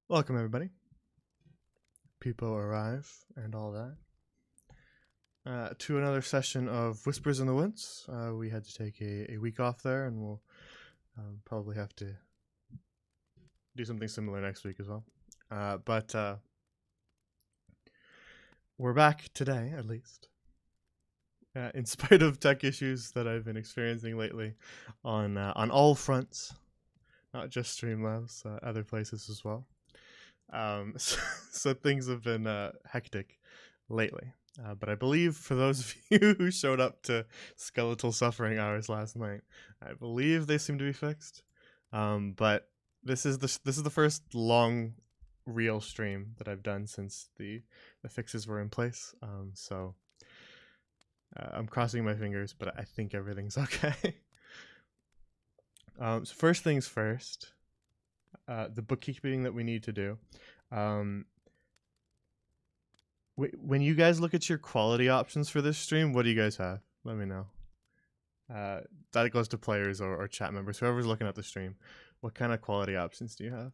Welcome, everybody. People arrive and all that. To another session of Whispers in the Woods. We had to take a week off there, and we'll probably have to do something similar next week as well. But we're back today, at least. In spite of tech issues that I've been experiencing lately on all fronts, not just Streamlabs, other places as well. So things have been hectic lately. But I believe for those of you who showed up to Skeletal Suffering Hours last night, I believe they seem to be fixed. But this is the first long real stream that I've done since the fixes were in place. So I'm crossing my fingers, but I think everything's okay. So first things first, the bookkeeping that we need to do. When you guys look at your quality options for this stream, what do you guys have? Let me know. That goes to players or chat members, whoever's looking at the stream. What kind of quality options do you have?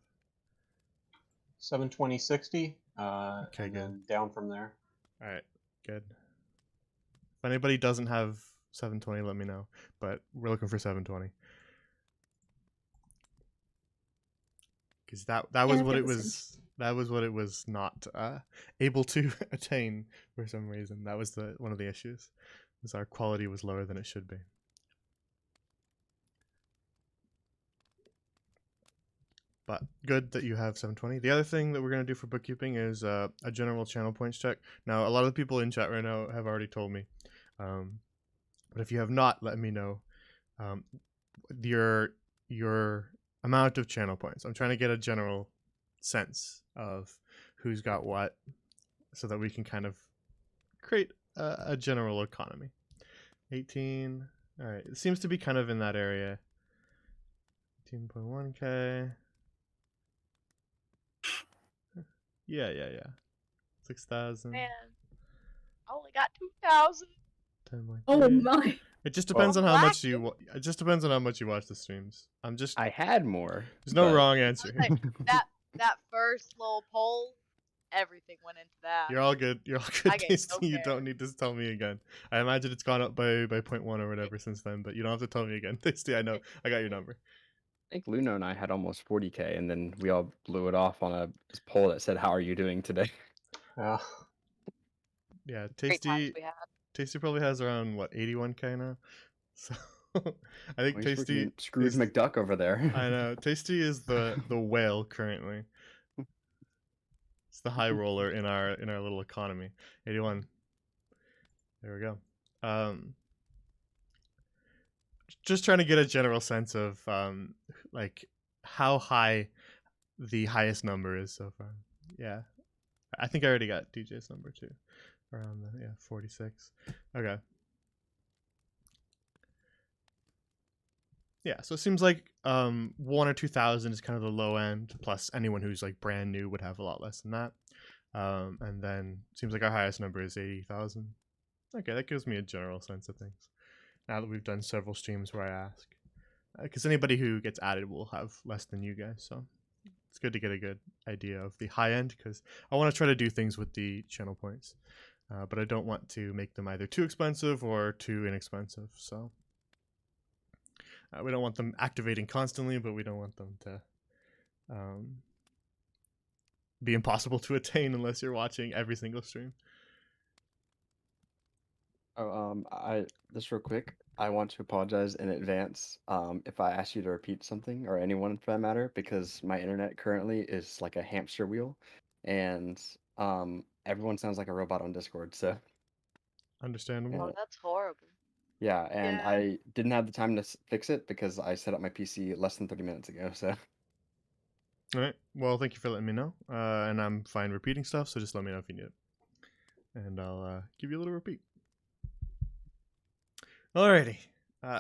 720 60, Okay, and good. then down from there. All right, good. If anybody doesn't have 720, let me know. But we're looking for 720 because that was what it was. That was what it was not able to attain for some reason. That was one of the issues. Was our quality was lower than it should be. But good that you have 720. The other thing that we're going to do for bookkeeping is a general channel points check. Now, a lot of the people in chat right now have already told me. But if you have not, let me know your amount of channel points. I'm trying to get a general sense of who's got what so that we can kind of create a general economy. 18. All right. It seems to be kind of in that area. 18.1k. Yeah. 6,000. Man, I only got 2,000. 10 Oh my! It just depends Well, on how much you. It just depends on how much you watch the streams. I had more. There's no but- wrong answer. Like, that first little poll, everything went into that. You're all good. You're all good, I get Tasty. no You care. don't need to tell me again. I imagine it's gone up by 0.1 or whatever since then, but you don't have to tell me again. Tasty, I know. I got your number. I think Luno and I had almost 40k, and then we all blew it off on a poll that said, "How are you doing today?" Yeah. Yeah, Great times Tasty. we had. Tasty probably has around what 81k now. So I think Oh, he's Tasty. freaking Scrooge McDuck over there. I know Tasty is the whale currently. It's the high roller in our little economy. 81. There we go. Just trying to get a general sense of like how high the highest number is so far. Yeah, I think I already got DJ's number too, around the 46. Okay. Yeah, so it seems like 1 or 2,000 is kind of the low end. Plus, anyone who's like brand new would have a lot less than that. And then seems like our highest number is 80,000. Okay, that gives me a general sense of things. Now that we've done several streams where I ask, because anybody who gets added will have less than you guys, so it's good to get a good idea of the high end. Because I want to try to do things with the channel points, but I don't want to make them either too expensive or too inexpensive. So. We don't want them activating constantly, but we don't want them to be impossible to attain unless you're watching every single stream. Oh, just real quick, I want to apologize in advance if I ask you to repeat something, or anyone for that matter, because my internet currently is like a hamster wheel, and everyone sounds like a robot on Discord. So Understandable. Yeah. Oh, that's horrible. yeah, and Yeah. I didn't have the time to fix it because I set up my PC less than 30 minutes ago. So All right. Well, thank you for letting me know. And I'm fine repeating stuff, so just let me know if you need it, and I'll give you a little repeat. Alrighty.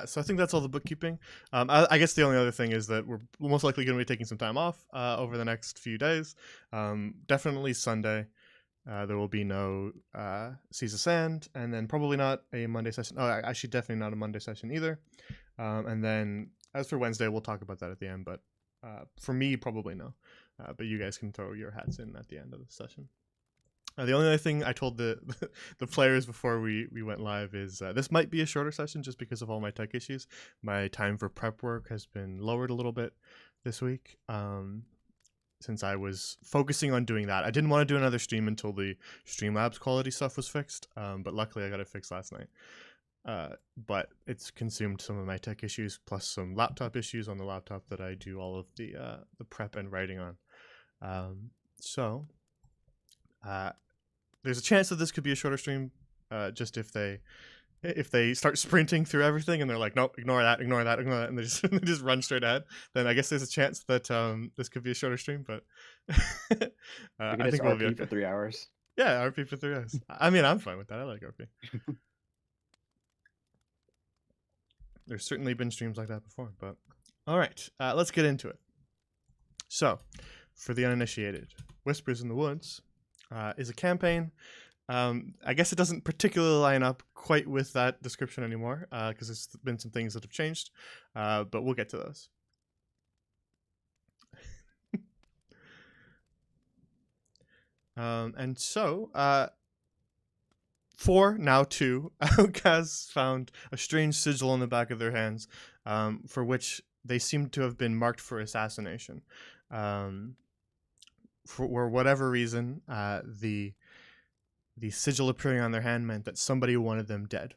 So I think that's all the bookkeeping. I guess the only other thing is that we're most likely going to be taking some time off over the next few days. Definitely Sunday. There will be no Seas of Sand, and then probably not a Monday session. Oh, actually, definitely not a Monday session either. And then as for Wednesday, we'll talk about that at the end. But for me, probably no. but you guys can throw your hats in at the end of the session. The only other thing I told the the players before we went live is this might be a shorter session just because of all my tech issues. My time for prep work has been lowered a little bit this week since I was focusing on doing that. I didn't want to do another stream until the Streamlabs quality stuff was fixed, but luckily I got it fixed last night. But it's consumed some of my tech issues plus some laptop issues on the laptop that I do all of the prep and writing on. So there's a chance that this could be a shorter stream, just if they start sprinting through everything and they're like, nope, ignore that, and they just they just run straight ahead. Then I guess there's a chance that this could be a shorter stream, but I think we'll be okay. For 3 hours. Yeah, RP for 3 hours. I mean, I'm fine with that. I like RP. There's certainly been streams like that before, but all right, let's get into it. So, for the uninitiated, Whispers in the Woods is a campaign. I guess it doesn't particularly line up quite with that description anymore because there's been some things that have changed, but we'll get to those. And so, 4, now 2, outcasts found a strange sigil on the back of their hands for which they seem to have been marked for assassination. For whatever reason, the sigil appearing on their hand meant that somebody wanted them dead.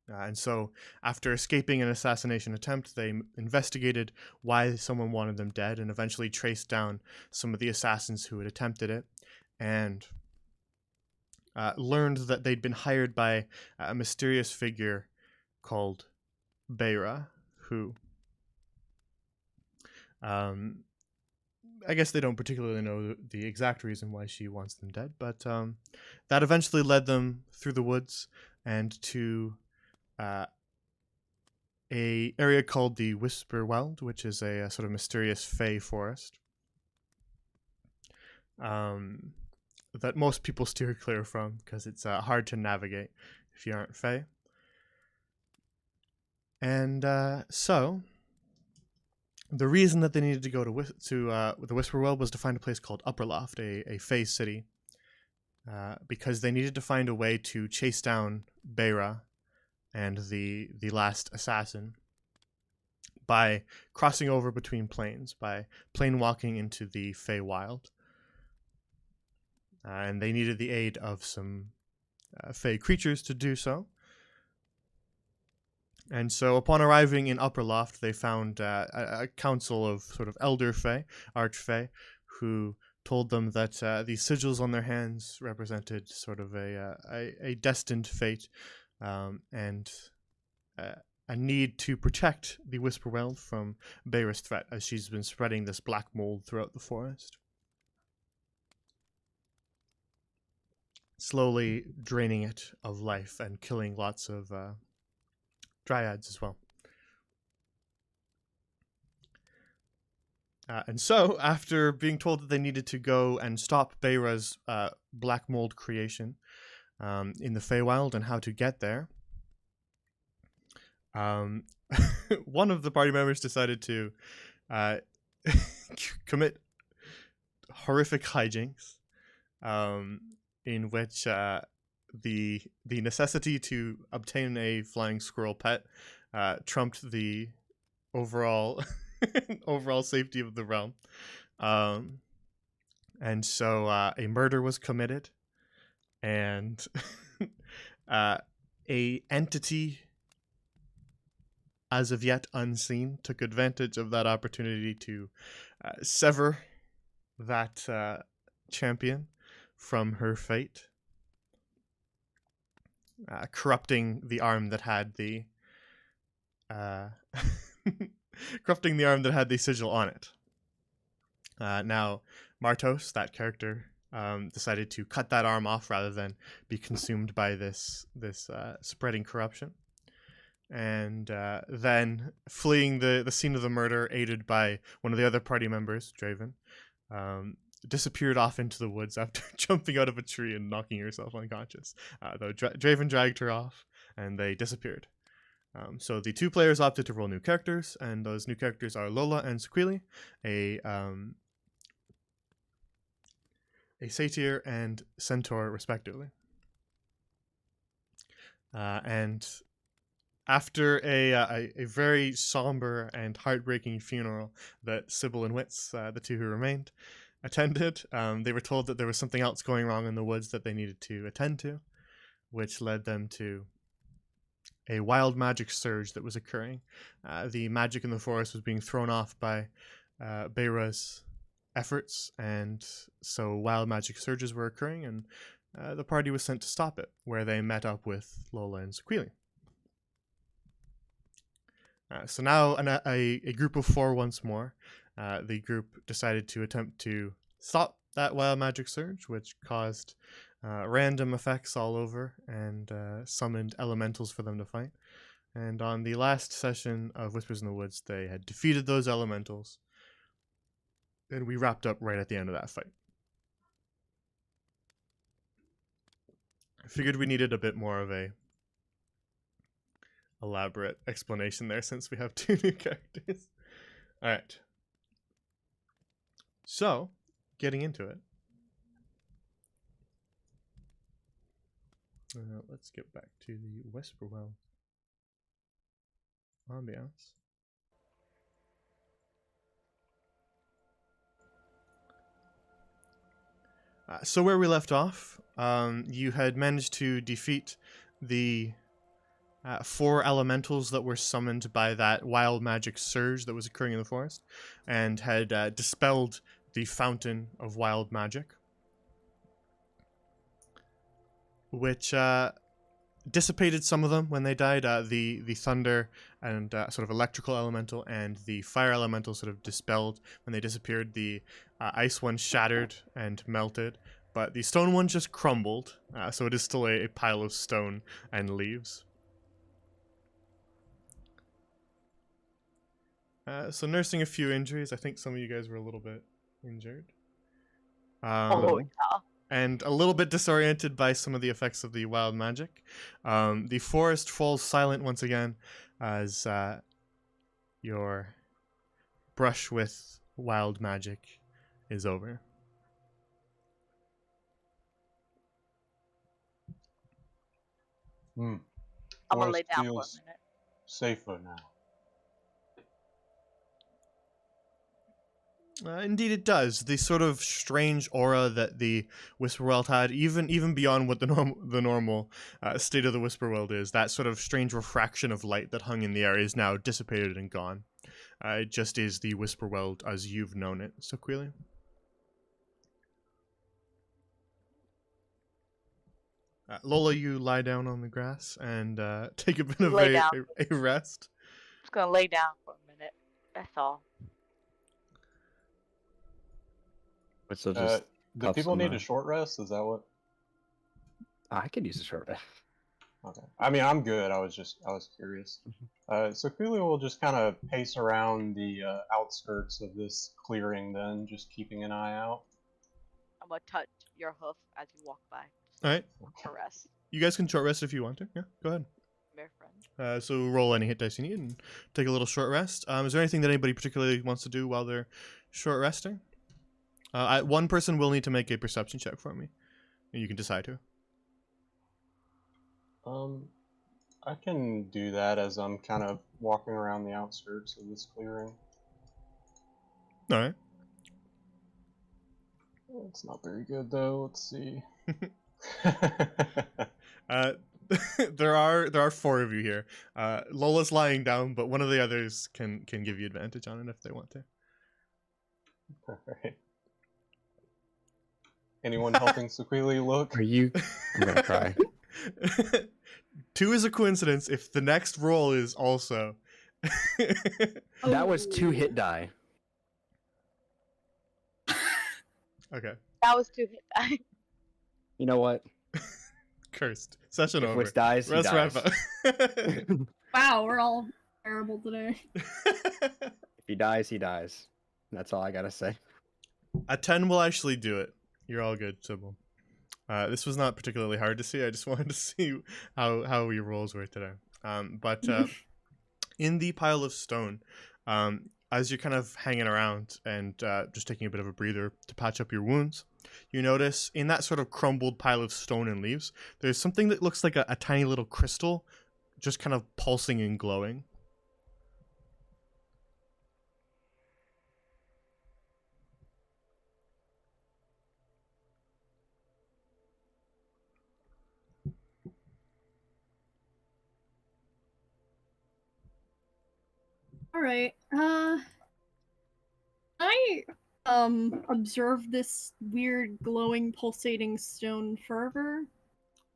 And so, after escaping an assassination attempt, they investigated why someone wanted them dead and eventually traced down some of the assassins who had attempted it and learned that they'd been hired by a mysterious figure called Beira, who I guess they don't particularly know the exact reason why she wants them dead, but that eventually led them through the woods and to a area called the Whisperweld, which is a sort of mysterious fey forest that most people steer clear from because it's hard to navigate if you aren't fey. And so the reason that they needed to go to the Whisperweld was to find a place called Upperloft, a fey city, because they needed to find a way to chase down Beira and the last assassin by crossing over between planes, by plane walking into the Feywild. And they needed the aid of some fey creatures to do so. And so upon arriving in Upperloft, they found a council of sort of elder fey, archfey, who told them that these sigils on their hands represented sort of a destined fate and a need to protect the Whisperweld from Beira's threat, as she's been spreading this black mold throughout the forest, slowly draining it of life and killing lots of dryads as well. And so, after being told that they needed to go and stop Beira's black mold creation in the Feywild and how to get there, one of the party members decided to commit horrific hijinks in which the necessity to obtain a flying squirrel pet trumped the overall safety of the realm, and so a murder was committed, and a entity as of yet unseen took advantage of that opportunity to sever that champion from her fate, corrupting the arm that had the sigil on it. Now, Martos, that character, decided to cut that arm off rather than be consumed by this spreading corruption, and then fleeing the scene of the murder, aided by one of the other party members, Draven, disappeared off into the woods after jumping out of a tree and knocking herself unconscious. Though Draven dragged her off, and they disappeared. So the two players opted to roll new characters, and those new characters are Lola and Sequili, a a satyr and centaur, respectively. And after a very somber and heartbreaking funeral that Sybil and Wits, the two who remained, attended, they were told that there was something else going wrong in the woods that they needed to attend to, which led them to a wild magic surge that was occurring. The magic in the forest was being thrown off by Beira's efforts, and so wild magic surges were occurring, and the party was sent to stop it, where they met up with Lola and Sequili. So now a group of 4 once more. The group decided to attempt to stop that wild magic surge, which caused random effects all over and summoned elementals for them to fight. And on the last session of Whispers in the Woods, they had defeated those elementals, and we wrapped up right at the end of that fight. I figured we needed a bit more of a elaborate explanation there since we have 2 new characters. All right. So, getting into it. Let's get back to the Whisperwell ambiance. So where we left off, you had managed to defeat the 4 elementals that were summoned by that wild magic surge that was occurring in the forest, and had dispelled the fountain of wild magic, which dissipated some of them when they died. The thunder and sort of electrical elemental and the fire elemental sort of dispelled when they disappeared. The ice one shattered and melted, but the stone one just crumbled, so it is still a pile of stone and leaves. So nursing a few injuries. I think some of you guys were a little bit injured. Oh, yeah. And a little bit disoriented by some of the effects of the wild magic. The forest falls silent once again as your brush with wild magic is over. I'm gonna lay Forest down for a feels minute. safer now. Indeed, it does. The sort of strange aura that the Whisperworld had, even beyond what the normal state of the Whisperworld is, that sort of strange refraction of light that hung in the air is now dissipated and gone. It just is the Whisperworld as you've known it, Sequili. Lola, you lie down on the grass and take a bit of Lay down. a rest. Just gonna lay down for a minute. That's all. But so just Do puff people some, need a short rest? Is that what? I could use a short rest. Okay. I mean, I'm good. I was curious. So Cooley will just kind of pace around the outskirts of this clearing, then just keeping an eye out. I'm gonna touch your hoof as you walk by. All right. Caress, You guys can short rest if you want to. Yeah, go ahead. my friend. So roll any hit dice you need and take a little short rest. Is there anything that anybody particularly wants to do while they're short resting? One person will need to make a perception check for me, and you can decide who. I can do that as I'm kind of walking around the outskirts of this clearing. All right. It's not very good though. Let's see. There are 4 of you here. Lola's lying down, but one of the others can give you advantage on it if they want to. Alright. Anyone helping Sequili look? Are you? I'm gonna cry. 2 is a coincidence if the next roll is also. That was 2 hit die. Okay. That was 2 hit die. You know what? Cursed. Session If over. Witch dies, he Let's dies. wrap up. Wow, we're all terrible today. If he dies, he dies. That's all I gotta say. A 10 will actually do it. You're all good, Sybil. This was not particularly hard to see. I just wanted to see how your rolls were today. But in the pile of stone, as you're kind of hanging around and just taking a bit of a breather to patch up your wounds, you notice in that sort of crumbled pile of stone and leaves, there's something that looks like a tiny little crystal just kind of pulsing and glowing. All right. I observe this weird glowing pulsating stone fervor.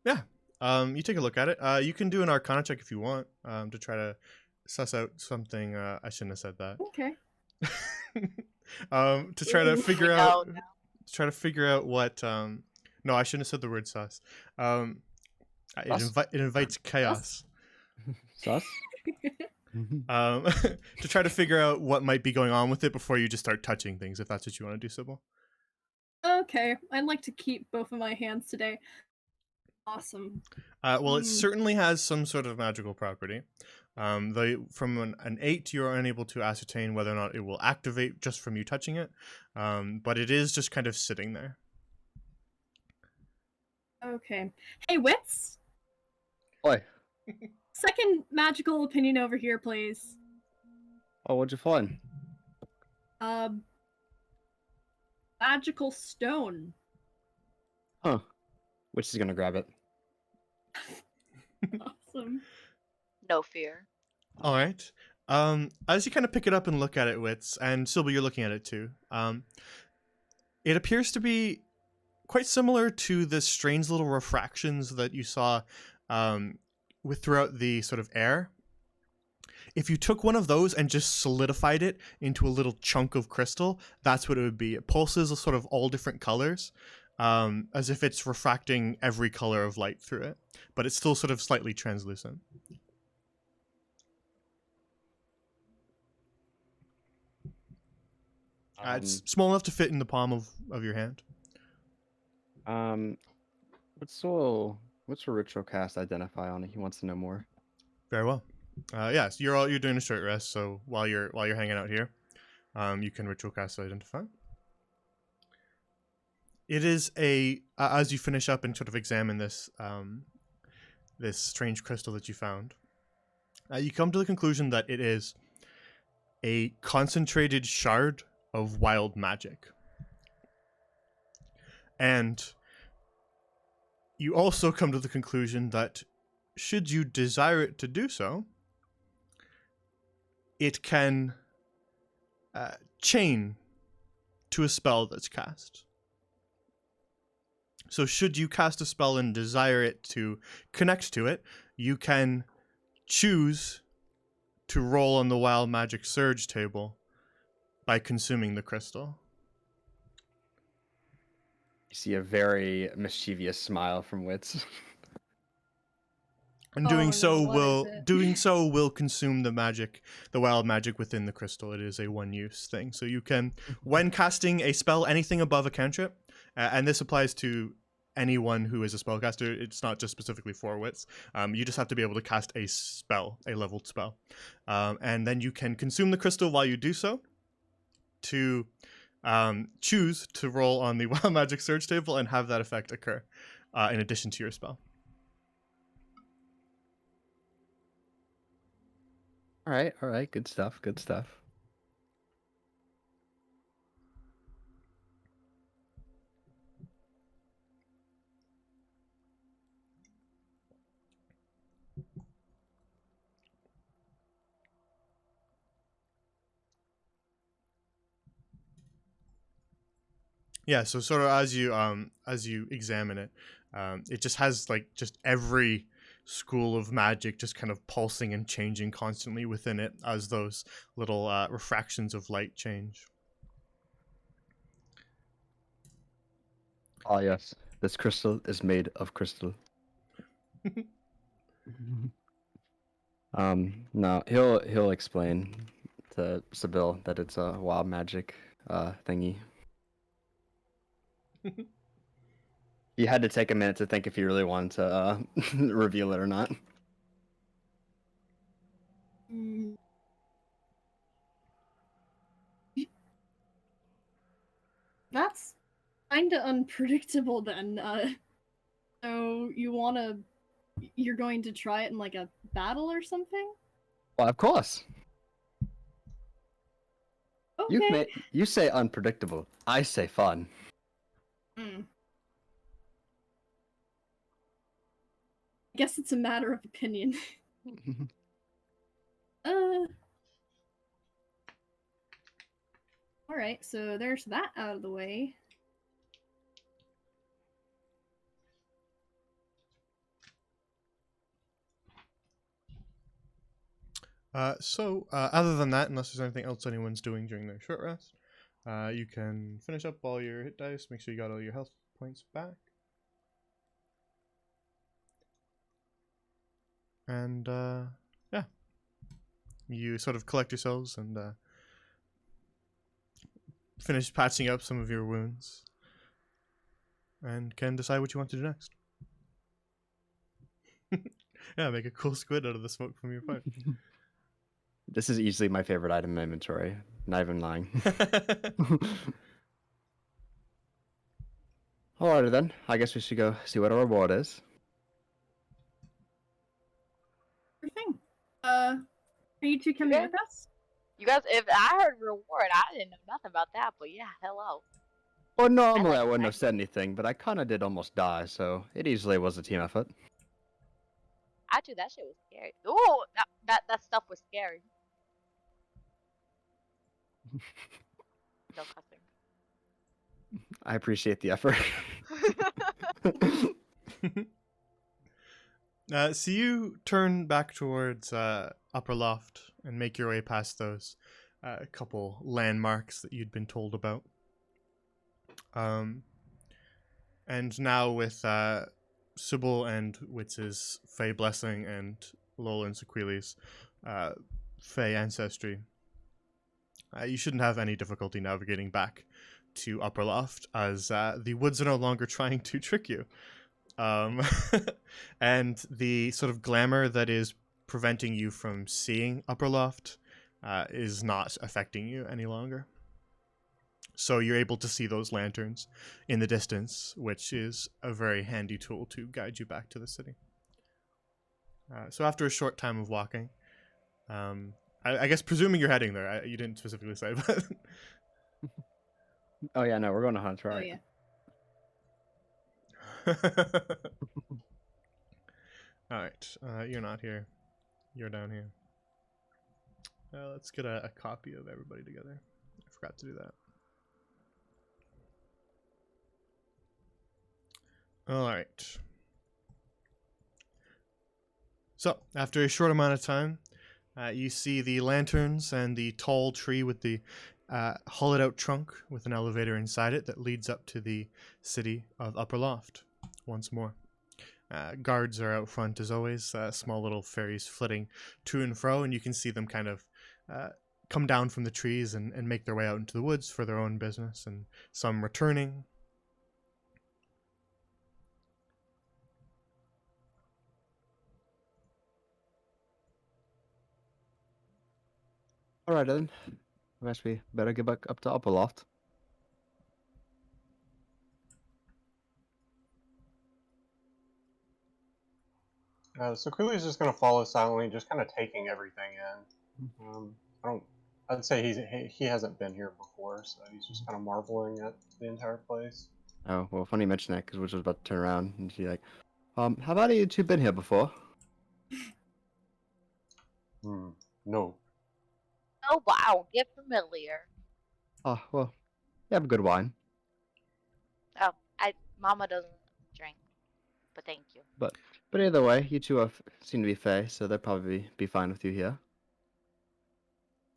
Yeah. You take a look at it. You can do an Arcana check if you want, to try to suss out something. I shouldn't have said that. Okay. To try to Ooh. figure We out, know now. to try to figure out what. No, I shouldn't have said the word sus. Sus? It invites chaos. Sus? To try to figure out what might be going on with it before you just start touching things, if that's what you want to do, Sybil. Okay. I'd like to keep both of my hands today. Awesome. Well, it certainly has some sort of magical property. From an 8, you're unable to ascertain whether or not it will activate just from you touching it, but it is just kind of sitting there. Okay. Hey, Wits. Oi. Second magical opinion over here, please. Oh, what'd you find? Magical stone. Huh. Which is gonna grab it? Awesome. No fear. All right. As you kind of pick it up and look at it, Wits, and Sybil, you're looking at it too. It appears to be quite similar to the strange little refractions that you saw with throughout the sort of air. If you took one of those and just solidified it into a little chunk of crystal, that's what it would be. It pulses sort of all different colors, as if it's refracting every color of light through it, but it's still sort of slightly translucent. It's small enough to fit in the palm of your hand. What's a ritual cast identify on it? He wants to know more. Very well. Yes, you're doing a short rest, so while you're hanging out here, you can ritual cast identify. It is as you finish up and sort of examine this this strange crystal that you found, you come to the conclusion that it is a concentrated shard of wild magic. And you also come to the conclusion that should you desire it to do so, it can chain to a spell that's cast. So should you cast a spell and desire it to connect to it, you can choose to roll on the Wild Magic Surge table by consuming the crystal. You see a very mischievous smile from Wits. And Oh, doing no, so what is it? will consume the magic, the wild magic within the crystal. It is a one-use thing. So you can, when casting a spell, anything above a cantrip, and this applies to anyone who is a spellcaster. It's not just specifically for Wits. You just have to be able to cast a spell, a leveled spell, and then you can consume the crystal while you do so. To choose to roll on the Wild Magic Surge table and have that effect occur in addition to your spell. All right, good stuff. Yeah, so sort of as you examine it, it just has like just every school of magic just kind of pulsing and changing constantly within it as those little refractions of light change. Ah, yes. This crystal is made of crystal. No, he'll explain to Sybil that it's a wild magic thingy. He had to take a minute to think if he really wanted to reveal it or not. That's kinda unpredictable then. So you're going to try it in like a battle or something? Well, of course. Okay. You say unpredictable. I say fun. Hmm. I guess it's a matter of opinion. uh. Alright, so there's that out of the way. Other than that, unless there's anything else anyone's doing during their short rest, you can finish up all your hit dice. Make sure you got all your health points back. And, yeah. You sort of collect yourselves and, finish patching up some of your wounds. And can decide what you want to do next. Yeah, make a cool squid out of the smoke from your pipe. This is easily my favorite item in my inventory. Not even lying. Alrighty then. I guess we should go see what our reward is. Sure thing. Are you two coming Okay. with us? You guys, if I heard reward, I didn't know nothing about that, but yeah, hello. Well, normally I like wouldn't that. have said anything, but I kind of did almost die, so it easily was a team effort. Actually, that shit was scary. Ooh, that stuff was scary. No cussing. I appreciate the effort. So you turn back towards Upper Loft and make your way past those couple landmarks that you'd been told about. And now with Sybil and Witz's Fey Blessing and Lola and Sequeli's Fey Ancestry, you shouldn't have any difficulty navigating back to Upper Loft, as the woods are no longer trying to trick you. And the sort of glamour that is preventing you from seeing Upper Loft is not affecting you any longer. So you're able to see those lanterns in the distance, which is a very handy tool to guide you back to the city. So after a short time of walking, I guess presuming you're heading there, you didn't specifically say, but... Oh yeah, no, we're going to hunt, right? Oh yeah. Alright, you're not here. You're down here. Let's get a copy of everybody together. I forgot to do that. Alright. So, after a short amount of time, you see the lanterns and the tall tree with the hollowed out trunk with an elevator inside it that leads up to the city of Upper Loft once more. Guards are out front as always, small little fairies flitting to and fro, and you can see them kind of come down from the trees and make their way out into the woods for their own business, and some returning. Alright then. I guess we better get back up to Upper Loft. Sequelia's just gonna follow silently, just kind of taking everything in. I'd say he hasn't been here before, so he's just kind of marveling at the entire place. Oh, well, funny you mention that, because Witch was about to turn around and she's like, have either of you two been here before? No. Oh wow, get familiar. Oh, well, you have a good wine. Oh, Mama doesn't drink, but thank you. But either way, you two seem to be Fey, so they'll probably be fine with you here.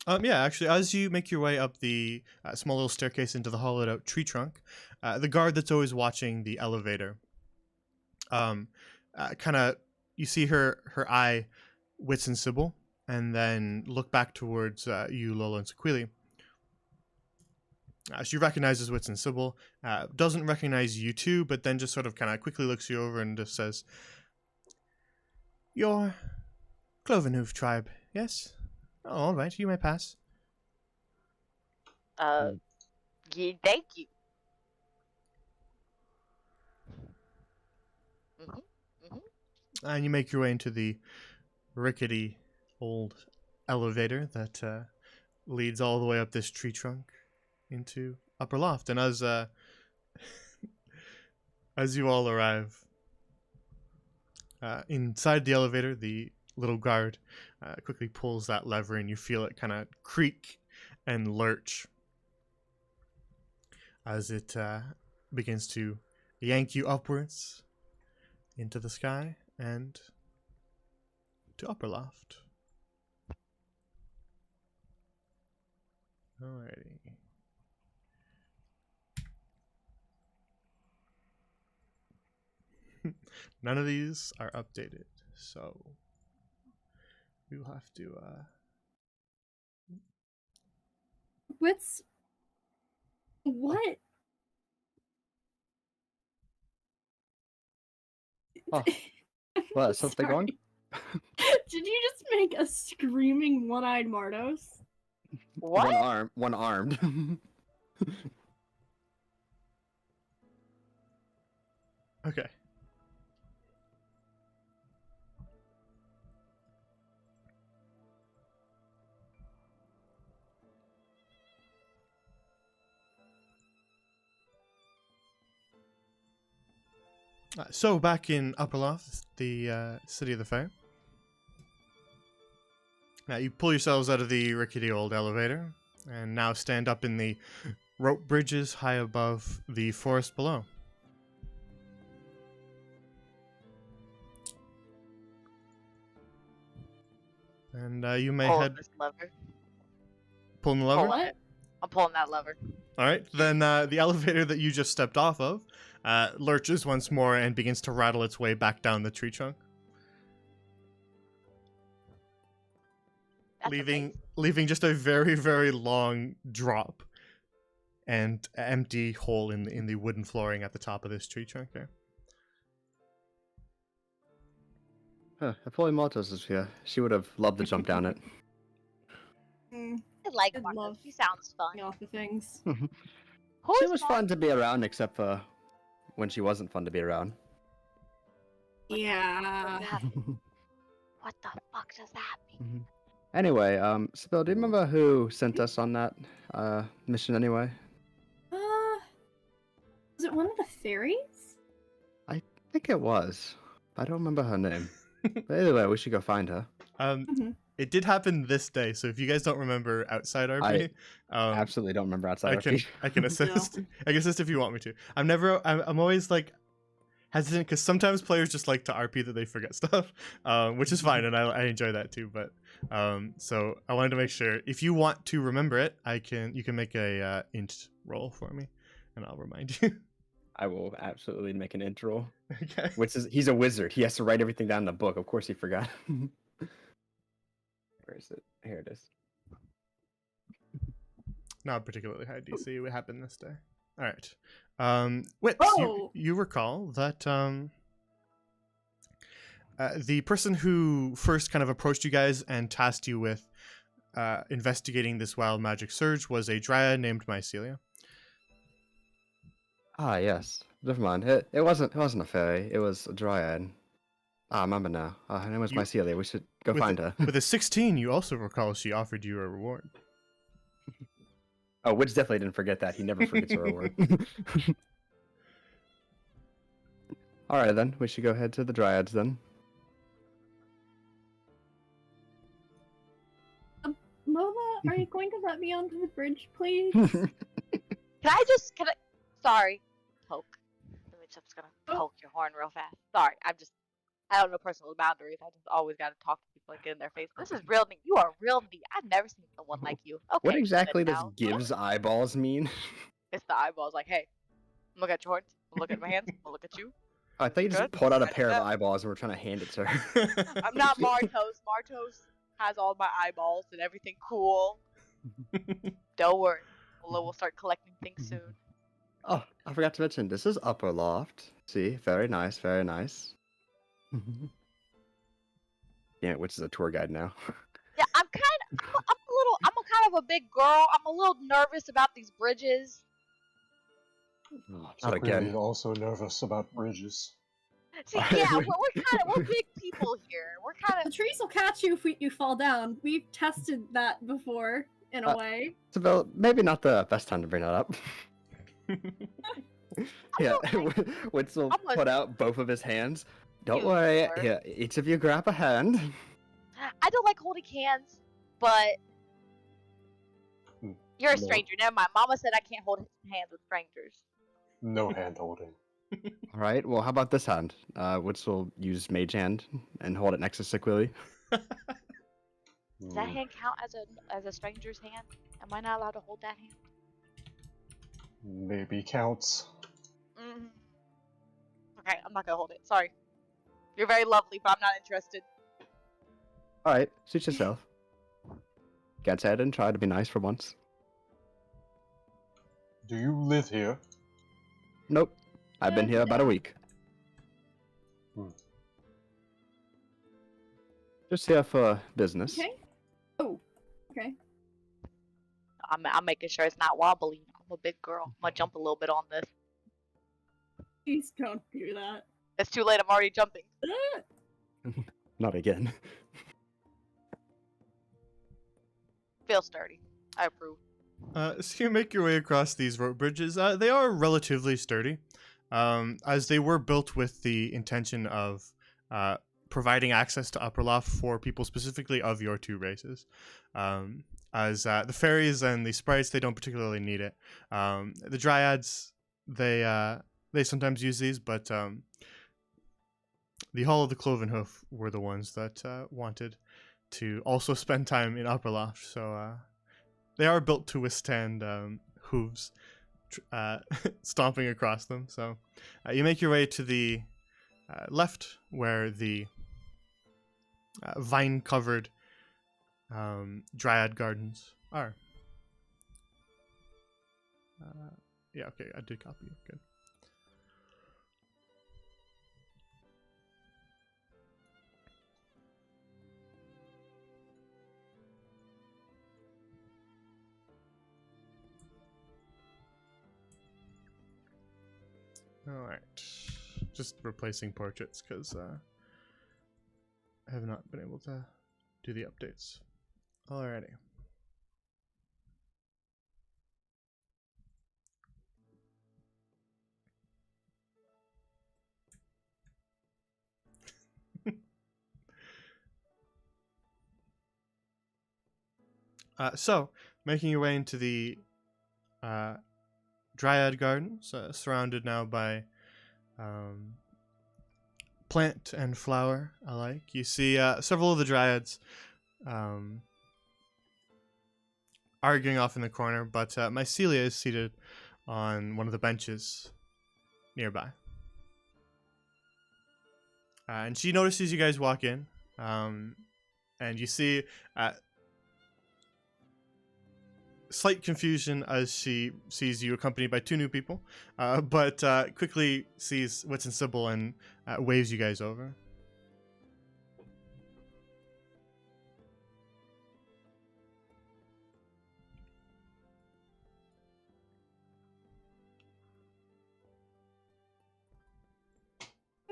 Yeah, actually, as you make your way up the small little staircase into the hollowed out tree trunk, the guard that's always watching the elevator, kind of, you see her eye Wits and Sybil, and then look back towards you, Lola, and Sequeli. She recognizes Wits and Sybil, doesn't recognize you two, but then just sort of kind of quickly looks you over and just says, "You're Clovenhoof tribe, yes? Oh, all right, you may pass." Yeah, thank you. And you make your way into the rickety old elevator that leads all the way up this tree trunk into upper loft. And as as you all arrive inside the elevator, the little guard quickly pulls that lever, and you feel it kind of creak and lurch as it begins to yank you upwards into the sky and to upper loft. Alrighty. None of these are updated, so we'll have to What? Oh, what? Is something Sorry. wrong? Did you just make a screaming one-eyed Mardos? What? One armed. okay. So back in Upper Loft, the city of the fair. Now you pull yourselves out of the rickety old elevator and now stand up in the rope bridges high above the forest below. And you may Pulling head this lever. pulling the lever. Pulling it. I'm pulling that lever. All right, then the elevator that you just stepped off of lurches once more and begins to rattle its way back down the tree trunk, That's leaving just a very, very long drop and empty hole in the wooden flooring at the top of this tree trunk there. Huh, if only Maltos was here, she would have loved to jump down it. Mm, I like I'd Martha. love She sounds fun. off of things. Who's She was Martha? fun to be around, except for when she wasn't fun to be around. Yeah. What the fuck does that mean? Anyway, Sybil, do you remember who sent us on that mission anyway? Was it one of the fairies? I think it was. I don't remember her name. But either way, we should go find her. Mhm. It did happen this day, so if you guys don't remember outside RP, Absolutely don't remember outside I can RP. I can assist. I can assist if you want me to. I'm always like hesitant because sometimes players just like to RP that they forget stuff, which is fine, and I enjoy that too. But so I wanted to make sure if you want to remember it, you can make a int roll for me, and I'll remind you. I will absolutely make an intro. Okay. Which is, he's a wizard. He has to write everything down in the book. Of course he forgot. Where is it? Here it is. Not particularly high DC. What happened this day? All right. Wits, Oh! you recall that the person who first kind of approached you guys and tasked you with investigating this wild magic surge was a dryad named Mycelia. Ah, yes. Never mind. It wasn't a fairy. It was a dryad. Ah, I remember now. Her name was You- Mycelia. We should go With find a, her. With a 16, you also recall she offered you a reward. Oh, Witch definitely didn't forget that. He never forgets a reward. Alright then, we should go head to the dryads then. Lola, are you going to let me onto the bridge, please? Can I? Sorry. Poke. Let me just gonna poke your horn real fast. Sorry, I don't know personal boundaries. I just always gotta talk to people and get in their face. This is real neat. You are real neat. I've never seen someone like you. Okay. What exactly good does now. gives eyeballs mean? It's the eyeballs. Like, hey, look at your horns. Look at my hands. Look at you. I thought you just Good. pulled out a Right pair of there. eyeballs and were trying to hand it to her. I'm not Martos. Martos has all my eyeballs and everything cool. Don't worry. We'll start collecting things soon. Oh, I forgot to mention, this is Upper Loft. See, very nice, very nice. Yeah, which is a tour guide now. Yeah, I'm kind of a big girl. I'm a little nervous about these bridges. Not So again. also nervous about bridges. See, yeah, we're big people here. We're kind The of. trees will catch you if you fall down. We've tested that before, in a way. Isabel, maybe not the best time to bring that up. Yeah, Witzel I'm a- put out both of his hands. Don't You worry. are. Here, each of you grab a hand. I don't like holding hands, but Hmm. you're a No. stranger. Never mind. Mama said I can't hold hands with strangers. No hand holding. All right. Well, how about this hand? Witzel use Mage Hand and hold it next to Sequili. Does that hand count as a stranger's hand? Am I not allowed to hold that hand? Maybe counts. Mm. Okay, I'm not gonna hold it. Sorry. You're very lovely, but I'm not interested. All right. Suit yourself. Get ahead and try to be nice for once. Do you live here? Nope. I've been here about a week. Hmm. Just here for business. Okay. Oh, okay. I'm making sure it's not wobbly. I'm a big girl. I'm gonna jump a little bit on this. Please don't do that. It's too late. I'm already jumping. Not again. Feel sturdy. I approve. So you make your way across these rope bridges. They are relatively sturdy, as they were built with the intention of providing access to Upperloft for people specifically of your two races. As the fairies and the sprites, they don't particularly need it. The dryads, they sometimes use these, but the Hall of the Cloven Hoof were the ones that wanted to also spend time in Upperloft. So they are built to withstand hooves stomping across them. So you make your way to the left, where the vine-covered dryad gardens are. Yeah, okay, I did copy it. Good. Alright. Just replacing portraits because I have not been able to do the updates. Alrighty. So, making your way into the Dryad Gardens, surrounded now by plant and flower alike. You see several of the Dryads arguing off in the corner, but Mycelia is seated on one of the benches nearby. And she notices you guys walk in, and you see slight confusion as she sees you accompanied by two new people, but quickly sees Wits and Sybil and waves you guys over.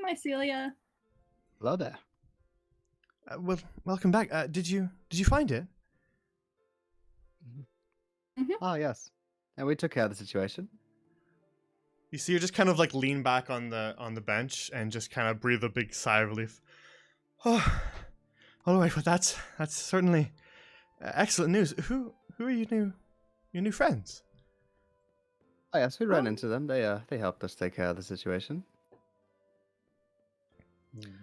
Mycelia. Hello there. Well, welcome back. Did you find it? Oh, yes. And we took care of the situation. You see her just kind of like lean back on the bench and just kind of breathe a big sigh of relief. Oh, all right. Well, that's certainly excellent news. Who are your new friends? Oh, yes, we ran into them. They helped us take care of the situation.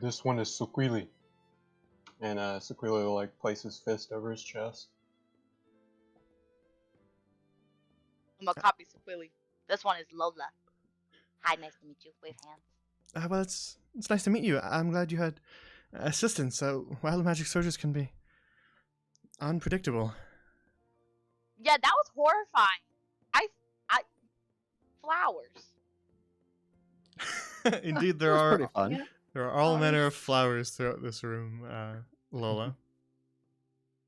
This one is Sequili. And Sequili will like place his fist over his chest. I'm gonna copy Sequili. This one is Lola. Hi, nice to meet you. Wave hands. Well, it's nice to meet you. I'm glad you had assistance. Wild magic surges can be unpredictable. Yeah, that was horrifying. Flowers. Indeed, It there was are pretty fun. Yeah. there are all manner Flowers. of flowers throughout this room, Lola.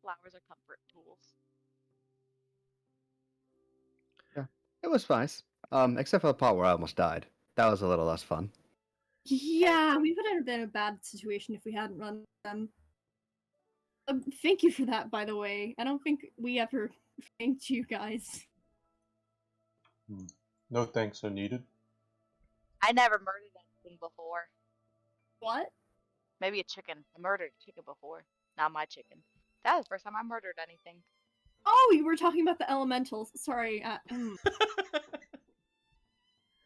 Flowers are comfort tools. It was nice. Except for the part where I almost died. That was a little less fun. Yeah, we would have been in a bad situation if we hadn't run them. Thank you for that, by the way. I don't think we ever thanked you guys. No thanks are needed. I never murdered anything before. What? Maybe a chicken. I murdered a chicken before. Not my chicken. That was the first time I murdered anything. Oh, you were talking about the elementals. Sorry.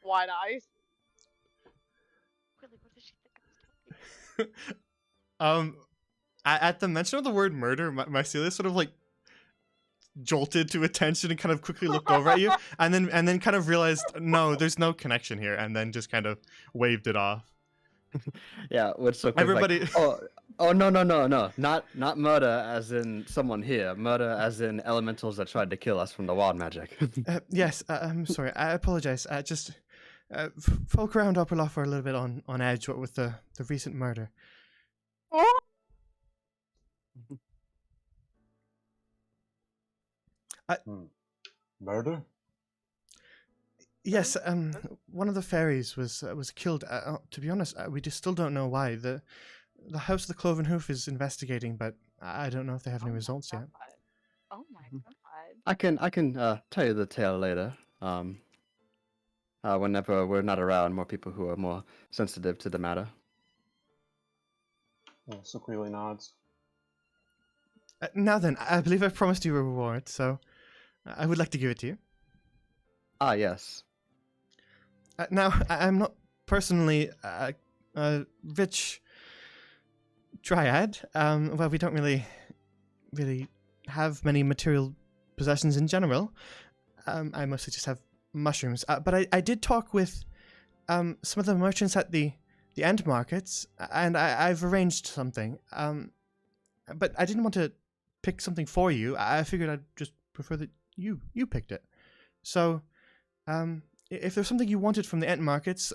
White eyes. Really, what did she think I was talking? At the mention of the word murder, Mycelia sort of like jolted to attention and kind of quickly looked over at you, and then kind of realized no, there's no connection here, and then just kind of waved it off. Yeah, which so quick, Everybody- Like, oh no, not murder as in someone here. Murder as in elementals that tried to kill us from the wild magic. Yes, I'm sorry. I apologize. Just folk around Upper Loft are a little bit on edge with the recent murder. Murder? Yes, one of the fairies was killed. To be honest, we just still don't know why. The House of the Cloven Hoof is investigating, but I don't know if they have any results yet. Oh my god. I can tell you the tale later. Whenever we're not around, more people who are more sensitive to the matter. Sequili nods. Now then, I believe I promised you a reward, so I would like to give it to you. Ah, yes. Now, I'm not personally a rich dryad. Well, we don't really have many material possessions in general. I mostly just have mushrooms. But I did talk with some of the merchants at the end markets, and I've arranged something. But I didn't want to pick something for you. I figured I'd just prefer that you picked it. So, if there's something you wanted from the end markets,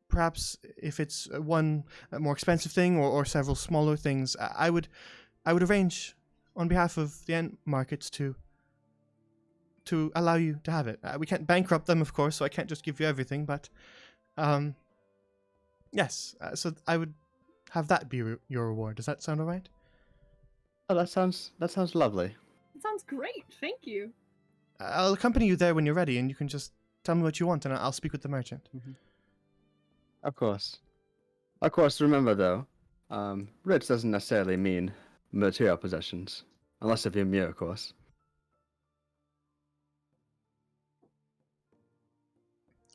perhaps if it's one more expensive thing or several smaller things, I would arrange on behalf of the end markets to allow you to have it. We can't bankrupt them, of course, so I can't just give you everything. But yes, so I would have that be your reward. Does that sound alright? Oh, that sounds lovely. It sounds great. Thank you. I'll accompany you there when you're ready, and you can just tell me what you want, and I'll speak with the merchant. Of course. Of course, remember though, rich doesn't necessarily mean material possessions. Unless of Ymir, of course.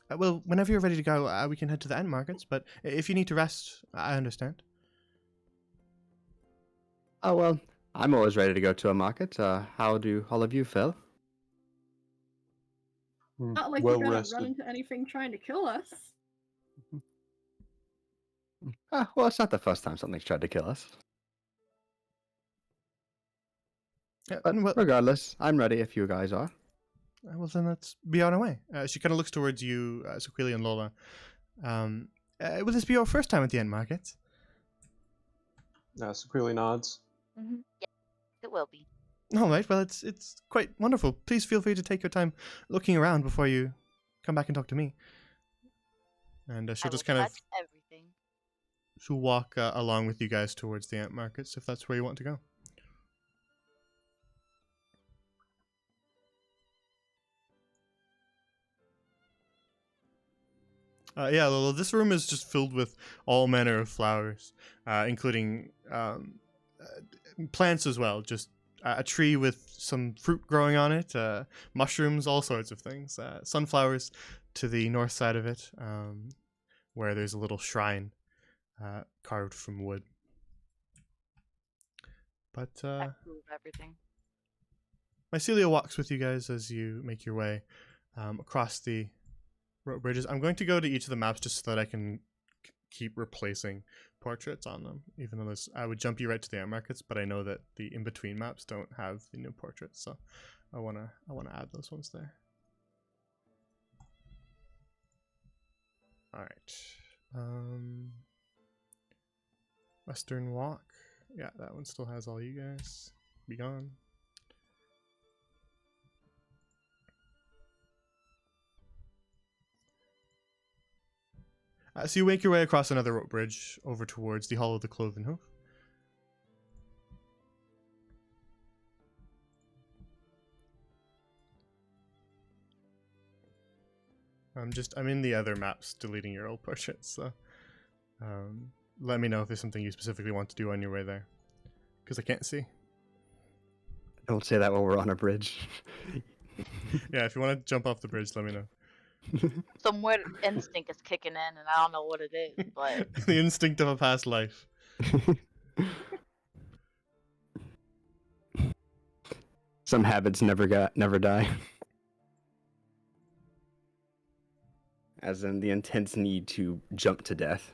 Well, whenever you're ready to go, we can head to the end markets, but if you need to rest, I understand. Oh, well, I'm always ready to go to a market. How do all of you feel? Not like Well you're gonna rested. run into anything trying to kill us. Well, it's not the first time something's tried to kill us. But Well, regardless, I'm ready if you guys are. well, then let's be on our way. She kind of looks towards you, Sequili and Lola. Will this be your first time at the end markets? Sequili nods. Mm-hmm. Yeah, it will be. All right. Well, it's quite wonderful. Please feel free to take your time looking around before you come back and talk to me. And she'll I just will kind of touch everything. she'll walk along with you guys towards the ant markets if that's where you want to go. Yeah, Lola, this room is just filled with all manner of flowers, including plants as well. Just a tree with some fruit growing on it, mushrooms, all sorts of things. Sunflowers to the north side of it, where there's a little shrine carved from wood. But I approve everything. Mycelia walks with you guys as you make your way across the road bridges. I'm going to go to each of the maps just so that I can keep replacing portraits on them. Even though I would jump you right to the ant markets, but I know that the in-between maps don't have the new portraits, so I wanna add those ones there. All right. Western Walk. Yeah, that one still has all you guys. Be gone. So you make your way across another rope bridge over towards the Hall of the Cloven Hoof. I'm in the other maps deleting your old portraits, so let me know if there's something you specifically want to do on your way there, because I can't see. Don't say that while we're on a bridge. Yeah, if you want to jump off the bridge, let me know. Some weird instinct is kicking in, and I don't know what it is, but The instinct of a past life. Some habits never die. As in the intense need to jump to death.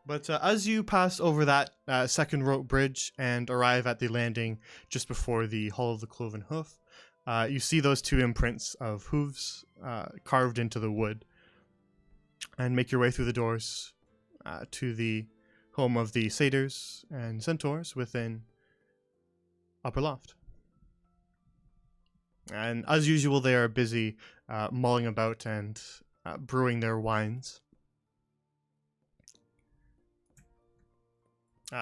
But as you pass over that second rope bridge and arrive at the landing just before the Hall of the Cloven Hoof, you see those two imprints of hooves carved into the wood, and make your way through the doors to the home of the satyrs and centaurs within Upper Loft. And as usual, they are busy mulling about and brewing their wines.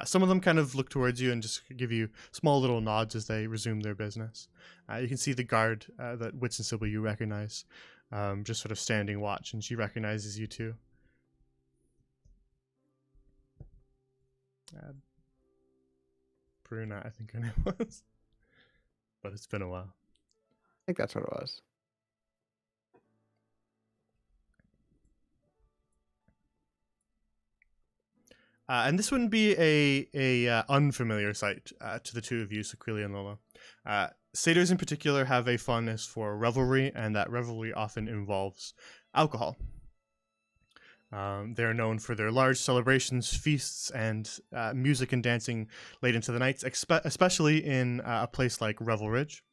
Some of them kind of look towards you and just give you small little nods as they resume their business. You can see the guard that Wits and Sybil you recognize, just sort of standing watch, and she recognizes you too. Bruna, I think her name was. But it's been a while. I think that's what it was. And this wouldn't be a unfamiliar sight to the two of you, Sequili and Lola. Satyrs in particular have a fondness for revelry, and that revelry often involves alcohol. They're known for their large celebrations, feasts, and music and dancing late into the nights, especially in a place like Revel Ridge,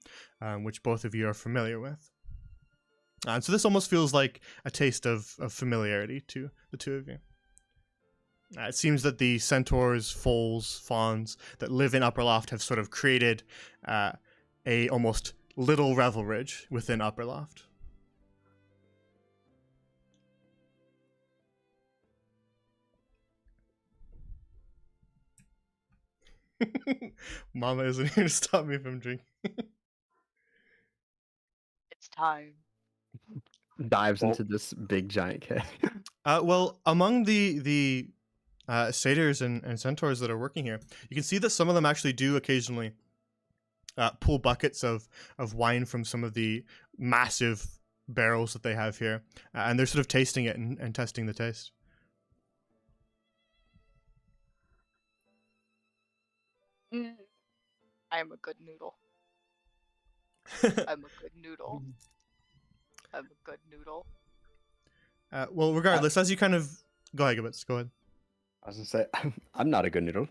which both of you are familiar with. And so this almost feels like a taste of familiarity to the two of you. It seems that the centaurs, foals, fawns that live in Upper Loft have sort of created a almost little Revel Ridge within Upper Loft. Mama isn't here to stop me from drinking. it's time. Dives Well- into this big giant keg. Well, among the satyrs and centaurs that are working here, you can see that some of them actually do occasionally pull buckets of wine from some of the massive barrels that they have here, and they're sort of tasting it and testing the taste. I am a good noodle. I'm a good noodle. I'm a good noodle. Well, regardless, as you kind of go ahead, Gibbets, go ahead. I was gonna say, I'm not a good noodle.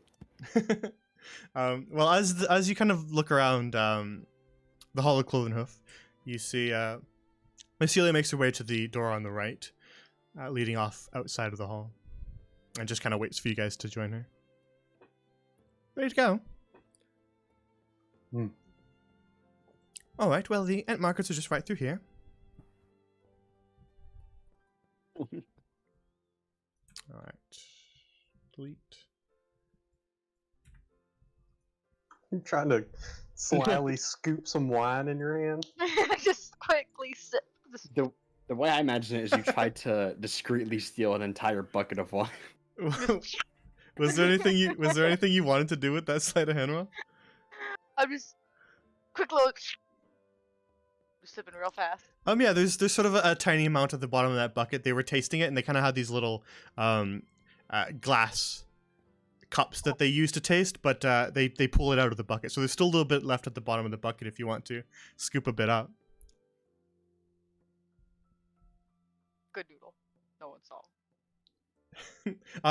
Well, as you kind of look around the Hall of Cloven Hoof, you see Mycelia makes her way to the door on the right, leading off outside of the hall, and just kind of waits for you guys to join her. Ready to go? All right. Well, the ent markets are just right through here. All right. Delete. You're trying to slyly scoop some wine in your hand. Just quickly sip. Just The way I imagine it is you tried to discreetly steal an entire bucket of wine. Was there anything you wanted to do with that sleight of hand roll? I'm just quick look. Just sipping real fast. Yeah, there's sort of a tiny amount at the bottom of that bucket. They were tasting it, and they kind of had these little glass cups that they use to taste, but they pull it out of the bucket. So there's still a little bit left at the bottom of the bucket if you want to scoop a bit up. Good noodle. No one saw.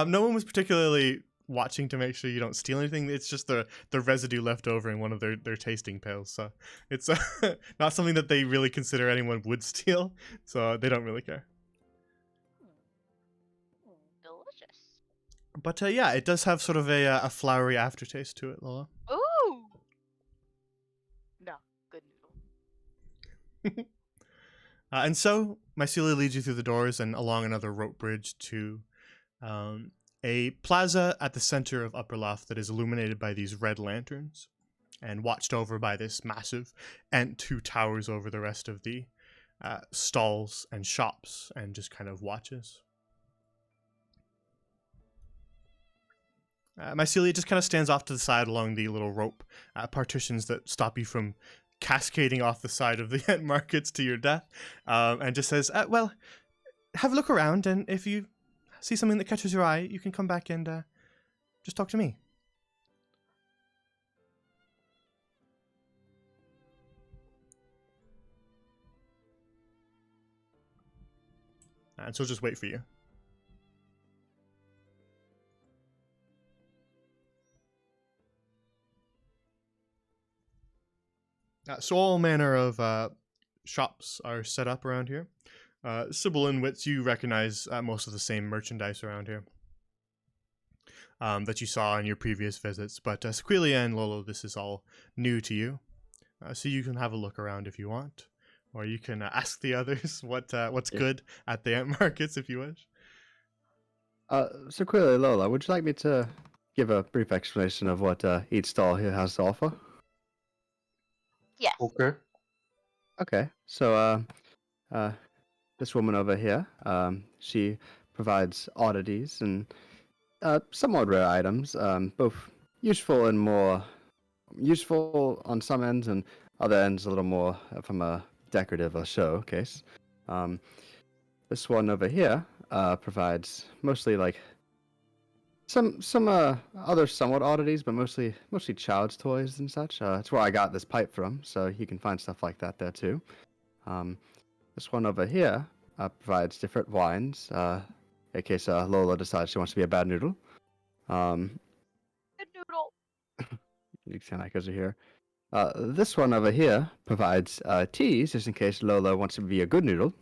No one was particularly watching to make sure you don't steal anything. It's just the residue left over in one of their tasting pails. So it's not something that they really consider anyone would steal. So they don't really care. Delicious. But yeah, it does have sort of a flowery aftertaste to it, Lola. Ooh. No, good noodle. And so Mycelia leads you through the doors and along another rope bridge to a plaza at the center of Upper Loft that is illuminated by these red lanterns and watched over by this massive ant who towers over the rest of the stalls and shops and just kind of watches. Mycelia just kind of stands off to the side along the little rope partitions that stop you from cascading off the side of the ant markets to your death, and just says, well, have a look around, and if you see something that catches your eye, you can come back and just talk to me. And she'll just wait for you. So all manner of shops are set up around here. Sybil and Wits, you recognize most of the same merchandise around here that you saw in your previous visits. But Sequilia and Lolo, this is all new to you. So you can have a look around if you want. Or you can ask the others what's good at the ant markets if you wish. So clearly, Lola, would you like me to give a brief explanation of what each stall here has to offer? Yes. Okay. Okay, so this woman over here, she provides oddities and somewhat rare items, both useful and more useful on some ends, and other ends a little more from a decorative or showcase. This one over here provides mostly like some other somewhat oddities, but mostly child's toys and such. It's where I got this pipe from, so you can find stuff like that there too. This one over here provides different wines, in case Lola decides she wants to be a bad noodle. Good noodle. You can echoes are here. This one over here provides teas, just in case Lola wants to be a good noodle.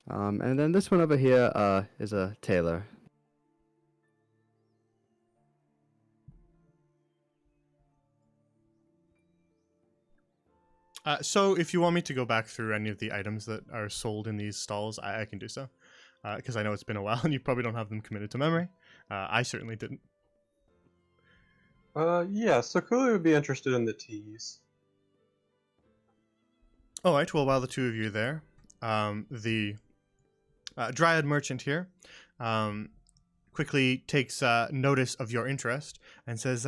And then this one over here is a tailor. So if you want me to go back through any of the items that are sold in these stalls, I can do so. Because I know it's been a while and you probably don't have them committed to memory. I certainly didn't. Yeah, so Kulu would be interested in the teas. Alright, well, while the two of you are there, the Dryad merchant here quickly takes notice of your interest and says,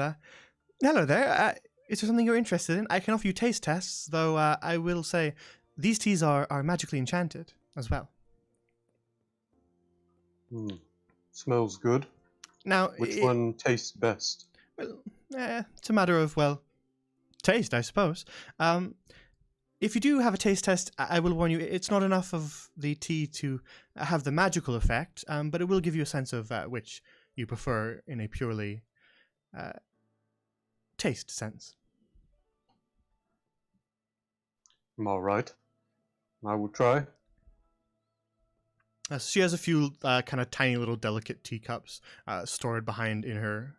hello there, is there something you're interested in? I can offer you taste tests, though I will say these teas are magically enchanted as well. Smells good. Now, Which one tastes best? Well, it's a matter of, well, taste, I suppose. If you do have a taste test, I will warn you, it's not enough of the tea to have the magical effect, but it will give you a sense of which you prefer in a purely taste sense. All right. I will try. So she has a few kind of tiny little delicate teacups stored behind in her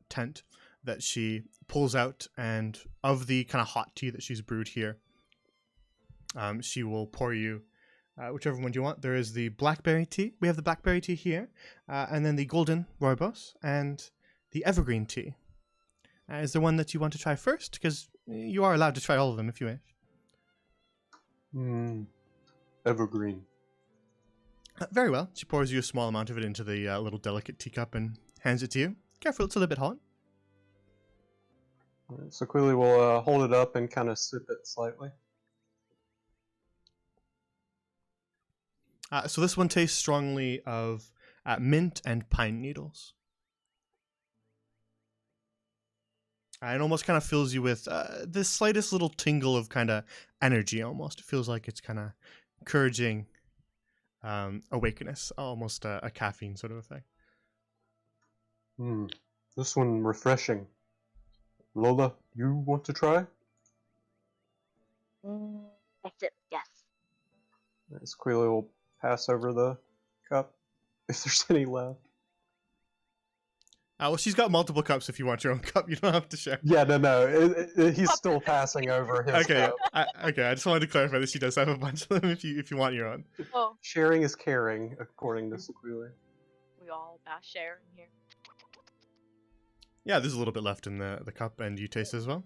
tent that she pulls out, and of the kind of hot tea that she's brewed here, she will pour you whichever one you want. There is the blackberry tea. We have the blackberry tea here, and then the golden rooibos and the evergreen tea. Is there one that you want to try first? Because you are allowed to try all of them if you wish. Evergreen. Very well. She pours you a small amount of it into the little delicate teacup and hands it to you. Careful, it's a little bit hot. So Quilly will hold it up and kind of sip it slightly. So this one tastes strongly of mint and pine needles. It almost kind of fills you with the slightest little tingle of kind of energy almost. It feels like it's kind of encouraging awakeness, almost a caffeine sort of effect. This one refreshing. Lola, you want to try? That's it, yes. As Quilly will pass over the cup, if there's any left. Well, she's got multiple cups. If you want your own cup, you don't have to share. Yeah, no. He's still passing over his Okay, cup. I just wanted to clarify that she does have a bunch of them. If you want your own. Oh, Sharing is caring, according to Sequili. we all got sharing here. Yeah, there's a little bit left in the cup, and you taste it as well.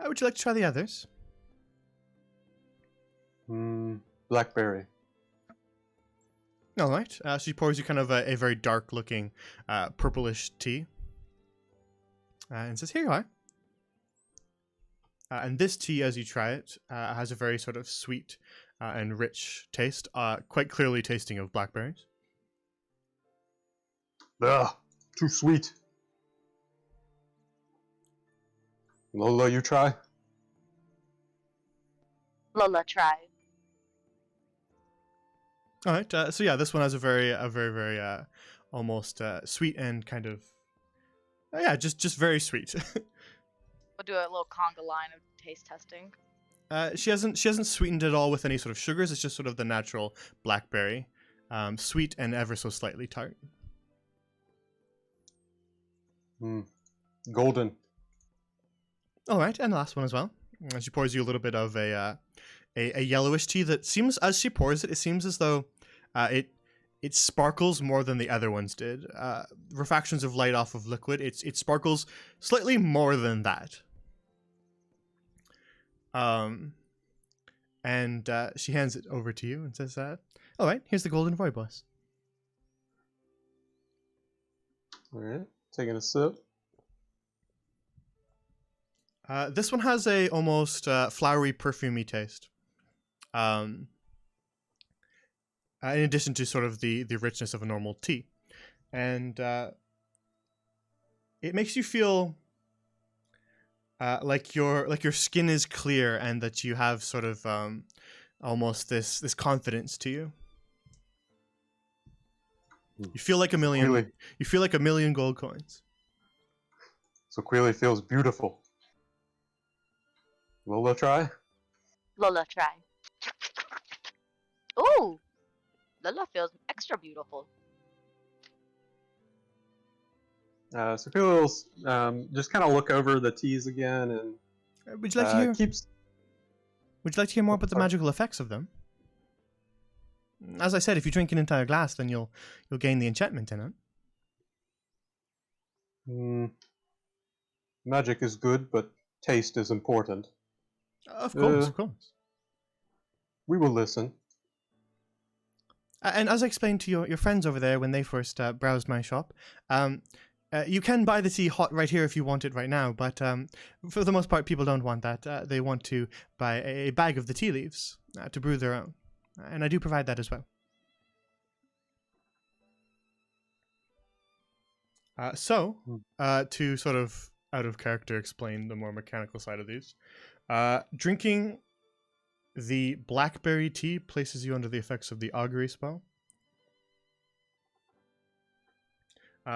Would you like to try the others? Blackberry. All right. She pours you kind of a very dark-looking, purplish tea, and says, "Here you are." And this tea, as you try it, has a very sort of sweet and rich taste, quite clearly tasting of blackberries. Ugh, too sweet. Lola, you try? Lola tried. All right. So yeah, this one has a very almost sweet and kind of yeah, just very sweet. We'll do a little conga line of taste testing. She hasn't sweetened it all with any sort of sugars. It's just sort of the natural blackberry, sweet and ever so slightly tart. Golden. All right, and the last one as well. She pours you a little bit of a yellowish tea that seems, as she pours it, it seems as though it sparkles more than the other ones did. Refractions of light off of liquid. It sparkles slightly more than that. And she hands it over to you and says, "All right, here's the golden rooibos." All right, taking a sip. This one has a almost flowery, perfumey taste. In addition to sort of the richness of a normal tea, and it makes you feel like your skin is clear and that you have sort of almost this confidence to you. You feel like a million. Really? You feel like a million gold coins. Sequili feels beautiful. Lola, try? Lola try. Ooh! Lola feels extra beautiful. Sequili will just kind of look over the teas again and Would you like to hear? keeps. Would you like to hear more about the Sorry. magical effects of them? As I said, if you drink an entire glass, then you'll gain the enchantment in it. Magic is good, but taste is important. Of course, of course. We will listen. And as I explained to your friends over there when they first browsed my shop, you can buy the tea hot right here if you want it right now, but for the most part, people don't want that. They want to buy a bag of the tea leaves to brew their own. And I do provide that as well. To sort of out of character explain the more mechanical side of these, drinking the blackberry tea places you under the effects of the augury spell,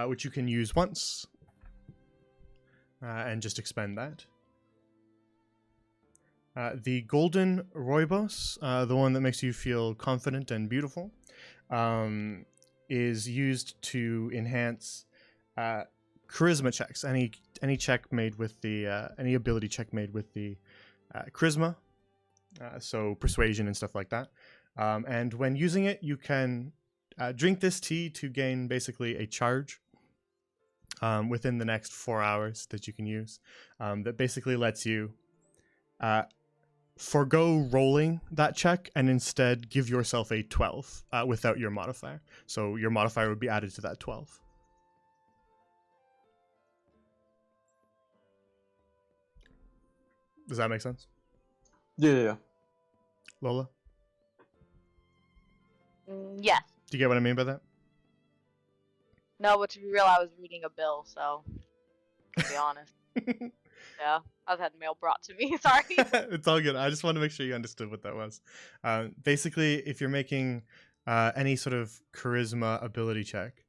which you can use once and just expend that. The golden rooibos, the one that makes you feel confident and beautiful, is used to enhance charisma checks. Any check made with the any ability check made with the charisma, so persuasion and stuff like that. And when using it, you can drink this tea to gain basically a charge within the next 4 hours that you can use. That basically lets you forgo rolling that check and instead give yourself a 12 without your modifier. So your modifier would be added to that 12. Does that make sense? Yeah. Lola? Yes. Do you get what I mean by that? No, but to be real, I was reading a bill, so to be honest. Yeah, I was had mail brought to me. Sorry. It's all good. I just wanted to make sure you understood what that was. Basically, if you're making any sort of charisma ability check,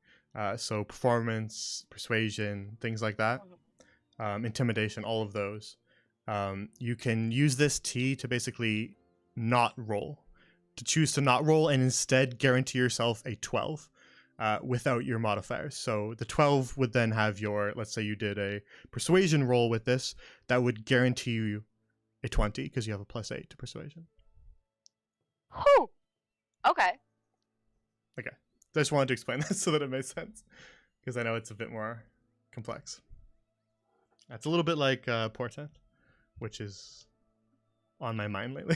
so performance, persuasion, things like that, intimidation, all of those, you can use this tea to basically not roll, to choose to not roll and instead guarantee yourself a 12 without your modifiers. So the 12 would then have your, let's say you did a persuasion roll with this, that would guarantee you a 20 because you have a +8 to persuasion. Whew. Okay. I just wanted to explain that so that it made sense, because I know it's a bit more complex. That's a little bit like Portent, which is on my mind lately.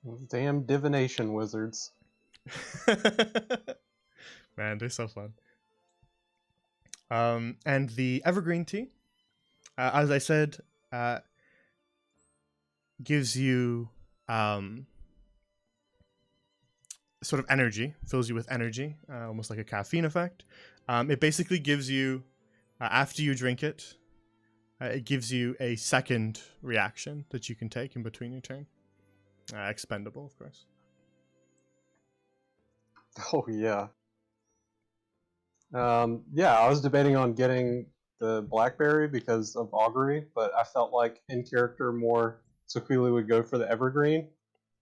Those damn divination wizards. Man, they're so fun. And the evergreen tea, as I said, gives you sort of energy, fills you with energy, almost like a caffeine effect. It basically gives you, after you drink it, it gives you a second reaction that you can take in between your turn. Expendable, of course. Oh yeah. Yeah, I was debating on getting the blackberry because of augury, but I felt like in character more Sequili would go for the evergreen.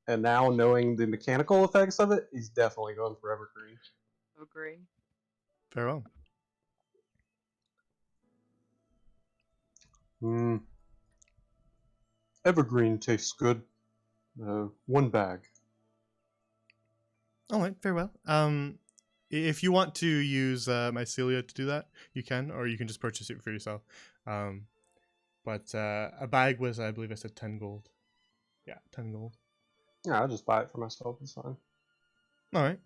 And now knowing the mechanical effects of it, he's definitely going for evergreen. Agree. Very well. Evergreen tastes good. 1 bag. All right, very well. If you want to use mycelia to do that, you can, or you can just purchase it for yourself. But a bag was, I believe I said 10 gold. Yeah, 10 gold. Yeah, I'll just buy it for myself. It's fine. All right.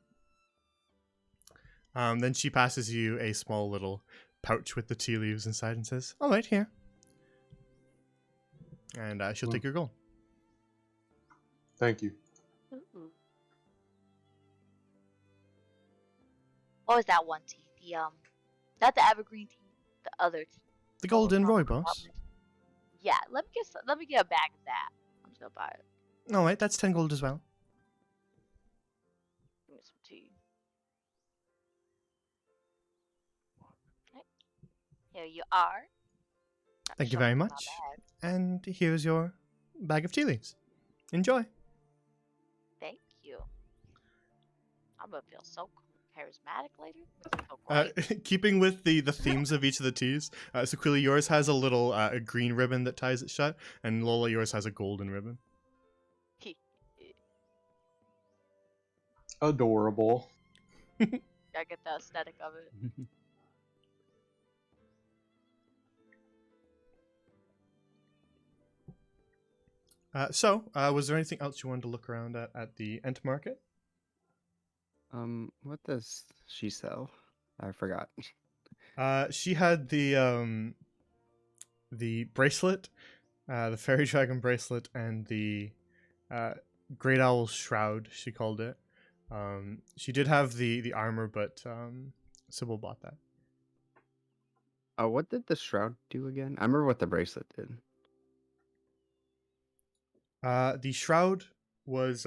Then she passes you a small little pouch with the tea leaves inside and says, "All right, here." And she'll take your gold. Thank you. Ooh. What was that one tea? The not the evergreen tea, the other tea. The golden Oh, rooibos. Yeah, let me get a bag of that. I'm just gonna buy it. All right, that's 10 gold as well. Give me some tea. Right. Here you are. Got Thank you shown very in my much. bag. And here's your bag of tea leaves. Enjoy. Thank you. I'm gonna feel so charismatic later. It's gonna feel great. Keeping with the themes of each of the teas, Sequili, yours has a little a green ribbon that ties it shut, and Lola, yours has a golden ribbon. Adorable. I get the aesthetic of it. So, was there anything else you wanted to look around at the Ent Market? What does she sell? I forgot. She had the bracelet, the fairy dragon bracelet, and the great owl shroud. She called it. She did have the armor, but Sybil bought that. What did the shroud do again? I remember what the bracelet did. The shroud was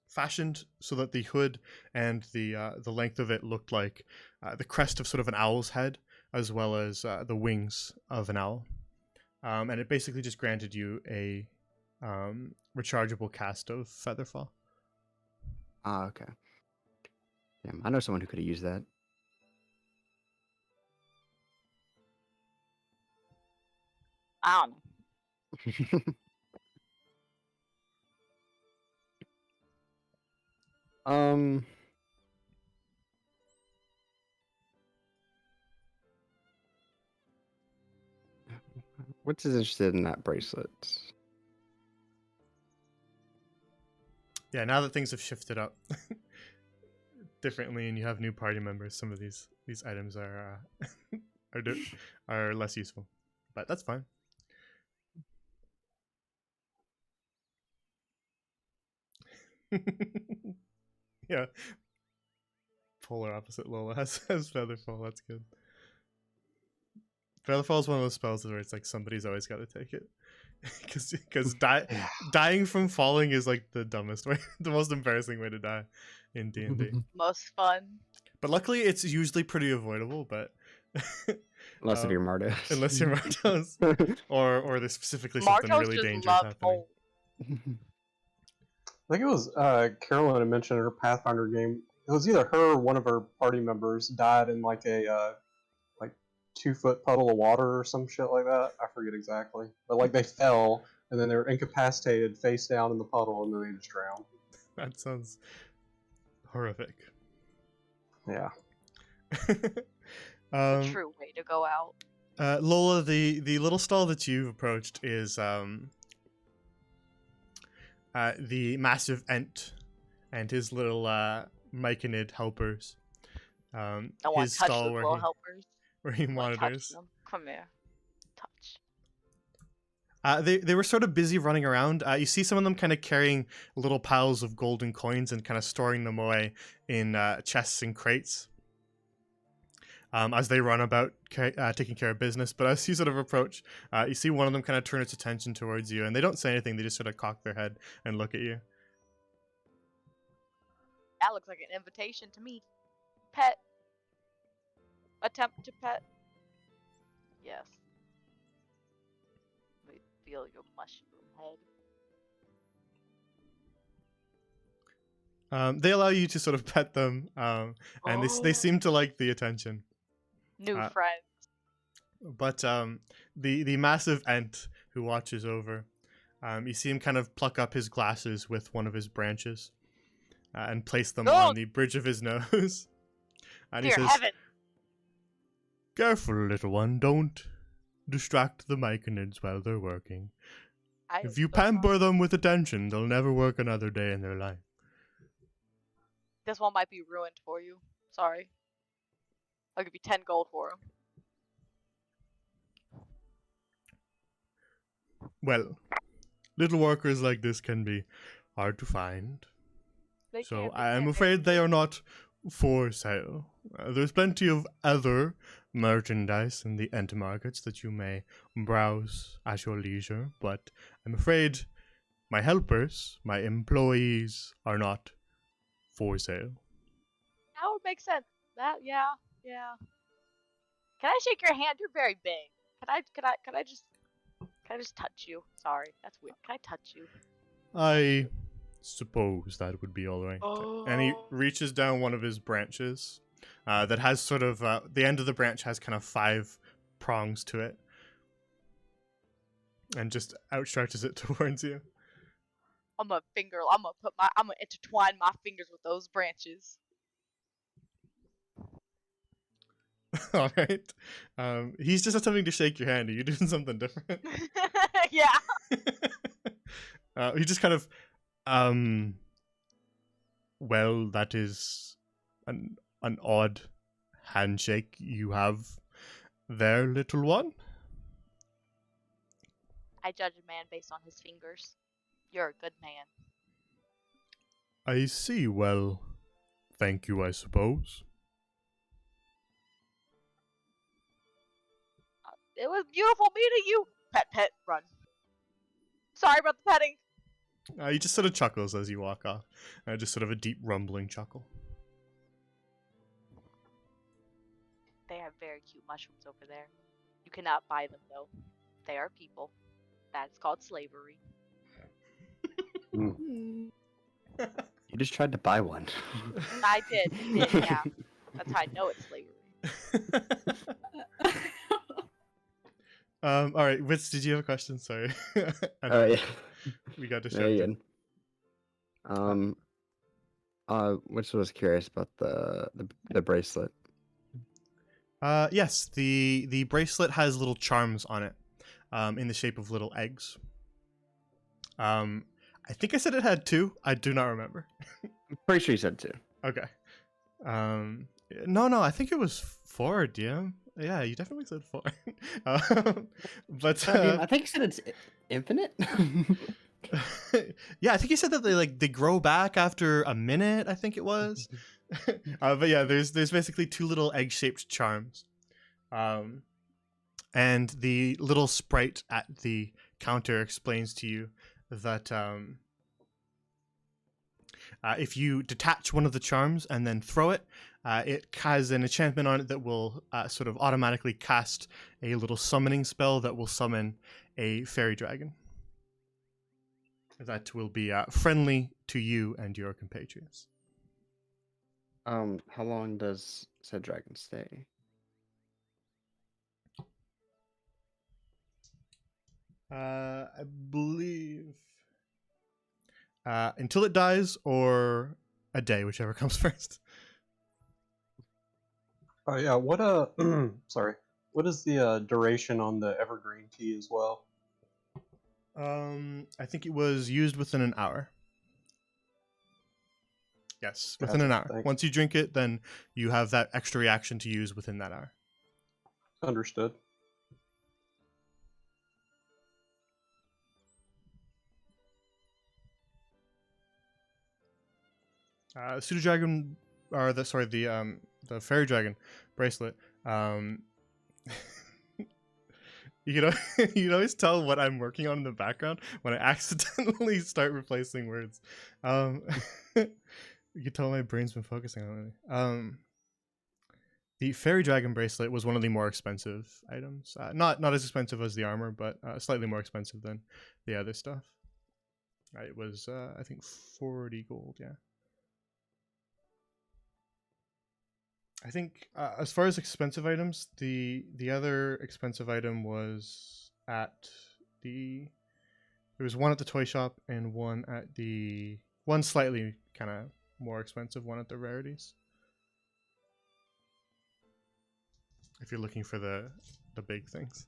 fashioned so that the hood and the length of it looked like the crest of sort of an owl's head, as well as the wings of an owl. And it basically just granted you a rechargeable cast of Featherfall. Ah, okay. Damn, I know someone who could have used that. I don't know. What's interested in that bracelet? Yeah, now that things have shifted up differently and you have new party members, some of these items are are less useful, but that's fine. Yeah, polar opposite Lola has Featherfall. That's good. Featherfall is one of those spells where it's like somebody's always got to take it, because dying from falling is like the dumbest way, the most embarrassing way to die in D&D. Most fun. But luckily, it's usually pretty avoidable. But Unless if you're Mardos. unless you're Mardos, or there's specifically something Martos really just dangerous love happening. home. think it was Carolyn had mentioned in her Pathfinder game. It was either her or one of her party members died in like a like 2-foot puddle of water or some shit like that. I forget exactly, but like they fell and then they were incapacitated, face down in the puddle, and then they just drowned. That sounds horrific. Yeah. The true way to go out. Lola, the little stall that you've approached is the massive Ent and his little Myconid helpers. I want His to touch stall those little helpers. where he I wanna touch monitors. them. Come here. Touch. They were sort of busy running around. You see some of them kind of carrying little piles of golden coins and kind of storing them away in chests and crates as they run about taking care of business. But as you sort of approach, you see one of them kind of turn its attention towards you, and they don't say anything. They just sort of cock their head and look at you. That looks like an invitation to me. Pet. Attempt to pet. Yes. Let me feel your mushroom head. They allow you to sort of pet them, and they seem to like the attention. New uh, friend. But the massive Ent who watches over, you see him kind of pluck up his glasses with one of his branches and place them on the bridge of his nose. And he Dear says, heaven. "Careful, little one. Don't distract the Myconids while they're working. I If you am so sorry. pamper them with attention, they'll never work another day in their life." This one might be ruined for you. Sorry. I'll give you 10 gold for him. Well, little workers like this can be hard to find. They So can't be I am very afraid they are not for sale. There's plenty of other merchandise in the Ent markets that you may browse at your leisure, but I'm afraid my helpers, my employees, are not for sale. That would make sense. Yeah. Can I shake your hand? You're very big. Can I just touch you? Sorry, that's weird. Can I touch you? I suppose that would be all right. And he Oh. reaches down one of his branches that has sort of the end of the branch has kind of 5 prongs to it, and just outstretches it towards you. I'm gonna intertwine my fingers with those branches. All right. He's just attempting to shake your hand. Are you doing something different? Yeah. He just kind of, well, that is an odd handshake you have there, little one. I judge a man based on his fingers. You're a good man. I see. Well, thank you, I suppose. It was beautiful meeting you. Pet, run. Sorry about the petting. He just sort of chuckles as you walk off. Just sort of a deep rumbling chuckle. They have very cute mushrooms over there. You cannot buy them though. They are people. That's called slavery. Hmm. You just tried to buy one. I did, yeah. That's how I know it's slavery. All right, Wits, did you have a question? Sorry. Yeah. We got Yeah, distracted. Which was curious about the bracelet. Yes, the bracelet has little charms on it, in the shape of little eggs. I think I said it had 2. I do not remember. I'm pretty sure you said 2. Okay. No, I think it was 4, DM. Yeah, you definitely said 4. But I think you said it's infinite. yeah, I think you said that they grow back after a minute. I think it was. But yeah, there's basically 2 little egg-shaped charms, and the little sprite at the counter explains to you that if you detach one of the charms and then throw it, it has an enchantment on it that will sort of automatically cast a little summoning spell that will summon a fairy dragon. that will be friendly to you and your compatriots. How long does said dragon stay? I believe until it dies or a day, whichever comes first. Oh yeah. What sorry. What is the duration on the evergreen tea as well? I think it was used within an hour. Yes, within an Gotcha, hour. thanks. Once you drink it, then you have that extra reaction to use within that hour. Understood. Pseudo dragon, or the fairy dragon bracelet. You can you can always tell what I'm working on in the background when I accidentally start replacing words. You can tell my brain's been focusing on it. The fairy dragon bracelet was one of the more expensive items. Not as expensive as the armor, but slightly more expensive than the other stuff. It was I think 40 gold. Yeah. I think as far as expensive items, the other expensive item was at the. There was one at the toy shop and one at the one slightly kind of more expensive one at the rarities. If you're looking for the big things.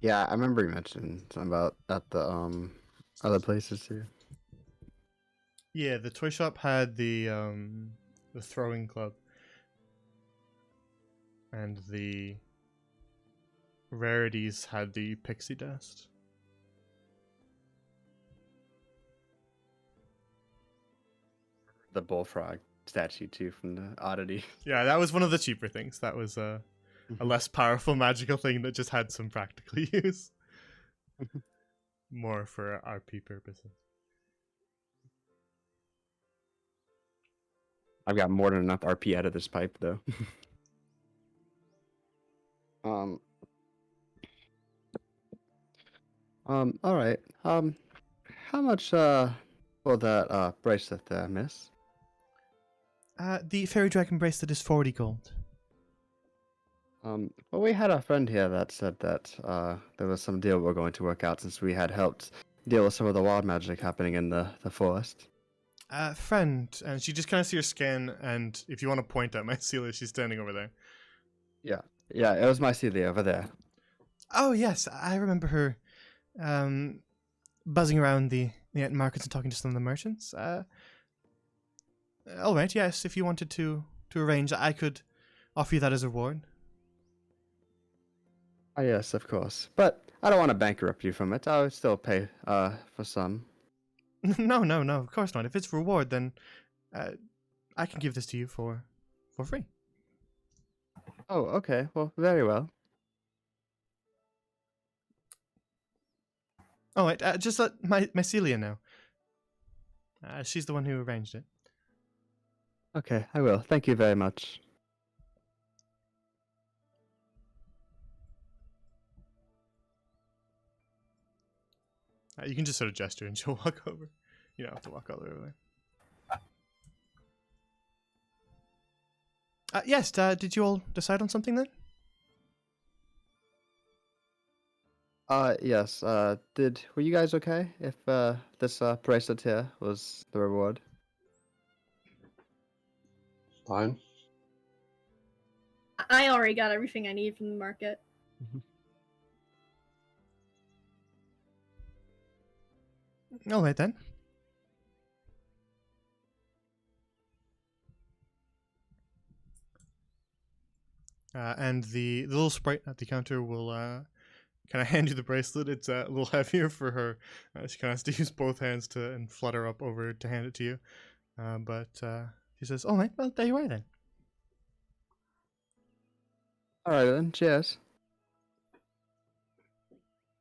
Yeah, I remember you mentioned something about at the other places too. Yeah, the toy shop had the throwing club, and the rarities had the pixie dust. The bullfrog statue too from the oddity. Yeah, that was one of the cheaper things. That was a less powerful magical thing that just had some practical use. More for RP purposes. I've got more than enough RP out of this pipe though. All right. How much for that bracelet there, miss? The fairy dragon bracelet is 40 gold. Well, we had a friend here that said that there was some deal we're going to work out since we had helped deal with some of the wild magic happening in the forest. Friend, and she just kind of see her skin, and if you want to point at Mycelia, she's standing over there. Yeah, it was Mycelia over there. Oh yes, I remember her, buzzing around the markets and talking to some of the merchants. All right, yes, if you wanted to arrange, I could offer you that as a reward. Oh, yes, of course. But I don't want to bankrupt you from it. I would still pay for some. No, of course not. If it's reward, then I can give this to you for free. Oh, okay. Well, very well. Oh, wait, just let Mycelia know. She's the one who arranged it. Okay, I will. Thank you very much. You can just sort of gesture and she'll walk over. You don't have to walk all the way over there. Yes, did you all decide on something then? Yes. Were you guys okay if this bracelet here was the reward? Fine. I already got everything I need from the market. All right then. And the little sprite at the counter will kind of hand you the bracelet. It's a little heavier for her. She kind of has to use both hands and flutter up over to hand it to you. But she says, "All right, well, there you are then." All right then. Cheers.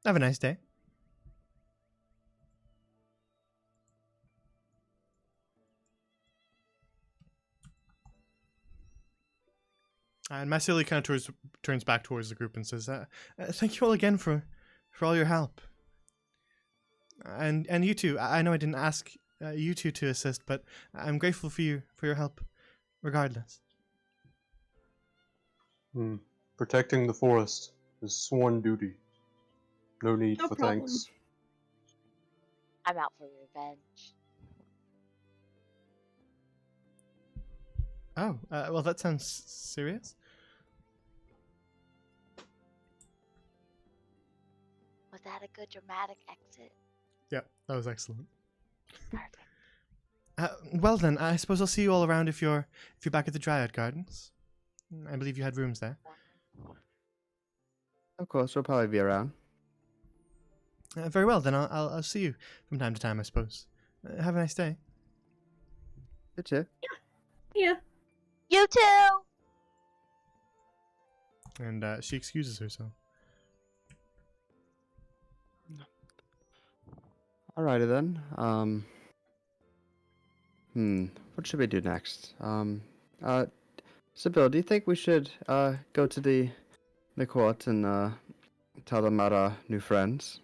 Have a nice day. And Masili kind of turns back towards the group and says, "Thank you all again for all your help. And you two. I know I didn't ask you two to assist, but I'm grateful for your help, regardless." Protecting the forest is sworn duty. No need No for problem. thanks. I'm out for revenge. Oh, well, that sounds serious. Was that a good dramatic exit? Yeah, that was excellent. Perfect. Well then, I suppose I'll see you all around if you're back at the Dryad Gardens. I believe you had rooms there. Of course, we'll probably be around. Very well, then I'll see you from time to time, I suppose. Have a nice day. Good too. Yeah. You too! And she excuses herself. Alrighty then. What should we do next? Sybil, do you think we should go to the court and tell them about our new friends?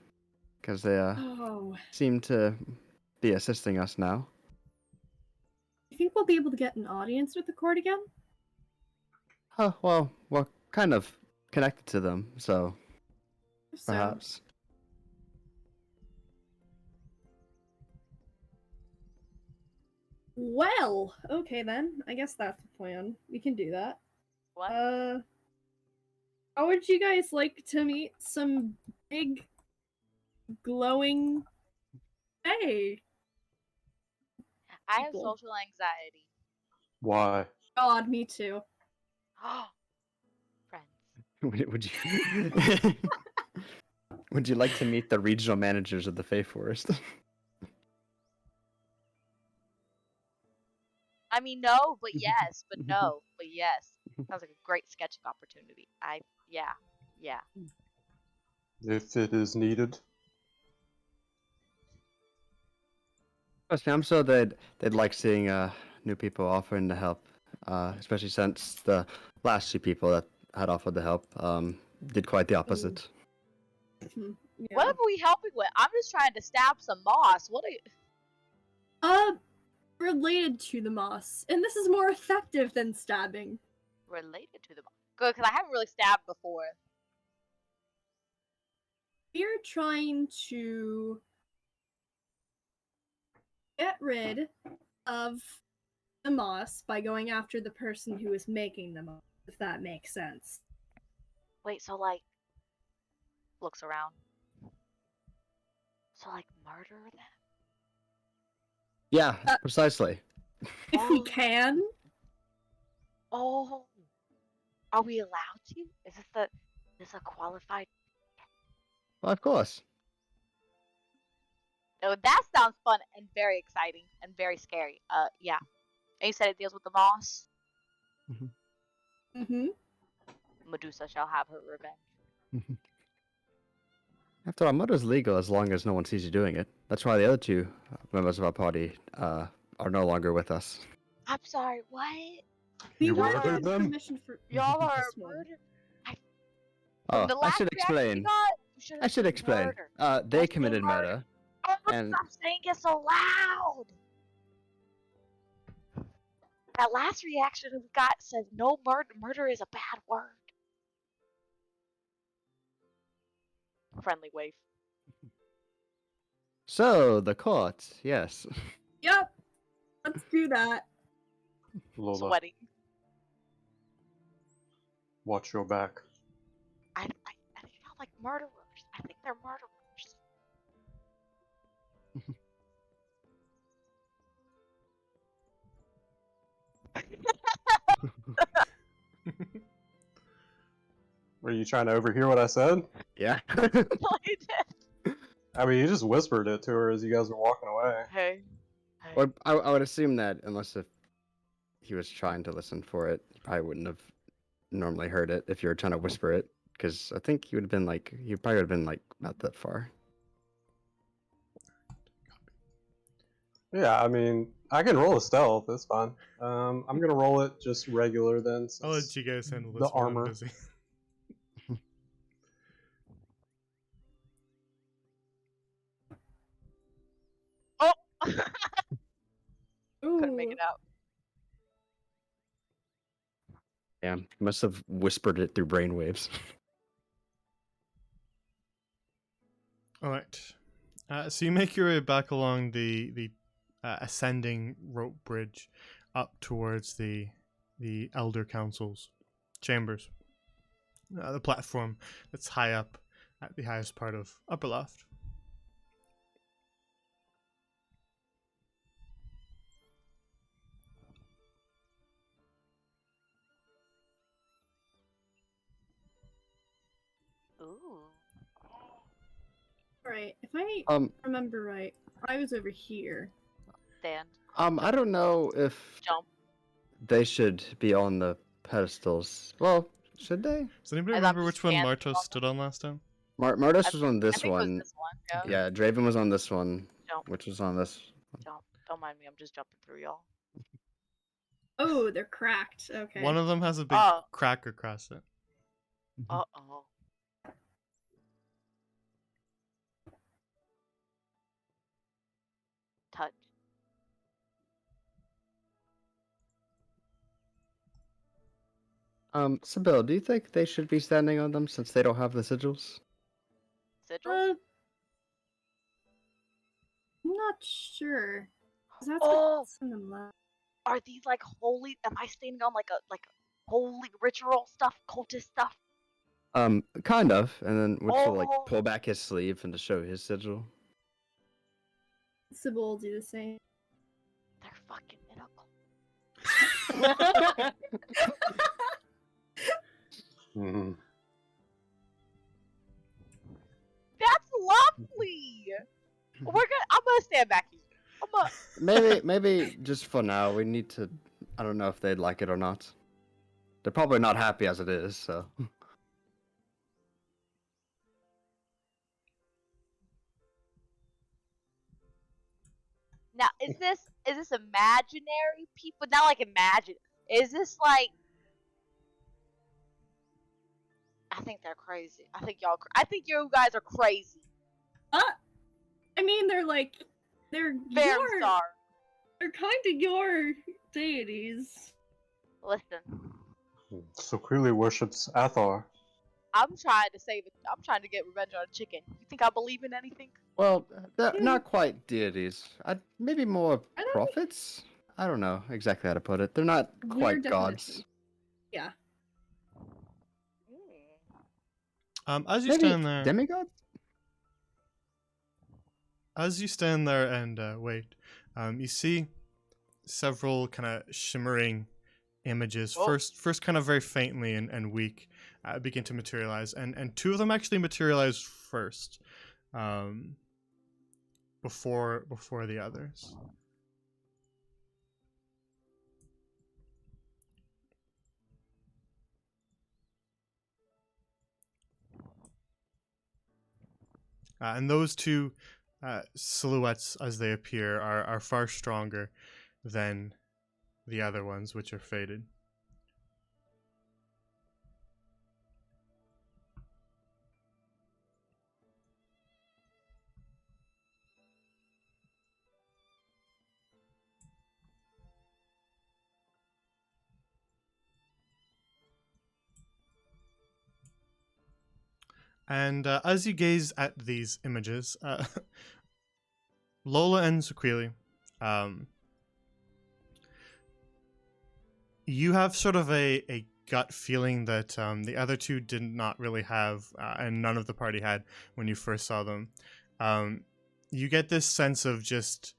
Because they Oh. seem to be assisting us now. You think we'll be able to get an audience with the court again? Oh, well, we're kind of connected to them, so So, perhaps. well, okay then. I guess that's the plan. We can do that. What? How would you guys like to meet some big, glowing... Hey! I have people. social anxiety. Why? God, me too. Friends. Would you would you like to meet the regional managers of the Fae Forest? I mean, no, but yes, but no, but yes. Sounds like a great sketching opportunity. Yeah. If it is needed. Trust me, I'm sure they'd like seeing new people offering to help, especially since the last two people that had offered to help did quite the opposite. Yeah. What are we helping with? I'm just trying to stab some moss. What are you... Related to the moss. And this is more effective than stabbing. Related to the moss? Good, because I haven't really stabbed before. We're trying to get rid of the moss by going after the person who is making the moss, if that makes sense. Wait, so like... Looks around. So like murder them? Yeah, precisely. If we can. Oh. Are we allowed to? Is this a qualified... Well, of course. Oh, that sounds fun and very exciting and very scary. Yeah. And you said it deals with the moss? Mm-hmm. Medusa shall have her revenge. After all, murder's legal as long as no one sees you doing it. That's why the other two members of our party are no longer with us. I'm sorry, what? We You wanted murdered them? permission for Y'all are this one. murder. Oh, The I last should reaction we explain. got, you should've I should said explain. murder. They Let's do committed murder. murder. Oh, And- stop saying it so loud! That last reaction we got says no murder. Murder is a bad word. Friendly wave. So, the court, yes. Yep. Let's do that. Lola, Sweating. watch your back. I think y'all like murderers. I think they're murderers. Were you trying to overhear what I said? Yeah. I did. I mean, you just whispered it to her as you guys were walking away. Hey. Hey. Or I would assume that unless if he was trying to listen for it, he probably wouldn't have normally heard it if you were trying to whisper it. Because I think he would have been like, he probably would have been like not that far. Yeah, I mean, I can roll a stealth. That's fine. I'm gonna roll it just regular then. I'll let Since you guys handle the this while I'm armor. busy. Oh! Ooh. Couldn't make it out. Yeah, must have whispered it through brainwaves. All right. So you make your way back along the ascending rope bridge up towards the Elder Council's chambers. The platform that's high up at the highest part of Upper Loft. Ooh. Right. If I remember right, I was over here. Stand. I don't know if Jump. they should be on the pedestals. Well, should they? Does anybody As I'm remember which one standing Martos on stood on last time? Martis was on I this think it was one. this one. Okay. Yeah. Yeah, Draven was on this one, Jump. which was on this. Jump. Don't mind me. I'm just jumping through y'all. Oh, they're cracked. Okay. One of them has a big Oh. crack across it. Uh-oh. Touch. Sybil, do you think they should be standing on them since they don't have the sigils? Sigils? I'm not sure. 'Cause that's Oh! what's in them left. Are these like holy? Am I standing on like holy ritual stuff, cultist stuff? Kind of. And then Witch will like Oh. pull back his sleeve and to show his sigil. Sybil will do the same. They're fucking mythical. Mhm. That's lovely. I'm gonna stand back here. Maybe just for now, we need to. I don't know if they'd like it or not. They're probably not happy as it is, so. Now, is this imaginary people? Not like imagine. Is this like? I think they're crazy. I think you guys are crazy. I mean, they're like, they're Very your, sorry. they're kind of your deities. Listen, So clearly worships Athar. I'm trying to save it. I'm trying to get revenge on a chicken. You think I believe in anything? Well, they're not quite deities. Maybe more I don't- prophets? I don't know exactly how to put it. They're not quite Weird gods. definition. Yeah. As you Maybe stand there, demigods? as you stand there and wait, you see several kind of shimmering images. Oh. First, kind of very faintly and weak, begin to materialize, and two of them actually materialize first, before the others. And those two silhouettes, as they appear, are far stronger than the other ones, which are faded. And as you gaze at these images, Lola and Sequili, you have sort of a gut feeling that the other two did not really have, and none of the party had when you first saw them. You get this sense of just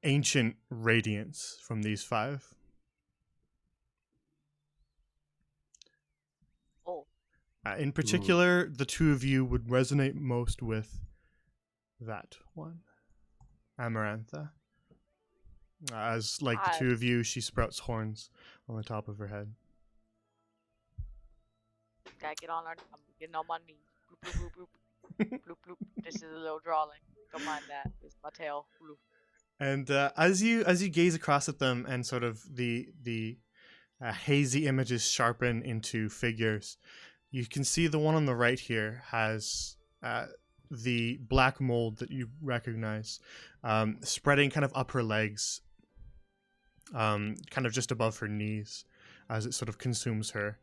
ancient radiance from these five. Oh. In particular, the two of you would resonate most with that one, Amarantha. As like the two of you, she sprouts horns on the top of her head. Gotta get on I'm getting on my knees. Bloop, bloop, bloop, bloop. Bloop, bloop. This is a little drawing. Don't mind that. It's my tail. Bloop. And as you gaze across at them, and sort of the hazy images sharpen into figures, you can see the one on the right here has the black mold that you recognize, spreading kind of up her legs, kind of just above her knees, as it sort of consumes her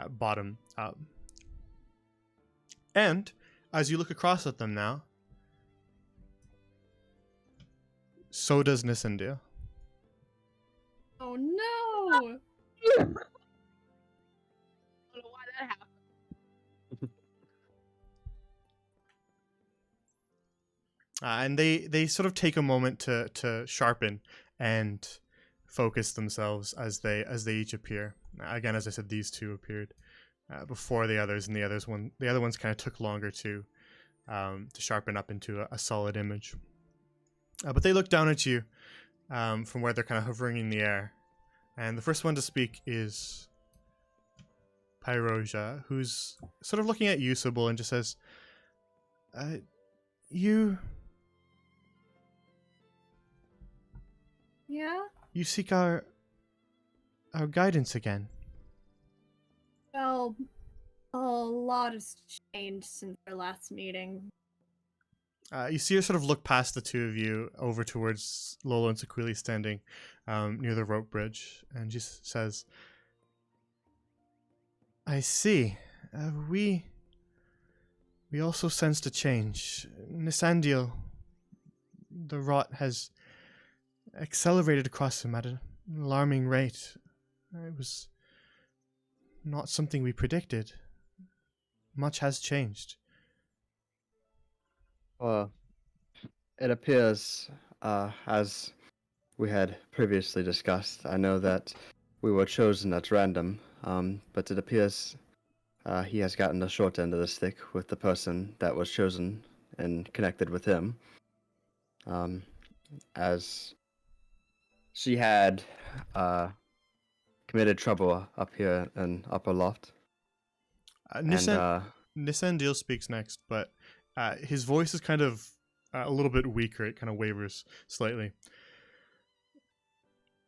bottom. And as you look across at them now, so does Nissendia. Oh no! I don't know why that happened. And they sort of take a moment to sharpen and focus themselves as they each appear. Again, as I said, these two appeared before the others, and the other ones kind of took longer to sharpen up into a solid image. But they look down at you from where they're kind of hovering in the air, and the first one to speak is Pyroja, who's sort of looking at you, Sybil, and just says, "You Yeah? seek our guidance again." Well, a lot has changed since our last meeting. You see her sort of look past the two of you over towards Lolo and Sequili standing near the rope bridge, and she says, "I see. We also sensed a change. Nisandil, the rot has accelerated across him at an alarming rate. It was not something we predicted. Much has changed." Well, it appears, as we had previously discussed, I know that we were chosen at random, but it appears he has gotten the short end of the stick with the person that was chosen and connected with him. As she had committed trouble up here in Upper Loft. Nisandil speaks next, but his voice is kind of a little bit weaker. It kind of wavers slightly.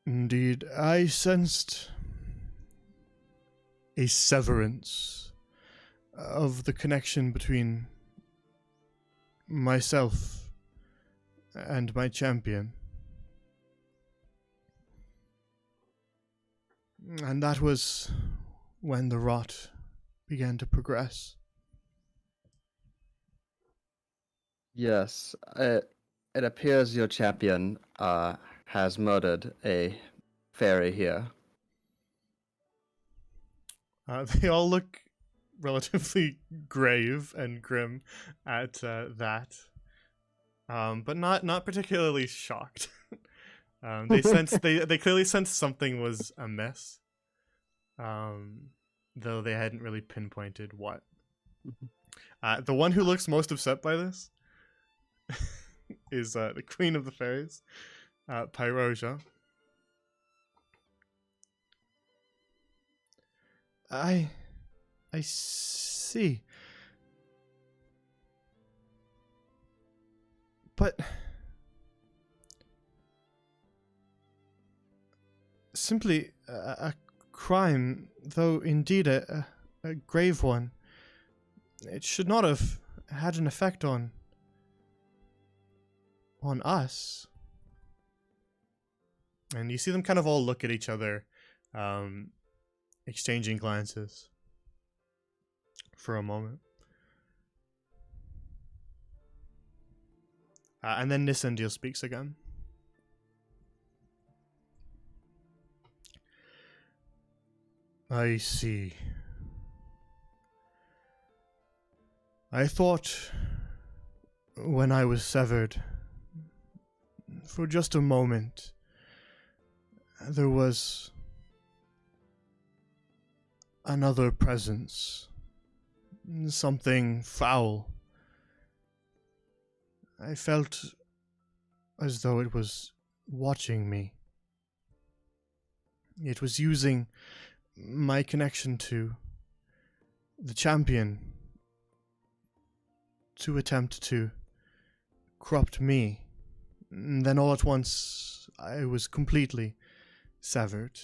"Indeed, I sensed a severance of the connection between myself and my champion. And that was when the rot began to progress." Yes, it appears your champion has murdered a fairy here. They all look relatively grave and grim at that, but not particularly shocked. They clearly sensed something was amiss, though they hadn't really pinpointed what. The one who looks most upset by this is the Queen of the Fairies, Pyroja. I see. But simply a crime, though indeed a grave one, it should not have had an effect on us. And you see them kind of all look at each other, exchanging glances for a moment. And then Nisandil speaks again. "I see. I thought when I was severed, for just a moment, there was another presence, something foul. I felt as though it was watching me. It was using my connection to the champion to attempt to corrupt me And then all at once, I was completely severed.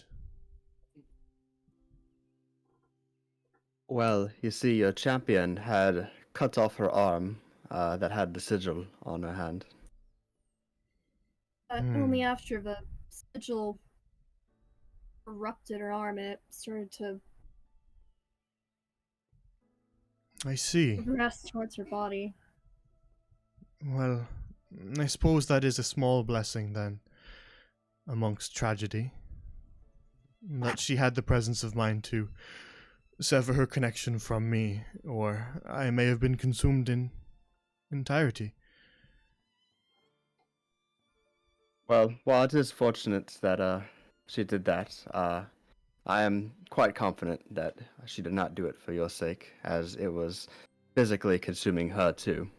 Well, you see, your champion had cut off her arm that had the sigil on her hand. Only after the sigil erupted her arm and it started to I see. progress towards her body. Well, I suppose that is a small blessing then, amongst tragedy. That she had the presence of mind to sever her connection from me, or I may have been consumed in entirety. Well, while it is fortunate that she did that, I am quite confident that she did not do it for your sake, as it was physically consuming her too.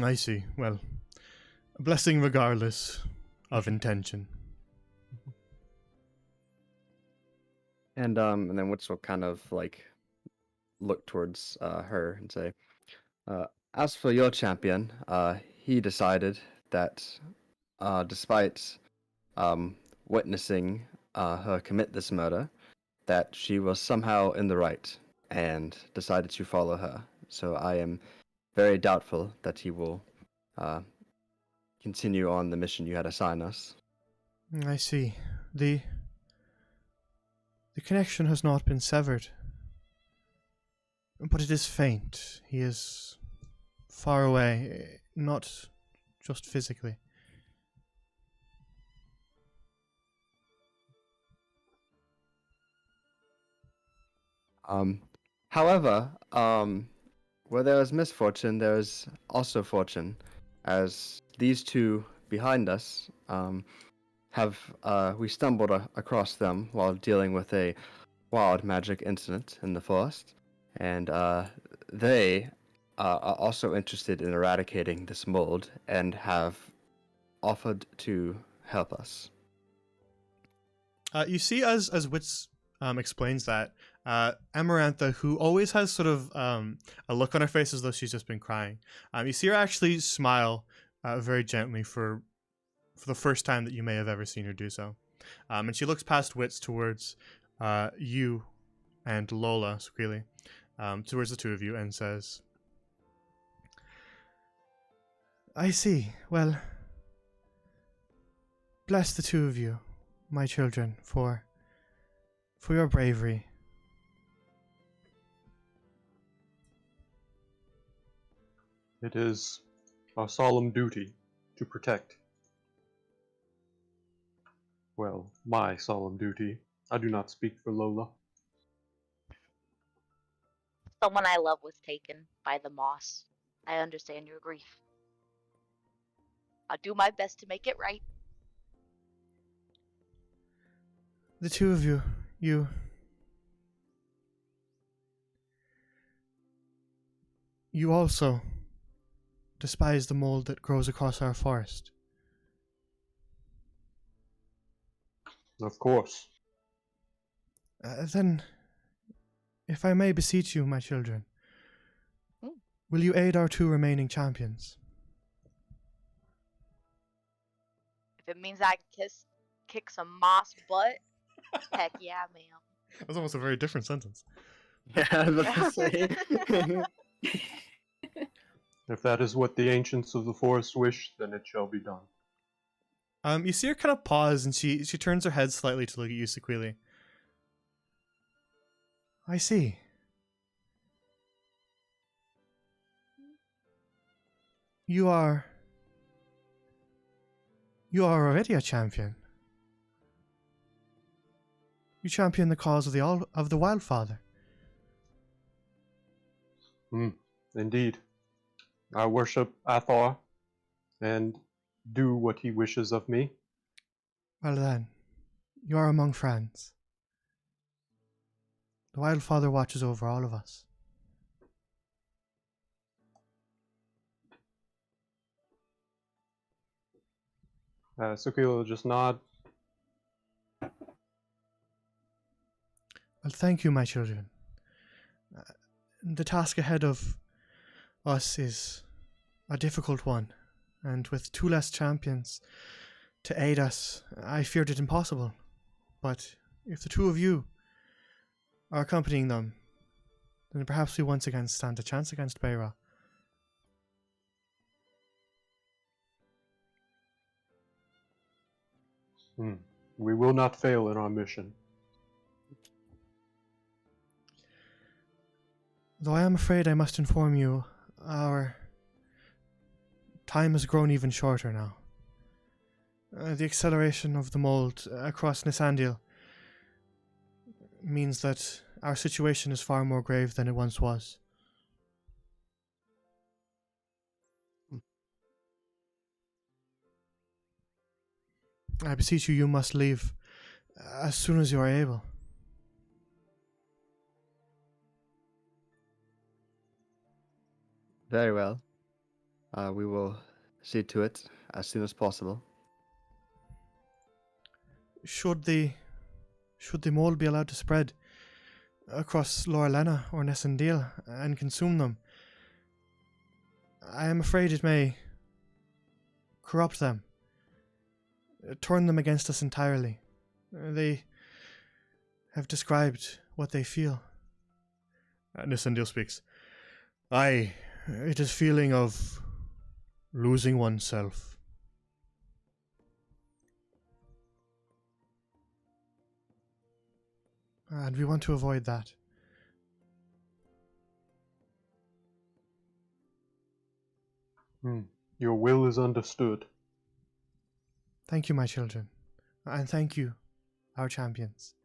I see. Well, a blessing regardless of intention. And then Witz will kind of like look towards her and say, as for your champion, he decided that despite witnessing her commit this murder, that she was somehow in the right and decided to follow her. So I am very doubtful that he will continue on the mission you had assigned us. I see. The connection has not been severed. But it is faint. He is far away, not just physically. However, where there is misfortune, there is also fortune, as these two behind us we stumbled across them while dealing with a wild magic incident in the forest, and they are also interested in eradicating this mold and have offered to help us. You see, as Witz explains that, Amarantha, who always has sort of a look on her face as though she's just been crying, you see her actually smile very gently for the first time that you may have ever seen her do so. And she looks past Witz towards you and Lola, Squealy, towards the two of you, and says, I see. Well, bless the two of you, my children, for your bravery. It is our solemn duty to protect. Well, my solemn duty. I do not speak for Lola. Someone I love was taken by the moss. I understand your grief. I'll do my best to make it right. The two of you, you also despise the mold that grows across our forest. Of course. Then, if I may beseech you, my children, will you aid our two remaining champions? If it means I can kick some moss butt, heck yeah, ma'am. That was almost a very different sentence. Yeah, I was about to say. If that is what the ancients of the forest wish, then it shall be done. You see her kind of pause, and she turns her head slightly to look at you, Sequili. I see. You are already a champion. You champion the cause of the Wildfather. Indeed. I worship Athar and do what he wishes of me. Well then, you are among friends. The Wildfather watches over all of us. Sukila will just nod. Well, thank you, my children. The task ahead of us is a difficult one, and with 2 less champions to aid us, I feared it impossible. But if the 2 of you are accompanying them, then perhaps we once again stand a chance against Beira. We will not fail in our mission. Though I am afraid I must inform you, our time has grown even shorter now. The acceleration of the mold across Nisandil means that our situation is far more grave than it once was. I beseech you, you must leave as soon as you are able. Very well. We will see to it as soon as possible. Should the mold be allowed to spread across Lorelena or Nessendil and consume them, I am afraid it may corrupt them, turn them against us entirely. They have described what they feel. Nessendil speaks. Aye, it is feeling of losing oneself. And we want to avoid that. Your will is understood. Thank you, my children. And thank you, our champions.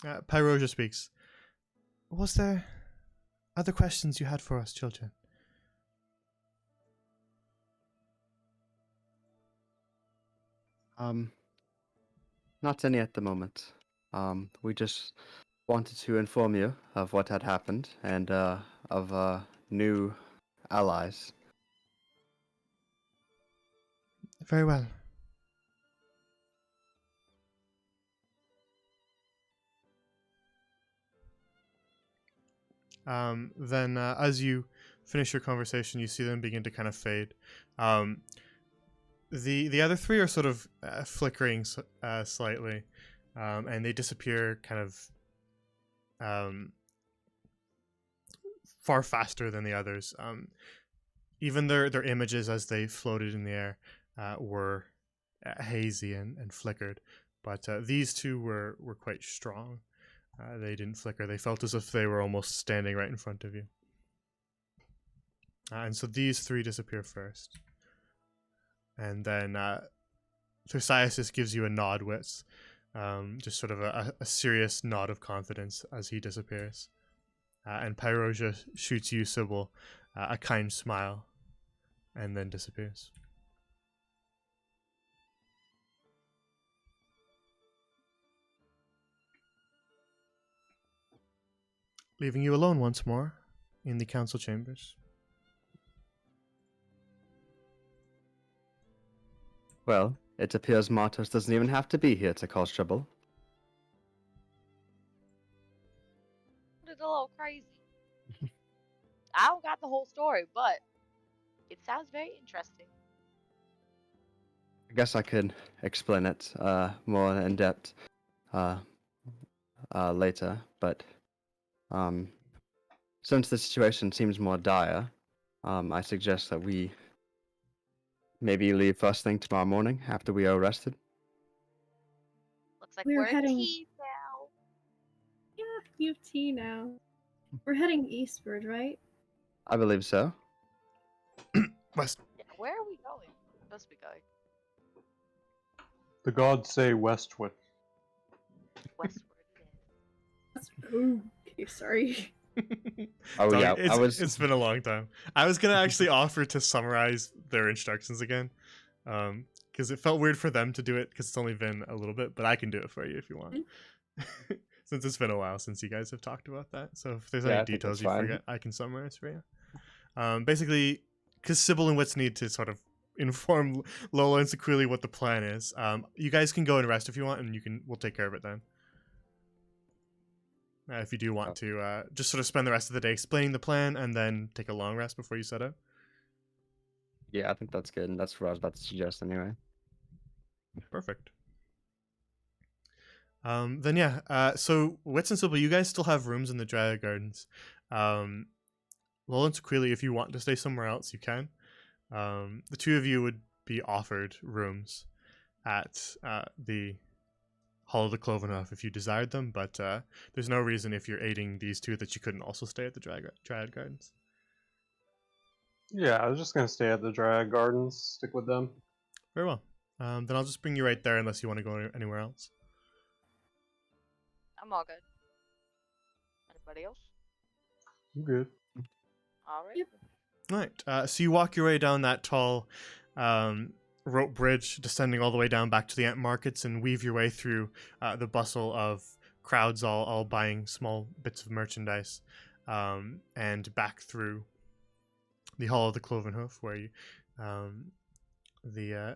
Pyroja speaks. Was there other questions you had for us, children? Not any at the moment. We just wanted to inform you of what had happened and of new allies. Very well. Then as you finish your conversation, you see them begin to kind of fade. The other 3 are sort of flickering slightly, and they disappear kind of far faster than the others. Even their images as they floated in the air were hazy and flickered, but these 2 were quite strong. They didn't flicker. They felt as if they were almost standing right in front of you. And so these 3 disappear first. And then Thersiasis gives you a nod, Wits. Just sort of a serious nod of confidence as he disappears. And Pyroja shoots you, Sybil, a kind smile, and then disappears. Leaving you alone once more in the council chambers. Well, it appears Martos doesn't even have to be here to cause trouble. It's a little crazy. I don't got the whole story, but it sounds very interesting. I guess I could explain it more in depth later, but since the situation seems more dire, I suggest that we maybe leave first thing tomorrow morning after we are rested. Looks like We're we're heading- in Kiev now. Yeah, you have tea now. We're heading eastward, right? I believe so. West. Yeah, where are we going? We're supposed to be going The gods say westward. westward. That's okay. Sorry. Oh, Sorry, yeah, it's been a long time. I was gonna actually offer to summarize their instructions again, because it felt weird for them to do it because it's only been a little bit, but I can do it for you if you want. Since it's been a while since you guys have talked about that, so if there's Yeah, I any think details that's you fine. forget, I can summarize for you. Basically, because Sybil and Wits need to sort of inform Lola and Sequili what the plan is. You guys can go and rest if you want, and we'll take care of it then. if you do want to just sort of spend the rest of the day explaining the plan and then take a long rest before you set out. Yeah, I think that's good, and that's what I was about to suggest anyway. Perfect. Then yeah, so Wits and Sybil, you guys still have rooms in the Dryad Gardens. Lola and Sequili, if you want to stay somewhere else, you can. The two of you would be offered rooms at the Hall of the Cloven Hoof if you desired them, but there's no reason if you're aiding these two that you couldn't also stay at the Dryad Gardens. Yeah, I was just gonna stay at the Dryad Gardens, stick with them. Very well. Then I'll just bring you right there unless you want to go anywhere else. I'm all good. Anybody else? I'm good. All right. Yep. Right. So you walk your way down that tall rope bridge, descending all the way down back to the ant markets, and weave your way through the bustle of crowds all buying small bits of merchandise, and back through the Hall of the Cloven Hoof, where you, the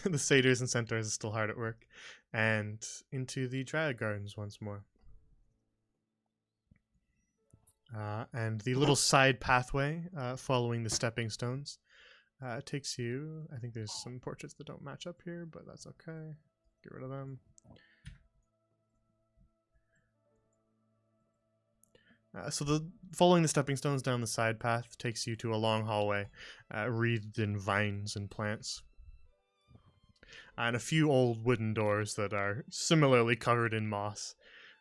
the satyrs and centaurs are still hard at work, and into the Dryad Gardens once more. And the little side pathway following the stepping stones takes you. I think there's some portraits that don't match up here, but that's okay. Get rid of them. So the following the stepping stones down the side path takes you to a long hallway wreathed in vines and plants. And a few old wooden doors that are similarly covered in moss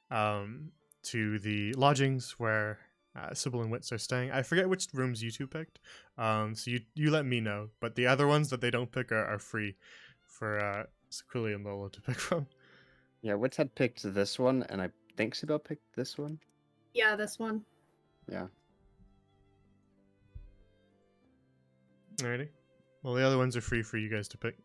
to the lodgings where Sybil and Wits are staying. I forget which rooms you two picked, so you let me know. But the other ones that they don't pick are free for Sequili and Lola to pick from. Yeah, Wits had picked this one, and I think Sybil picked this one. Yeah, this one. Yeah. Alrighty. Well, the other ones are free for you guys to pick.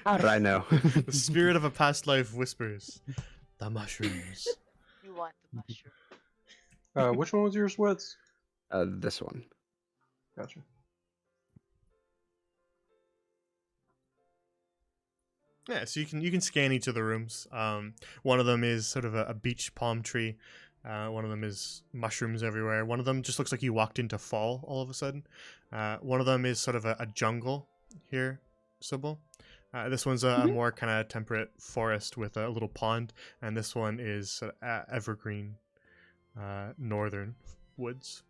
How did I know? The spirit of a past life whispers. The mushrooms. You want the mushroom? Which one was yours, Wits? This one. Gotcha. Yeah, so you can scan each of the rooms. One of them is sort of a beach palm tree. One of them is mushrooms everywhere. One of them just looks like you walked into fall all of a sudden. One of them is sort of a jungle here, Sybil. This one's a more kind of temperate forest with a little pond, and this one is evergreen northern woods.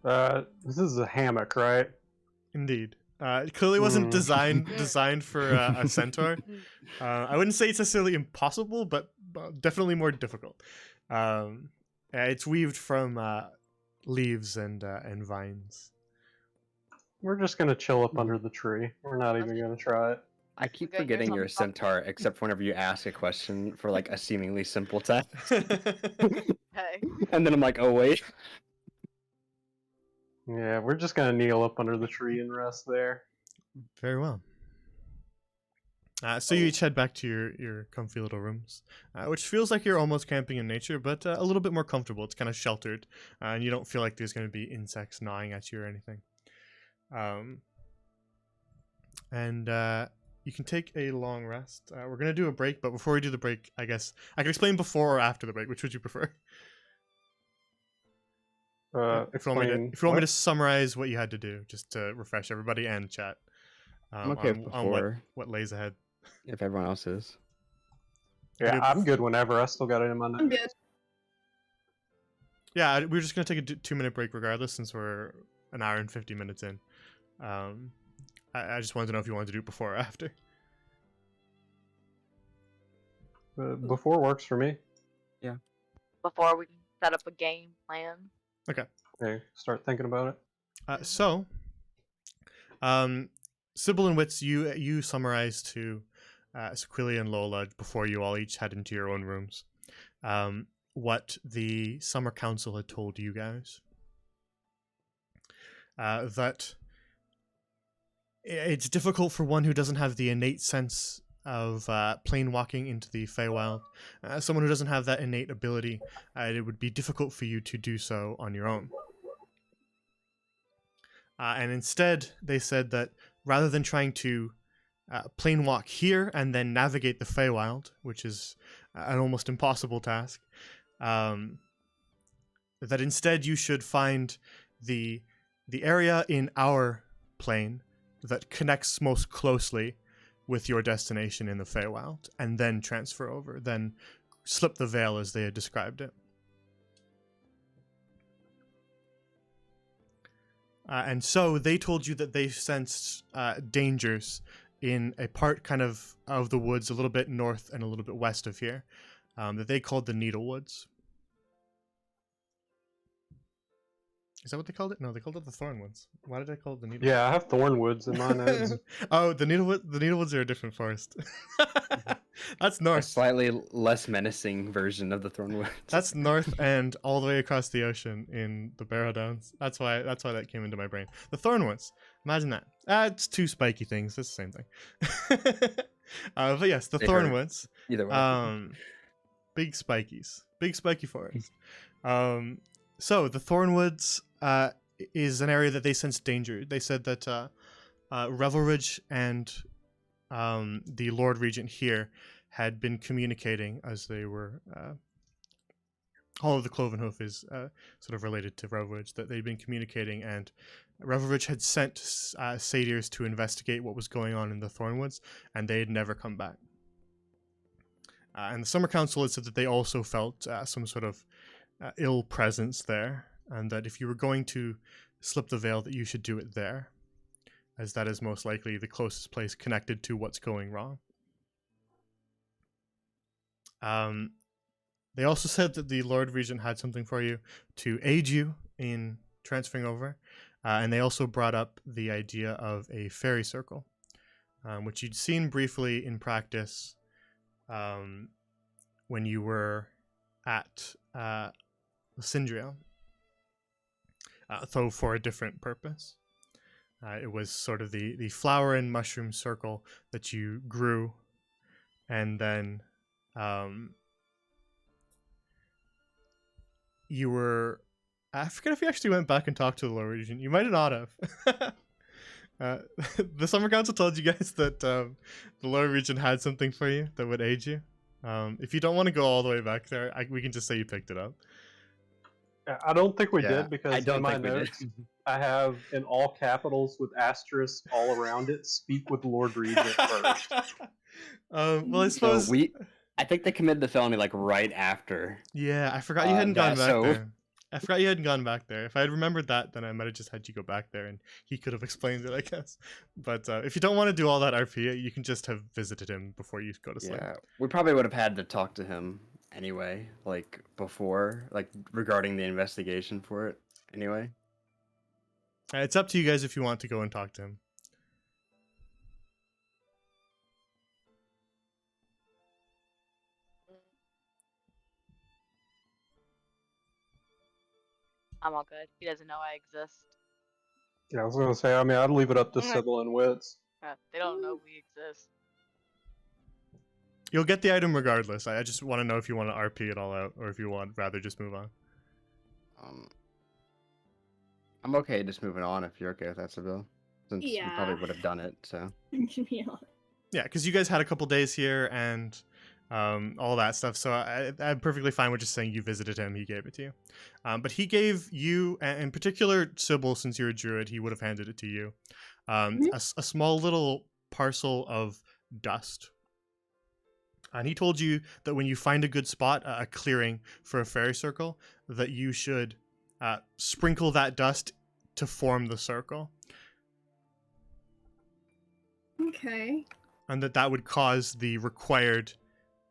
This is a hammock, right? Indeed. It clearly wasn't designed for a centaur. I wouldn't say it's necessarily impossible, but definitely more difficult. It's weaved from leaves and vines. We're just gonna chill up under the tree. We're not even gonna try it. I keep Okay, here's forgetting you're a something. centaur, except whenever you ask a question for like a seemingly simple task. Hey. And then I'm like, oh wait. Yeah, we're just gonna kneel up under the tree and rest there. Very well. So you each head back to your comfy little rooms, which feels like you're almost camping in nature, but a little bit more comfortable. It's kind of sheltered, and you don't feel like there's going to be insects gnawing at you or anything. And you can take a long rest. We're going to do a break, but before we do the break, I guess I can explain before or after the break. Which would you prefer? If you want me to summarize what you had to do, just to refresh everybody and chat I'm okay on what lays ahead. If everyone else is. Yeah, I'm good whenever. I still got it in my I'm notes. good. Yeah, we're just gonna take a 2-minute break regardless, since we're an hour and 50 minutes in. I just wanted to know if you wanted to do it before or after. Before works for me. Before we can set up a game plan. Okay, start thinking about it. So, Sybil and Wits, you summarize to Sequili and Lola before you all each head into your own rooms what the Summer Council had told you guys. That it's difficult for one who doesn't have the innate sense of plane walking into the Feywild. Someone who doesn't have that innate ability, it would be difficult for you to do so on your own. And instead, they said that rather than trying to plane walk here and then navigate the Feywild, which is an almost impossible task, that instead you should find the area in our plane that connects most closely with your destination in the Feywild, and then transfer over, then slip the veil as they had described it. And so they told you that they sensed dangers in a part kind of the woods a little bit north and a little bit west of here, that they called the Needlewoods. Is that what they called it? No, they called it the Thornwoods. Why did I call it the Needlewoods? Yeah, I have Thornwoods in my notes. Oh, the Needlewoods are a different forest. That's A north. slightly less menacing version of the Thornwoods. That's north and all the way across the ocean in the Barrow Downs. That's why that came into my brain. The Thornwoods. Imagine that. It's two spiky things. It's the same thing. But yes, the They hurt. Thornwoods. Either way. Big spikies. Big spiky forest. So the Thornwoods is an area that they sense danger. They said that Revelridge and the Lord Regent here had been communicating as they were. All of the Clovenhoof is sort of related to Revelridge, that they'd been communicating, and Revelridge had sent satyrs to investigate what was going on in the Thornwoods, and they had never come back. And the Summer Council had said that they also felt some sort of ill presence there, and that if you were going to slip the veil, that you should do it there, as that is most likely the closest place connected to what's going wrong. They also said that the Lord Regent had something for you to aid you in transferring over, and they also brought up the idea of a fairy circle, which you'd seen briefly in practice when you were at Sindriel, though for a different purpose. It was sort of the flower and mushroom circle that you grew, and then you were... I forget if you actually went back and talked to the Lord Regent. You might not have. The Summer Council told you guys that the Lord Regent had something for you that would aid you. If you don't want to go all the way back there, we can just say you picked it up. I don't think we Yeah, did, because I don't in my think we did. notes I have in all capitals with asterisks all around it, speak with Lord Regent first. Well, I So suppose... I think they committed the felony like right after. Yeah, I forgot you hadn't gone back so- there. I forgot you hadn't gone back there. If I had remembered that, then I might have just had you go back there, and he could have explained it, I guess. But if you don't want to do all that RP, you can just have visited him before you go to sleep. Yeah, we probably would have had to talk to him anyway, like before, like regarding the investigation for it. Anyway, It's up to you guys if you want to go and talk to him. I'm all good. He doesn't know I exist. Yeah, I was gonna say, I mean, I'd leave it up to Sybil and Wits. They don't know we exist. You'll get the item regardless. I just want to know if you want to RP it all out, or if you want rather just move on. I'm okay just moving on if you're okay with that, Sybil. Since we probably Yeah. would have done it, so. Yeah. Yeah, because you guys had a couple days here and all that stuff. So I'm perfectly fine with just saying you visited him. He gave it to you. But he gave you, and in particular, Sybil, since you're a druid, he would have handed it to you. A small little parcel of dust. And he told you that when you find a good spot, a clearing for a fairy circle, that you should sprinkle that dust to form the circle. Okay. And that would cause the required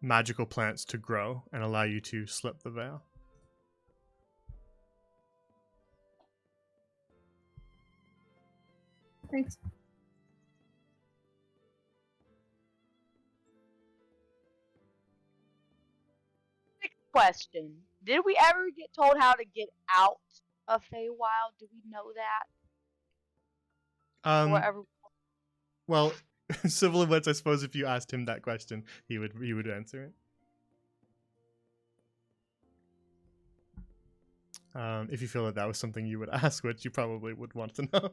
magical plants to grow and allow you to slip the veil. Thanks. Quick question. Did we ever get told how to get out of Feywild? Do we know that? Whatever. Well, Civil Events, I suppose if you asked him that question, he would answer it. if you feel that that was something you would ask, which you probably would want to know.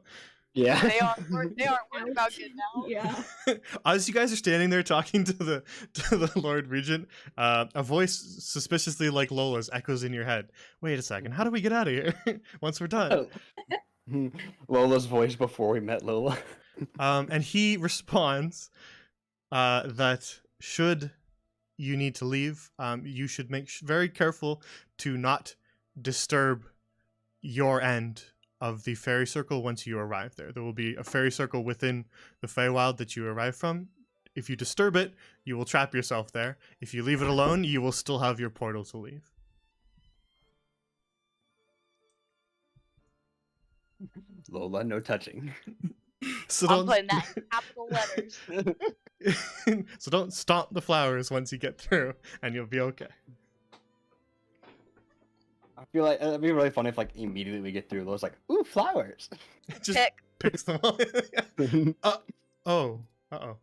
Yeah. They aren't worried about getting out. Yeah. As you guys are standing there talking to the Lord Regent, a voice suspiciously like Lola's echoes in your head. Wait a second, how do we get out of here once we're done? Lola's voice before we met Lola. And he responds that should you need to leave, you should make very careful to not disturb your end of the fairy circle once you arrive there. There will be a fairy circle within the Feywild that you arrive from. If you disturb it, you will trap yourself there. If you leave it alone, you will still have your portal to leave. Lola, no touching. So I'm putting that in capital letters. so don't stomp the flowers once you get through, and you'll be okay. I feel like it'd be really funny if like immediately we get through, Lola's like, "Ooh, flowers." Just Pick. picks them all. Oh. Uh-oh.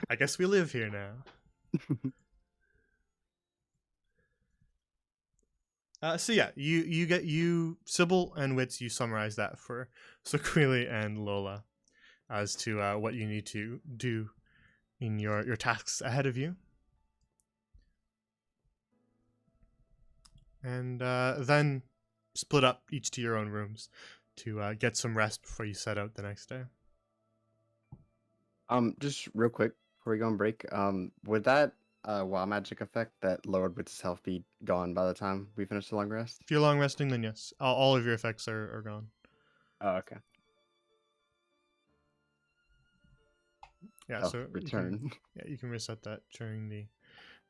I guess we live here now. So yeah, you get Sybil and Wits. You summarize that for Sequili and Lola as to what you need to do in your tasks ahead of you, and then split up each to your own rooms to get some rest before you set out the next day. Just real quick before we go on break, would that wild magic effect that lowered Wits' health be gone by the time we finish the long rest? If you're long resting, then yes, all of your effects are gone. Oh, okay. Yeah, Oh, so you can- return. you can reset that during the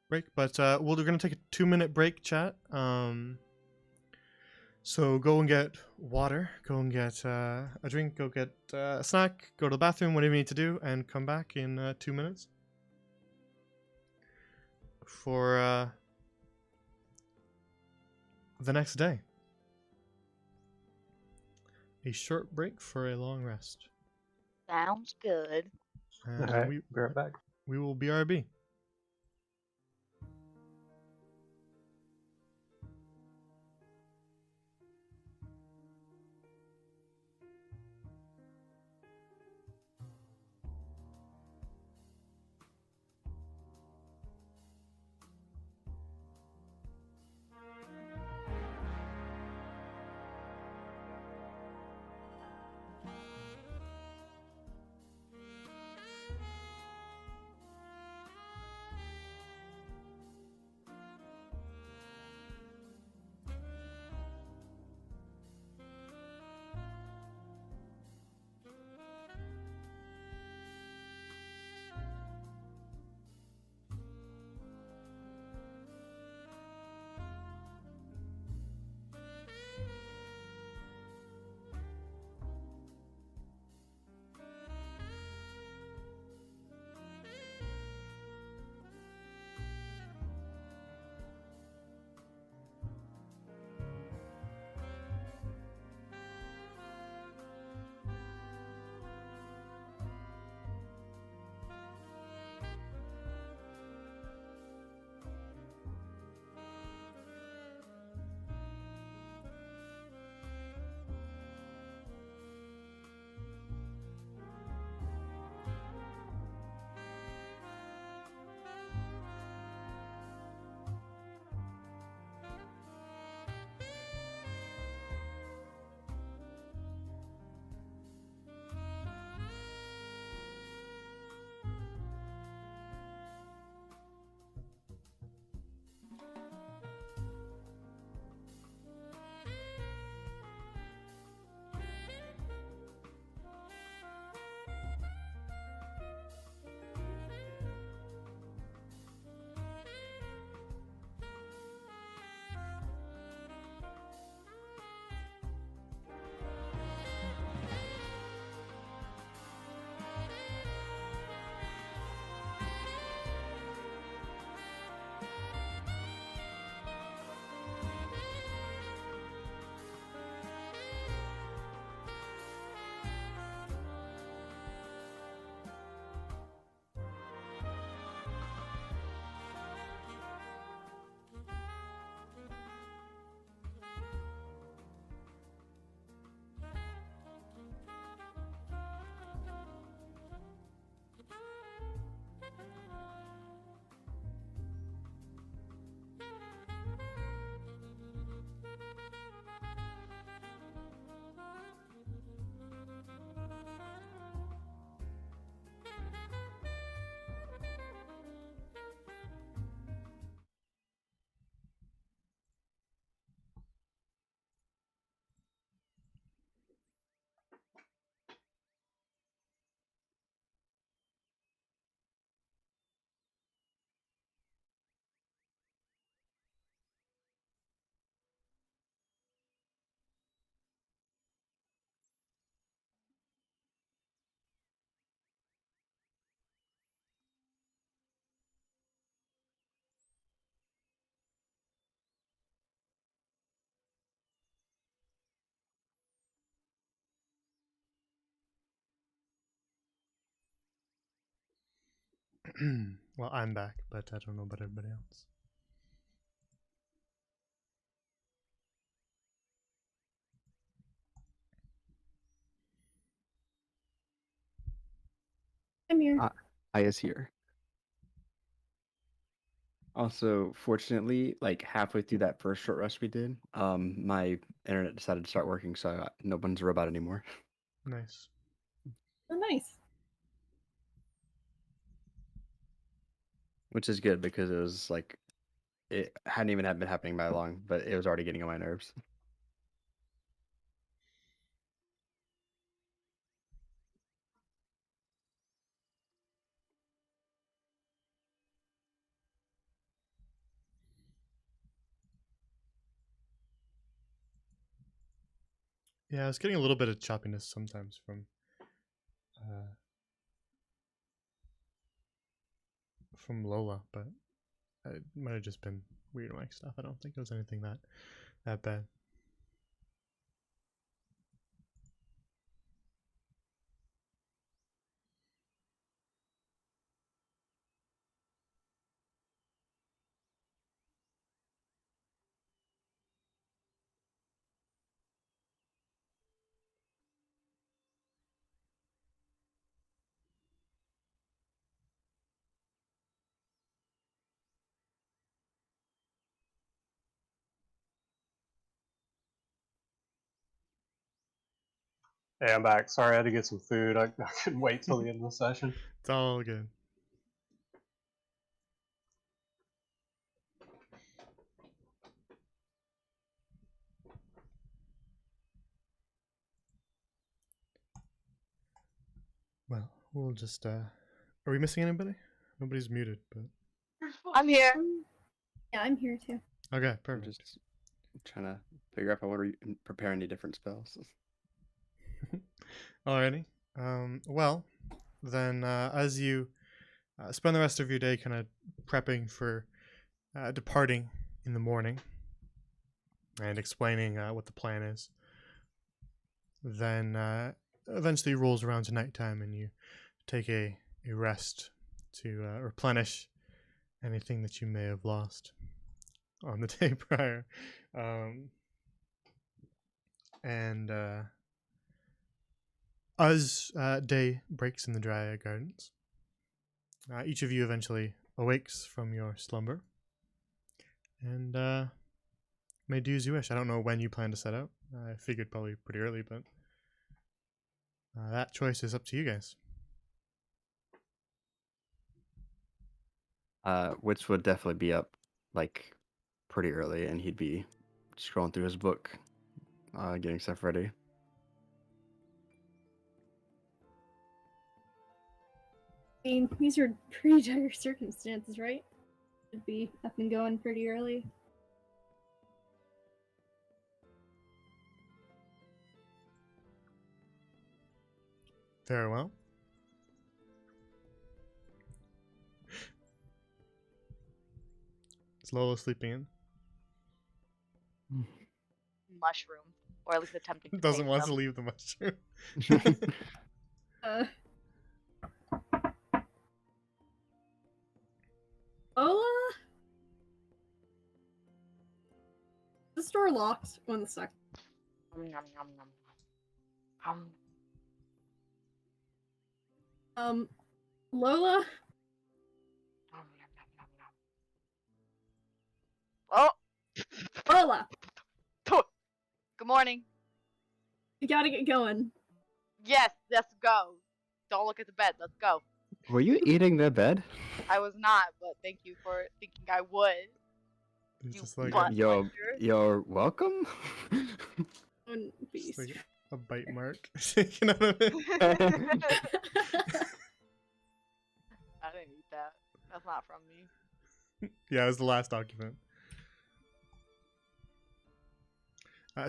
break. But we're gonna take a 2-minute break, chat. So go and get water, go and get a drink, go get a snack, go to the bathroom, whatever you need to do, and come back in 2 minutes for the next day. A short break for a long rest. Sounds good. And Alright, be right back. we will BRB. Well, I'm back, but I don't know about everybody else. I'm here. I is here. Also, fortunately, like halfway through that first short rest we did, my internet decided to start working, so no one's a robot anymore. Nice. Oh, nice. Which is good because it was like it hadn't even been happening by long, but it was already getting on my nerves. Yeah, I was getting a little bit of choppiness sometimes from Lola, but it might have just been weird mic stuff. I don't think it was anything that bad. Hey, I'm back. Sorry, I had to get some food. I couldn't wait till the end of the session. It's all good. Well, we'll just are we missing anybody? Nobody's muted, but I'm here. Yeah, I'm here too. okay, I'm perfect. just trying to figure out if I want to prepare any different spells. Alrighty. Well, then as you spend the rest of your day kind of prepping for departing in the morning and explaining what the plan is, then eventually rolls around to nighttime and you take a rest to replenish anything that you may have lost on the day prior. And as day breaks in the Dryad Gardens, each of you eventually awakes from your slumber and may do as you wish. I don't know when you plan to set out. I figured probably pretty early, but that choice is up to you guys. Which would definitely be up like pretty early, and he'd be scrolling through his book, getting stuff ready. I mean, these are pretty dire circumstances, right? Should be up and going pretty early. Very well. Is Lola sleeping in? Mushrooms, or at least attempting to Doesn't take want them. to leave the mushroom. Lola? The store locked. 1 sec. Nom, nom, nom, nom. Um, Lola? nom, nom, nom, nom, nom. Oh! Lola! Good morning. You gotta get going. Yes, let's go. Don't look at the bed. Let's go. Were you eating the bed? I was not, but thank you for thinking I would. It's You just like butt Yo, muncher. you're welcome. One just beast. like a bite mark taken out of it. I didn't eat that. That's not from me. Yeah, it was the last occupant.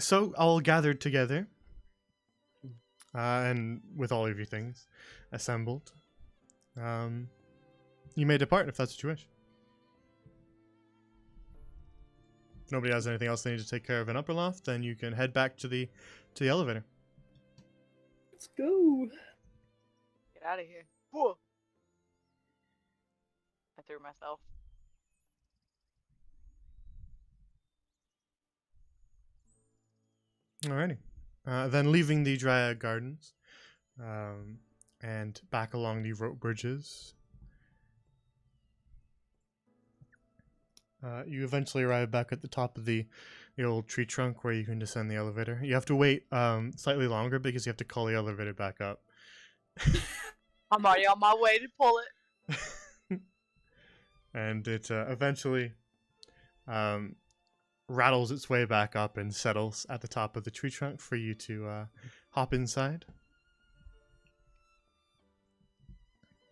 So all gathered together, and with all of your things assembled, you may depart if that's what you wish. If nobody has anything else they need to take care of in Upper Loft, then you can head back to the elevator. Let's go. Get out of here. Whoa. through myself. Alrighty. Then leaving the Dryad Gardens, and back along the rope bridges, you eventually arrive back at the top of the old tree trunk where you can descend the elevator. You have to wait slightly longer because you have to call the elevator back up. I'm already on my way to pull it. And it eventually rattles its way back up and settles at the top of the tree trunk for you to hop inside.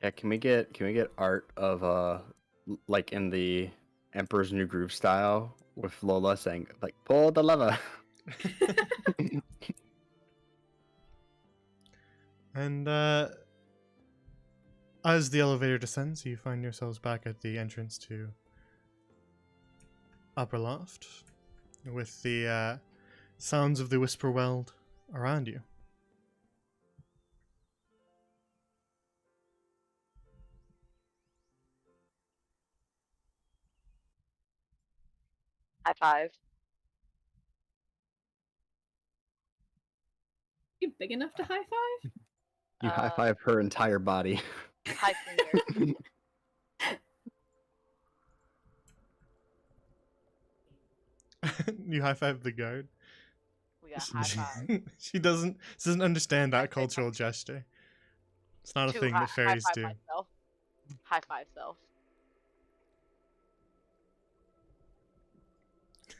Yeah, can we get art of like in the Emperor's New Groove style with Lola saying like pull the lever? And as the elevator descends, you find yourselves back at the entrance to Upper Loft, with the sounds of the Whisperweld around you. High five. You big enough to high five? You high five her entire body. High finger. You high five the guard. We got high five. She doesn't understand I that say cultural thank gesture. It's not a Two thing that fairies high five do. myself. High five self.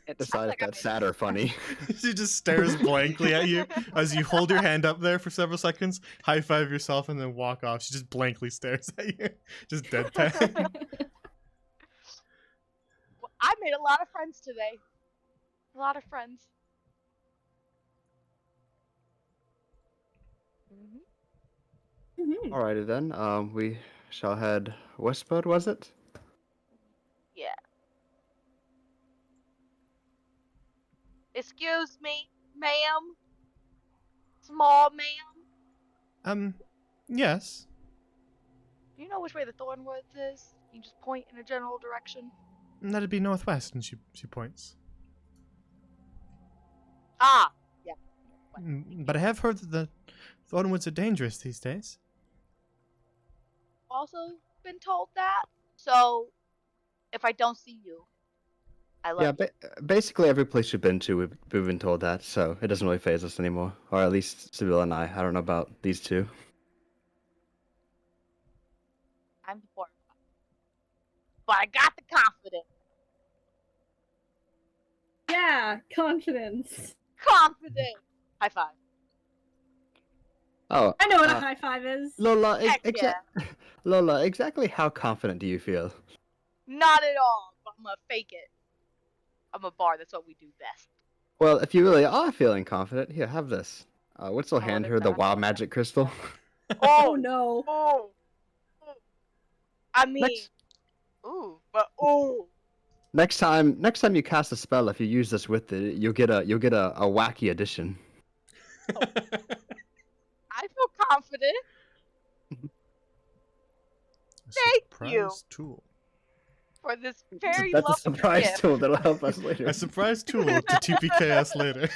Can't decide like if I that's made sad or funny. She just stares blankly at you as you hold your hand up there for several seconds, high five yourself, and then walk off. She just blankly stares at you, just deadpan. Well, I made a lot of friends today. A lot of friends. Mhm. Alrighty then. We shall head westward, was it? Yeah. Excuse me, ma'am. Small ma'am. Yes. Do you know which way the Thornwoods is? You just point in a general direction. That'd be northwest, and she points. Ah, yeah. But I have heard that the Thornwoods are dangerous these days. Also been told that. So, if I don't see you, I love Yeah, you. basically every place we've been to, we've been told that, so it doesn't really phase us anymore. Or at least Seville and I. I don't know about these two. I'm the poor. But I got the confidence. Yeah, confidence. Confidence. High five. Oh, I know what a high five is. Lola, Heck yeah. Lola, exactly how confident do you feel? Not at all. But I'm gonna fake it. I'm a bar. That's what we do best. Well, if you really are feeling confident, here, have this. Witzel Oh, hand what her is the that? wild magic crystal. Oh Oh, no. oh. I mean, Next, next time you cast a spell, if you use this with it, you'll get a wacky addition. I feel confident. Thank you. Surprise tool. For this very That's a lovely surprise gift. tool that'll help us later. A surprise tool to TPKS later.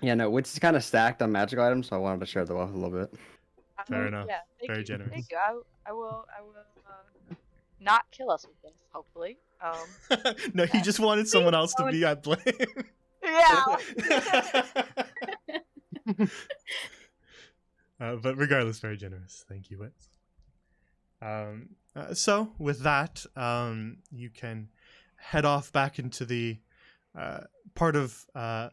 Yeah, no, which is kind of stacked on magic items, so I wanted to share the wealth a little bit. Fair enough. Yeah, thank Very you. generous. Thank you. I will not kill us with this, hopefully. No, he just wanted someone else to be at blame. Yeah. But regardless, very generous. Thank you, Wits. So with that, you can head off back into the part of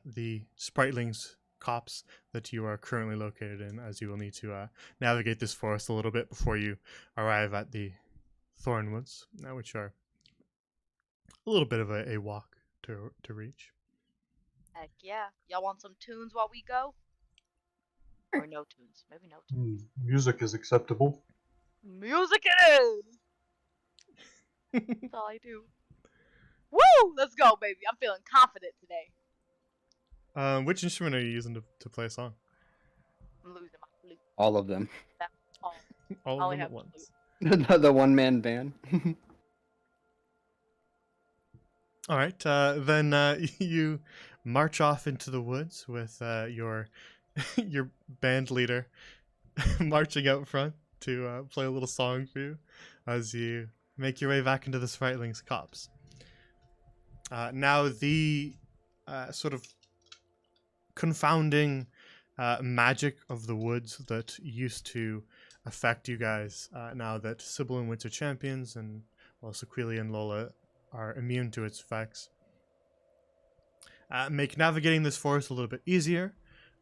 the Spritlings copse that you are currently located in, as you will need to navigate this forest a little bit before you arrive at the Thornwoods, which are a little bit of a walk to reach. Heck yeah. Y'all want some tunes while we go? Or no tunes? Maybe no tunes. Music is acceptable. Music it is! That's all I do. Woo! Let's go, baby. I'm feeling confident today. Which instrument are you using to play a song? I'm losing my flute. All of them. That's all. All I of only them have at the flute. once. The one-man band. All right, then you march off into the woods with your your band leader marching out front to play a little song for you as you make your way back into the Spritlings copse. Now the sort of confounding magic of the woods that used to affect you guys, now that Sybil and Witz are champions, and well, Sequili and Lola are immune to its effects, make navigating this forest a little bit easier,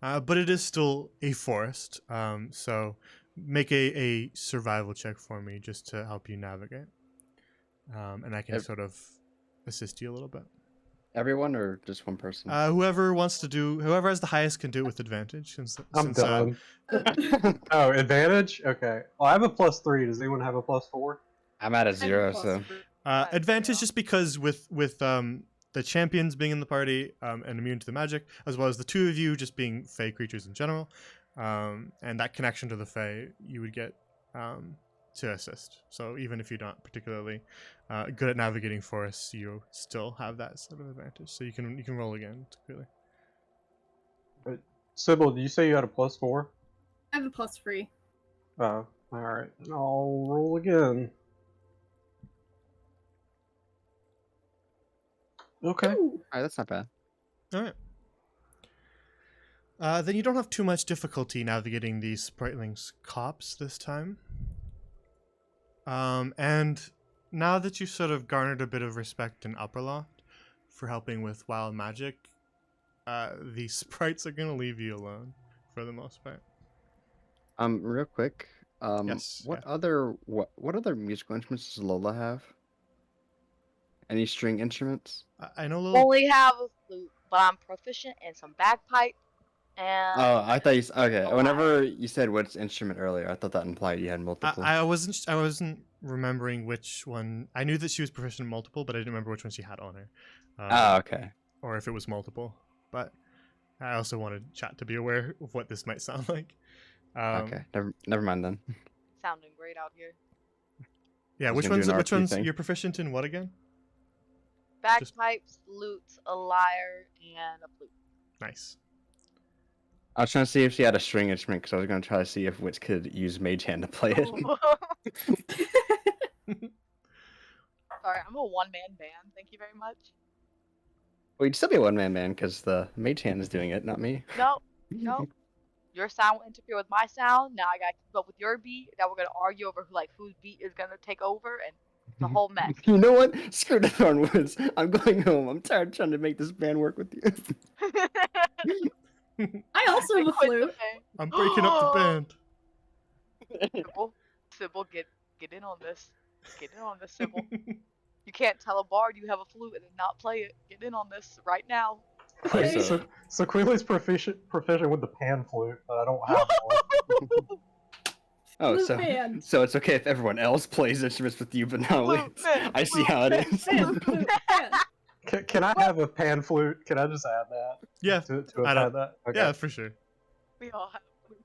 but it is still a forest, so make a survival check for me just to help you navigate, and I can Ev- sort of assist you a little bit. Everyone or just one person? Whoever has the highest can do it with advantage. I'm Since, done. Oh, advantage? Okay. Well, I have a +3. Does anyone have a +4? I'm at a I have a 0, plus so for- advantage zero. just because with the champions being in the party and immune to the magic, as well as the two of you just being Fey creatures in general, and that connection to the Fey, you would get to assist. So even if you're not particularly good at navigating forests, you still have that sort of advantage. So you can roll again, clearly. Sybil, did you say you had a +4? I have a +3. Oh, alright. I'll roll again. Okay. Ooh. Alright, that's not bad. All right. Then you don't have too much difficulty navigating these Spritlings copse this time. And now that you've sort of garnered a bit of respect in Upperloft for helping with wild magic, the sprites are going to leave you alone for the most part. Real quick. Yes, What yeah. other musical instruments does Lola have? Any string instruments? I know a little. Only have a flute, but I'm proficient in some bagpipe and Oh, I thought okay. a lyre. Whenever you said which instrument earlier, I thought that implied you had multiple. I wasn't remembering which one. I knew that she was proficient in multiple, but I didn't remember which one she had on her. Oh, okay. Or if it was multiple. But I also wanted chat to be aware of what this might sound like. Okay. Never mind then. Sounding great out here. Yeah, I was which gonna ones? do an Which RP ones? thing. You're proficient in what again? Bagpipes, lutes, a lyre, and a flute. Nice. I was trying to see if she had a string instrument because I was going to try to see if Witch could use Mage Hand to play it. Sorry, I'm a one-man band. Thank you very much. Well, you'd still be a one-man band because the Mage Hand is doing it, not me. No, no. Your sound will interfere with my sound. Now I gotta keep up with your beat. Now we're gonna argue over whose beat is gonna take over, and the whole mess. You know what? Screw the Thornwoods. I'm going home. I'm tired of trying to make this band work with you. I also have a Quit the flute. band. I'm breaking up the band. Sybil, get in on this. Get in on this, Sybil. You can't tell a bard you have a flute and then not play it. Get in on this right now. Okay, So, so Queeley's proficient with the pan flute, but I don't have one. Oh, Flute so band. so it's okay if everyone else plays instruments with you, but not Flute Witch. band, I see flute how it band, is. Flute band. Can I have a pan flute? Can I just add that? Yeah, To I have don't- had that? Okay. yeah, for sure. We all have flute.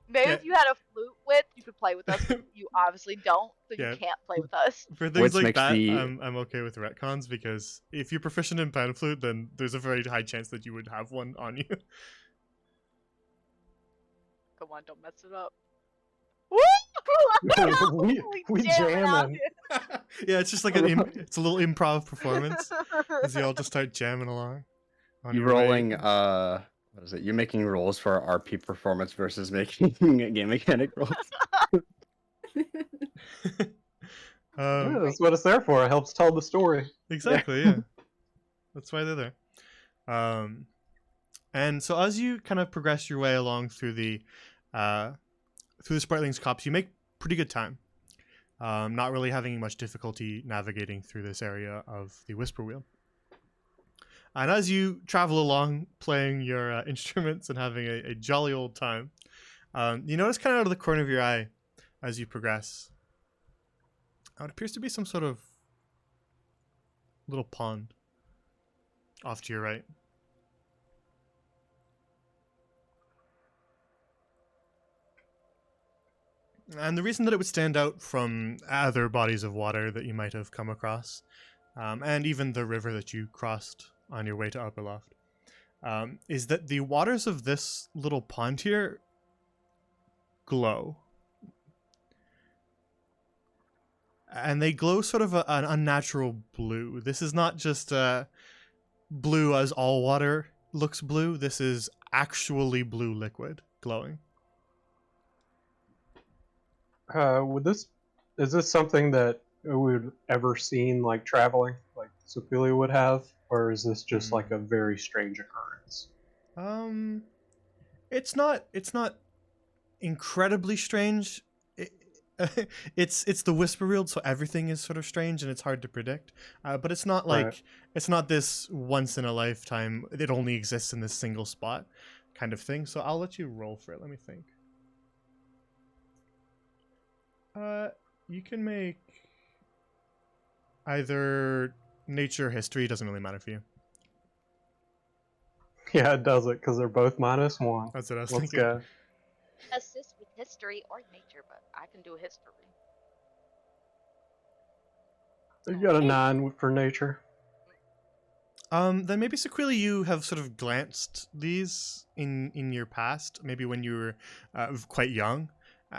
Maybe Yeah. if you had a flute with, you could play with us. But you obviously don't, so Yeah. you can't play with us. For things Which like makes that, the- I'm okay with retcons because if you're proficient in pan flute, then there's a very high chance that you would have one on you. Come on, don't mess it up. We jamming. Yeah, it's just like it's a little improv performance as you all just start jamming along. On You're your way. rolling, what is it? You're making rolls for RP performance versus making game mechanic rolls. Yeah, that's what it's there for. It helps tell the story. Exactly, yeah. That's why they're there. And so as you kind of progress your way along through the Spritlings copse, you make pretty good time. Not really having much difficulty navigating through this area of the Whisper Wheel. And as you travel along, playing your instruments and having a jolly old time, you notice kind of out of the corner of your eye as you progress, it appears to be some sort of little pond off to your right. And the reason that it would stand out from other bodies of water that you might have come across, and even the river that you crossed on your way to Upperloft, is that the waters of this little pond here glow. And they glow sort of an unnatural blue. This is not just blue as all water looks blue. This is actually blue liquid glowing. Is this something that we would ever seen like traveling, like Supili would have, or is this just like a very strange occurrence? It's not incredibly strange. It's the Whisper World, so everything is sort of strange and it's hard to predict. But it's not like Right. it's not this once in a lifetime. It only exists in this single spot, kind of thing. So I'll let you roll for it. Let me think. You can make either nature or history. Doesn't really matter for you. Yeah, it does it because they're both -1. That's what I was Let's thinking. go. Assist with history or nature, but I can do history. You got a 9 for nature. Then maybe Sequili, you have sort of glanced these in your past, maybe when you were quite young.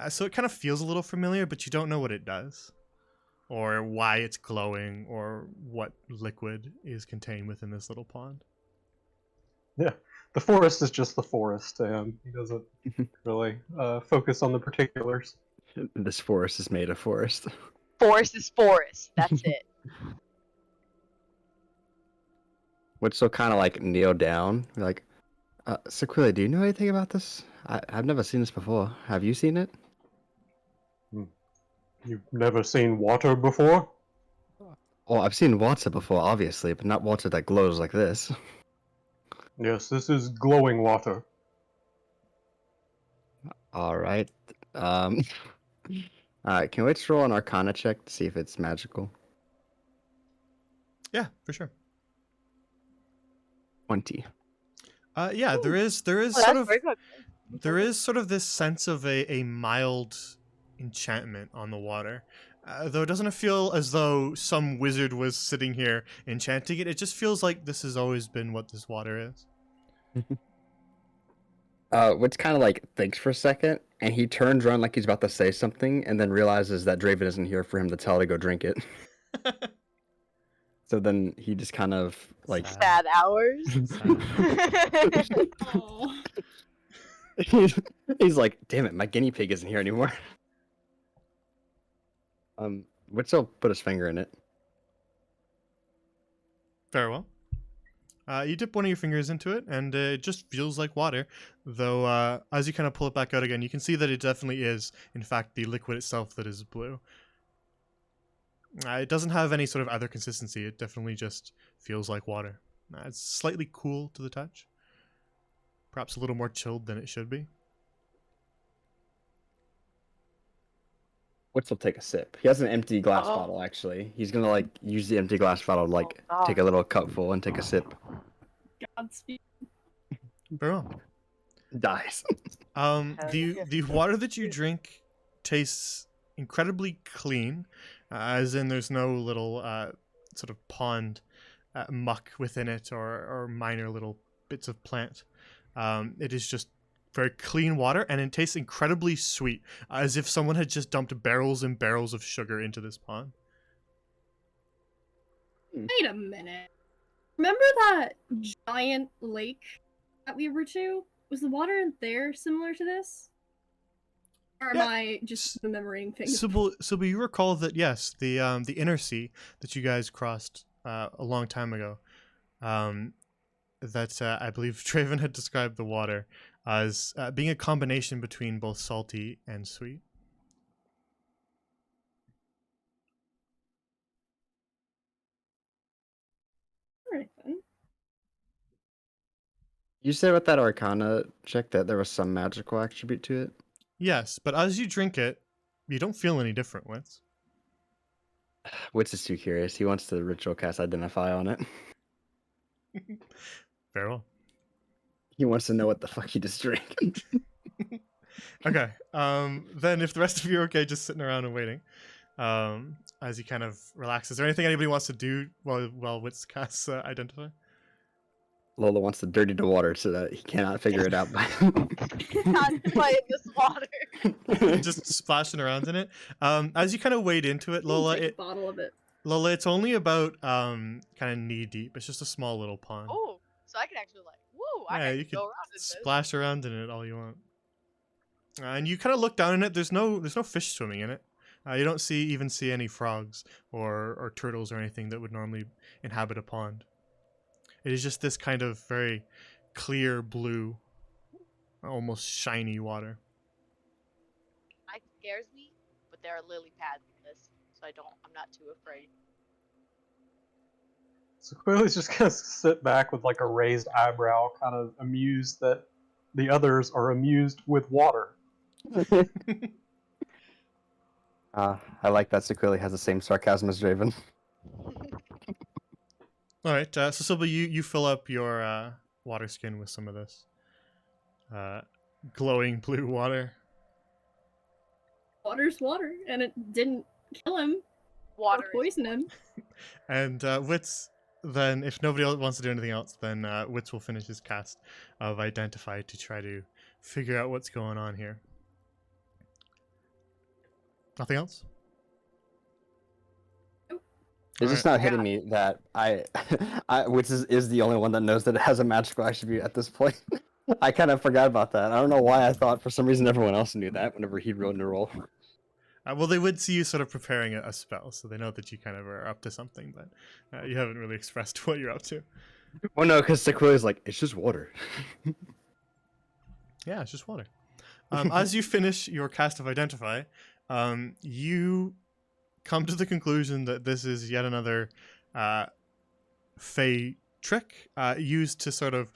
So it kind of feels a little familiar, but you don't know what it does, or why it's glowing, or what liquid is contained within this little pond. Yeah, the forest is just the forest. He doesn't really focus on the particulars. This forest is made of forest. Forest is forest. That's it. Which will kind of like kneel down, be like, Sequila, do you know anything about this? I've never seen this before. Have you seen it? You've never seen water before? Oh, I've seen water before, obviously, but not water that glows like this. Yes, this is glowing water. All right. All right, can we just roll an Arcana check to see if it's magical? Yeah, for sure. 20. Yeah, there is Oh, sort that's of very good. there is sort of this sense of a mild enchantment on the water. Though it doesn't feel as though some wizard was sitting here enchanting it. It just feels like this has always been what this water is. Which kind of like thinks for a second, and he turns around like he's about to say something, and then realizes that Draven isn't here for him to tell to go drink it. So then he just kind of like Sad hours. Oh. he's like, damn it, my guinea pig isn't here anymore. Witzel put his finger in it. Very well. You dip one of your fingers into it, and it just feels like water. Though, as you kind of pull it back out again, you can see that it definitely is, in fact, the liquid itself that is blue. It doesn't have any sort of other consistency. It definitely just feels like water. It's slightly cool to the touch. Perhaps a little more chilled than it should be. Witzel take a sip. He has an empty glass Oh. bottle, actually. He's gonna like use the empty glass bottle to like Oh, take a little cupful and take a sip. Godspeed. Very well. Dies. The water that you drink tastes incredibly clean, as in there's no little sort of pond muck within it, or minor little bits of plant. It is just very clean water, and it tastes incredibly sweet, as if someone had just dumped barrels and barrels of sugar into this pond. Wait a minute. Remember that giant lake that we were to? Was the water in there similar to this? Or am Yeah. I just remembering things? Sybil, you recall that, yes, the inner sea that you guys crossed a long time ago, that I believe Draven had described the water as being a combination between both salty and sweet. Alright then. You said with that Arcana check that there was some magical attribute to it? Yes, but as you drink it, you don't feel any different, Wits. Wits is too curious. He wants to ritual cast Identify on it. Very well. He wants to know what the fuck he just drank. Okay. Then if the rest of you are okay, just sitting around and waiting, as he kind of relaxes. Is there anything anybody wants to do while Wits casts Identify? Lola wants to dirty the water so that he cannot figure it out. Not playing this water. Just splashing around in it. As you kind of wade into it, I'll Lola, take a bottle of it. Lola, it's only about kind of knee deep. It's just a small little pond. Oh, so I can actually like, woo! I Yeah, can you go around in this. splash around in it all you want. And you kind of look down in it. There's no fish swimming in it. You don't even see any frogs or turtles or anything that would normally inhabit a pond. It is just this kind of very clear blue, almost shiny water. It scares me, but there are lily pads in this, so I'm not too afraid. So Quilly's just gonna sit back with like a raised eyebrow, kind of amused that the others are amused with water. I like that Sequili has the same sarcasm as Draven. All right, so Silva, you fill up your water skin with some of this glowing blue water. Water's water, and it didn't kill him Water or poison him. And Wits, then, if nobody else wants to do anything else, then Wits will finish his cast of Identify to try to figure out what's going on here. Nothing else? It's just not hitting me that which is the only one that knows that it has a magical attribute at this point. I kind of forgot about that. I don't know why I thought for some reason everyone else knew that whenever he wrote in a roll. Well, they would see you sort of preparing a spell, so they know that you kind of are up to something, but you haven't really expressed what you're up to. Well, no, because Sequili's like, it's just water. Yeah, it's just water. As you finish your cast of Identify, you come to the conclusion that this is yet another Fey trick used to sort of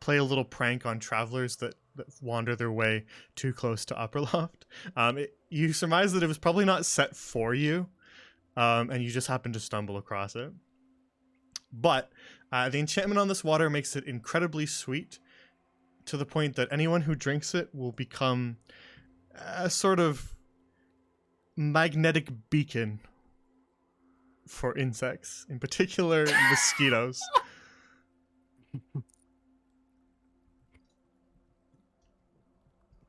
play a little prank on travelers that wander their way too close to Upperloft. You surmise that it was probably not set for you, and you just happened to stumble across it. But the enchantment on this water makes it incredibly sweet, to the point that anyone who drinks it will become a sort of magnetic beacon for insects, in particular mosquitoes.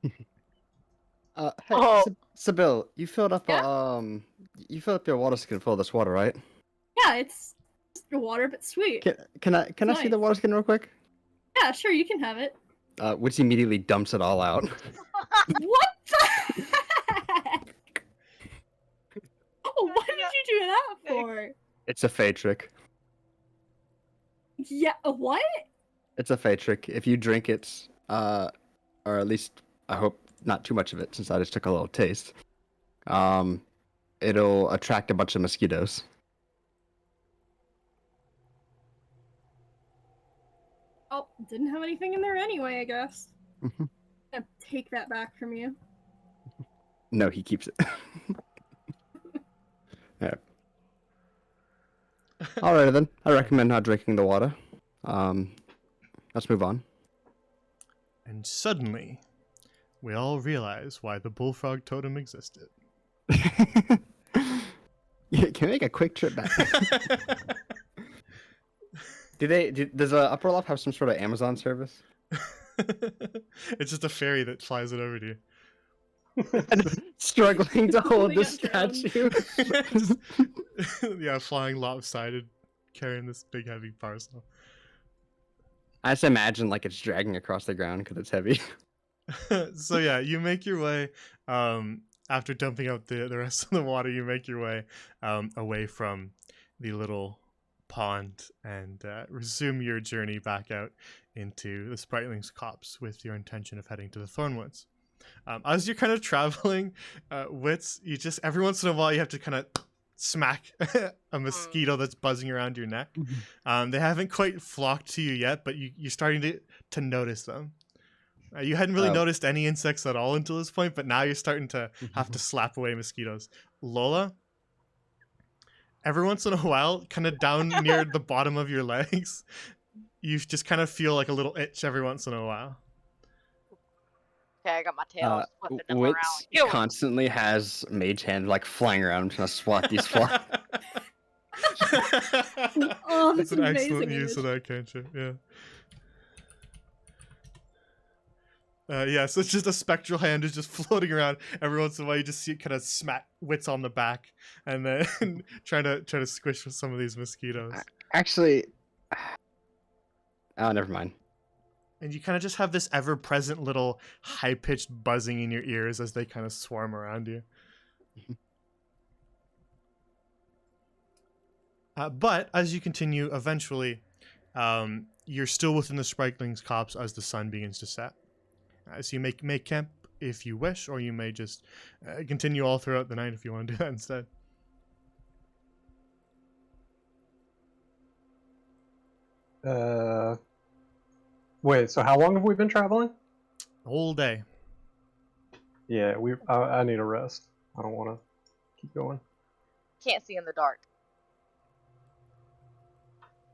Hey, Oh. Sybil, you filled up Yeah? you filled up your water skin full of this water, right? Yeah, it's just water, but sweet. Can I see the Nice. water skin real quick? Yeah, sure, you can have it. Which immediately dumps it all out. What the heck? Oh, what did you do that for? It's a Fey trick. Yeah, what? It's a Fey trick. If you drink it, or at least I hope not too much of it, since I just took a little taste, it'll attract a bunch of mosquitoes. Oh, didn't have anything in there anyway, I guess. Mhm. Gonna take that back from you. No, he keeps it. Yeah. Alright then. I recommend not drinking the water. Let's move on. And suddenly, we all realize why the bullfrog totem existed. Yeah, can we make a quick trip back? Does Upper Loft have some sort of Amazon service? It's just a fairy that flies it over to you. Struggling to hold Holding the it down. statue. Yeah, flying lopsided, carrying this big heavy parcel. I just imagine like it's dragging across the ground because it's heavy. So yeah, you make your way, after dumping out the rest of the water, you make your way away from the little pond and resume your journey back out into the Spritling's copse with your intention of heading to the Thornwoods. As you're kind of traveling, Wits, you just, every once in a while, you have to kind of smack a mosquito that's buzzing around your neck. They haven't quite flocked to you yet, but you're starting to notice them. You hadn't really Oh. noticed any insects at all until this point, but now you're starting to have to slap away mosquitoes. Lola, every once in a while, kind of down near the bottom of your legs, you just kind of feel like a little itch every once in a while. Okay, I got my tail. Uh, Flipping them Wits around. Yo! constantly has mage hand like flying around trying to swat these flies. Oh, That's that's an an excellent amazing use of image. that cantrip. Yeah. Yeah, so it's just a spectral hand is just floating around. Every once in a while, you just see it kind of smack Wits on the back, and then try to squish some of these mosquitoes. Actually, oh, never mind. And you kind of just have this ever-present little high-pitched buzzing in your ears as they kind of swarm around you. But as you continue, eventually, you're still within the Sprikeling's copse as the sun begins to set. So you make camp if you wish, or you may just continue all throughout the night if you want to do that instead. Wait, so how long have we been traveling? Whole day. Yeah, I need a rest. I don't want to keep going. Can't see in the dark.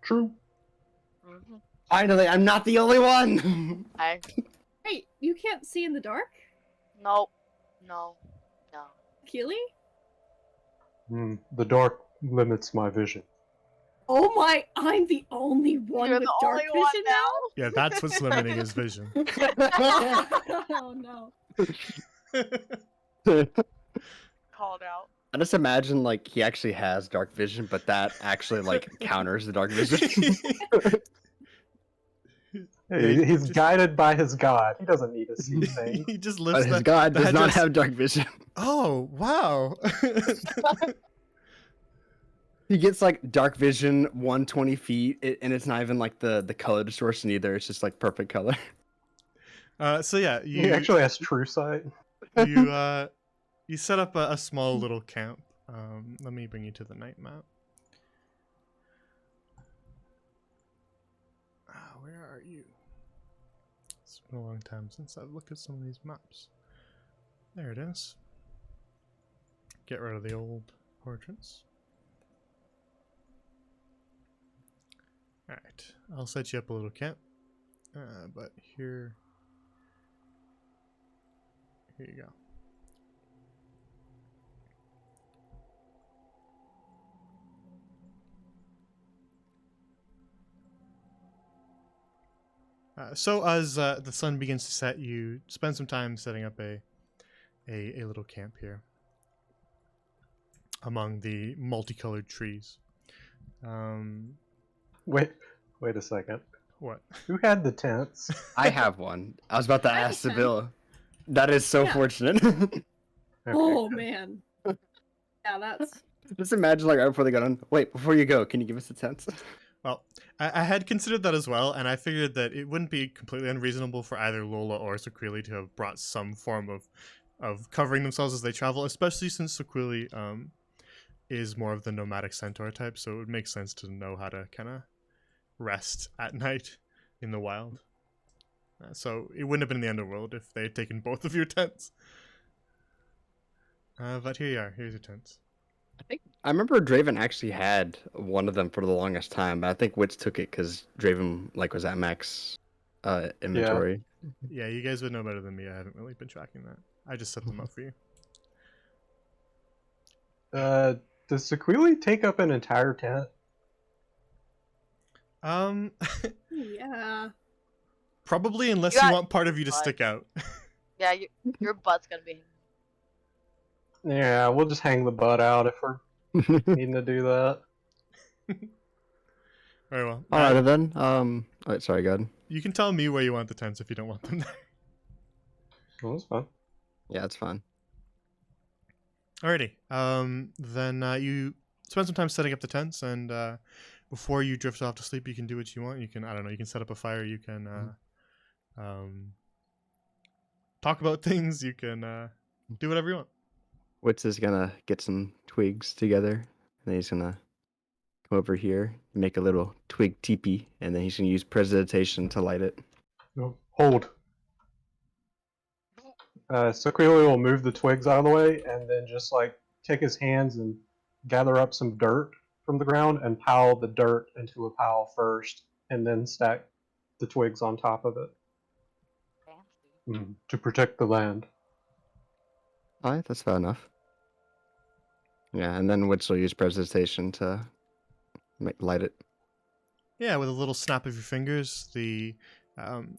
True. Mm-hmm. Finally, I'm not the only one. Wait, you can't see in the dark? Nope. No. Keely? The dark limits my vision. Oh my, I'm the only one You're with the dark only one vision now. Yeah, that's what's limiting his vision. Oh no. Called out. I just imagine like he actually has dark vision, but that actually like counters the dark vision. Hey, he's guided by his god. He doesn't need to see things. He just But lifts his the god does not headdress- have dark vision. Oh, wow. He gets like dark vision 120 feet, and it's not even like the color distortion either. It's just like perfect color. So yeah, He actually has true sight. you set up a small little camp. Let me bring you to the night map. Where are you? It's been a long time since I've looked at some of these maps. There it is. Get rid of the old portraits. Alright, I'll set you up a little camp. But here you go. So as the sun begins to set, you spend some time setting up a little camp here among the multicolored trees. Wait a second. What? Who had the tents? I have one. I was about to I have ask a tent. Sevilla. That is so Yeah. fortunate. Okay. Oh man. Yeah, that's Just imagine like right before they got on. Wait, before you go, can you give us the tents? Well, I had considered that as well, and I figured that it wouldn't be completely unreasonable for either Lola or Sequili to have brought some form of covering themselves as they travel, especially since Sequili is more of the nomadic centaur type, so it would make sense to know how to kind of rest at night in the wild. So it wouldn't have been the end of the world if they had taken both of your tents. But here you are. Here's your tents. I remember Draven actually had one of them for the longest time, but I think Wits took it because Draven like was at max inventory. Yeah, you guys would know better than me. I haven't really been tracking that. I just set them up for you. Does Sequili take up an entire tent? yeah. Probably, unless You you got- want part of you to What? stick out. Yeah, your butt's gonna be. Yeah, we'll just hang the butt out if we're needing to do that. Very well. Alright then. Wait, sorry, go ahead. You can tell me where you want the tents if you don't want them there. Well, that's fine. Yeah, it's fine. Alrighty. Then you spend some time setting up the tents, and before you drift off to sleep, you can do what you want. You can, I don't know, you can set up a fire. You can talk about things. You can do whatever you want. Wits is gonna get some twigs together, and then he's gonna come over here, make a little twig teepee, and then he's gonna use precipitation to light it. No, hold. Sequili will move the twigs out of the way and then just like take his hands and gather up some dirt from the ground and pile the dirt into a pile first and then stack the twigs on top of it. Fancy. To protect the land. Alright, that's fair enough. Yeah, and then Witch will use Prestidigitation to light it. Yeah, with a little snap of your fingers, the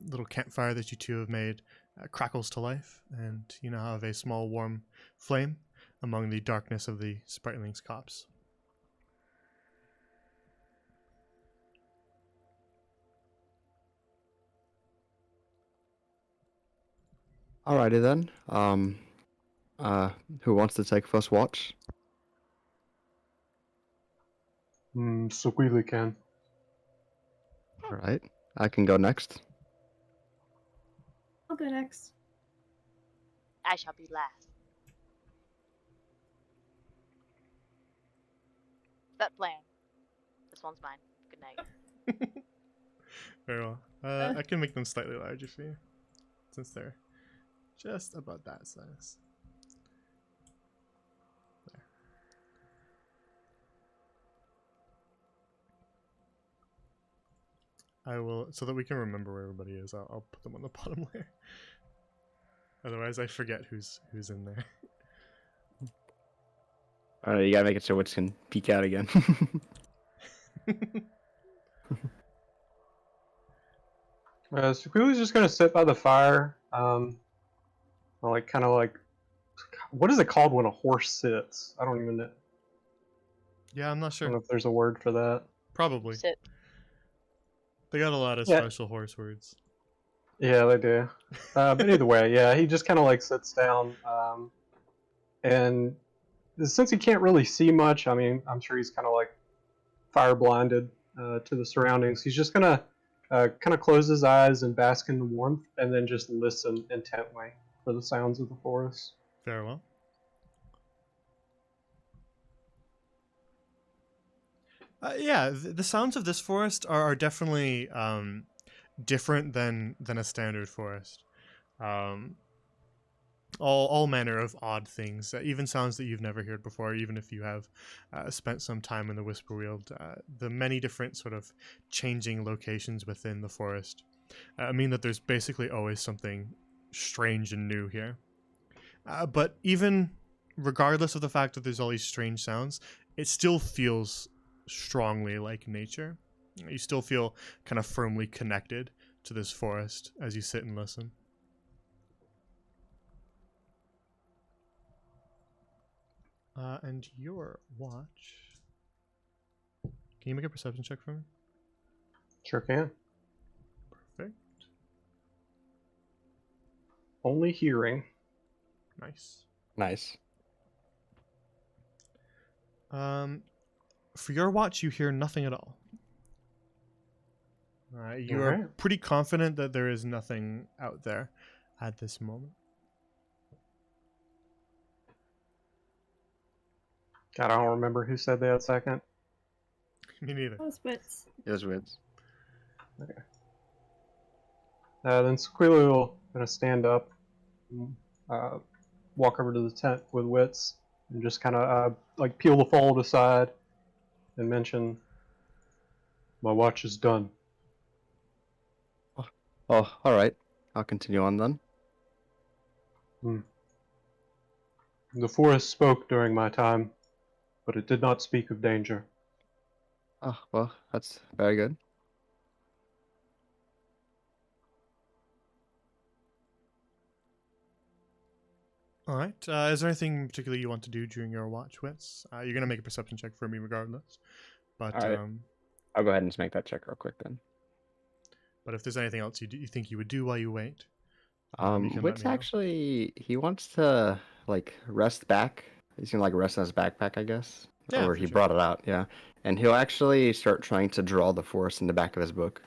little campfire that you two have made crackles to life, and you now have a small warm flame among the darkness of the Spritling's copse. Alrighty then. Who wants to take first watch? Sequili can. Alright, I can go next. I'll go next. I shall be last. That plan. This one's mine. Good night. Very well. I can make them slightly larger for you, since they're just about that size. I will, so that we can remember where everybody is, I'll put them on the bottom layer. Otherwise, I forget who's in there. Alright, you gotta make it so Witch can peek out again. Sequili's just gonna sit by the fire. Like kind of like, what is it called when a horse sits? I don't even know. Yeah, I'm not I don't sure. know if there's a word for that. Probably. Sit. They got a lot of Yeah. special horse words. Yeah, they do. But either way, yeah, he just kind of like sits down, and since he can't really see much, I mean, I'm sure he's kind of like fire blinded to the surroundings. He's just gonna kind of close his eyes and bask in the warmth, and then just listen intently for the sounds of the forest. Very well. Yeah, the sounds of this forest are definitely different than a standard forest. All manner of odd things, even sounds that you've never heard before, even if you have spent some time in the Whisperweald. The many different sort of changing locations within the forest mean that there's basically always something strange and new here. But even regardless of the fact that there's all these strange sounds, it still feels strongly like nature. You still feel kind of firmly connected to this forest as you sit and listen. And your watch. Can you make a perception check for me? Sure can. Perfect. Only hearing. Nice. Nice. For your watch, you hear nothing at all. You are Alright. pretty confident that there is nothing out there at this moment. God, I don't remember who said that second. Me neither. That was Wits. Yes, Witch. Then Sequili will gonna stand up, walk over to the tent with Wits, and just kind of like peel the fold aside, and mention, "My watch is done." Oh, alright. I'll continue on then. The forest spoke during my time, but it did not speak of danger. Oh, well, that's very good. All right. Is there anything in particular you want to do during your watch, Wits? You're gonna make a perception check for me regardless. But All right. I'll go ahead and just make that check real quick then. but if there's anything else you think you would do while you wait, you can let Witch me know. actually, he wants to like rest back. He's gonna like rest in his backpack, I guess. Yeah, Or for he sure. brought it out, yeah. And he'll actually start trying to draw the forest in the back of his book.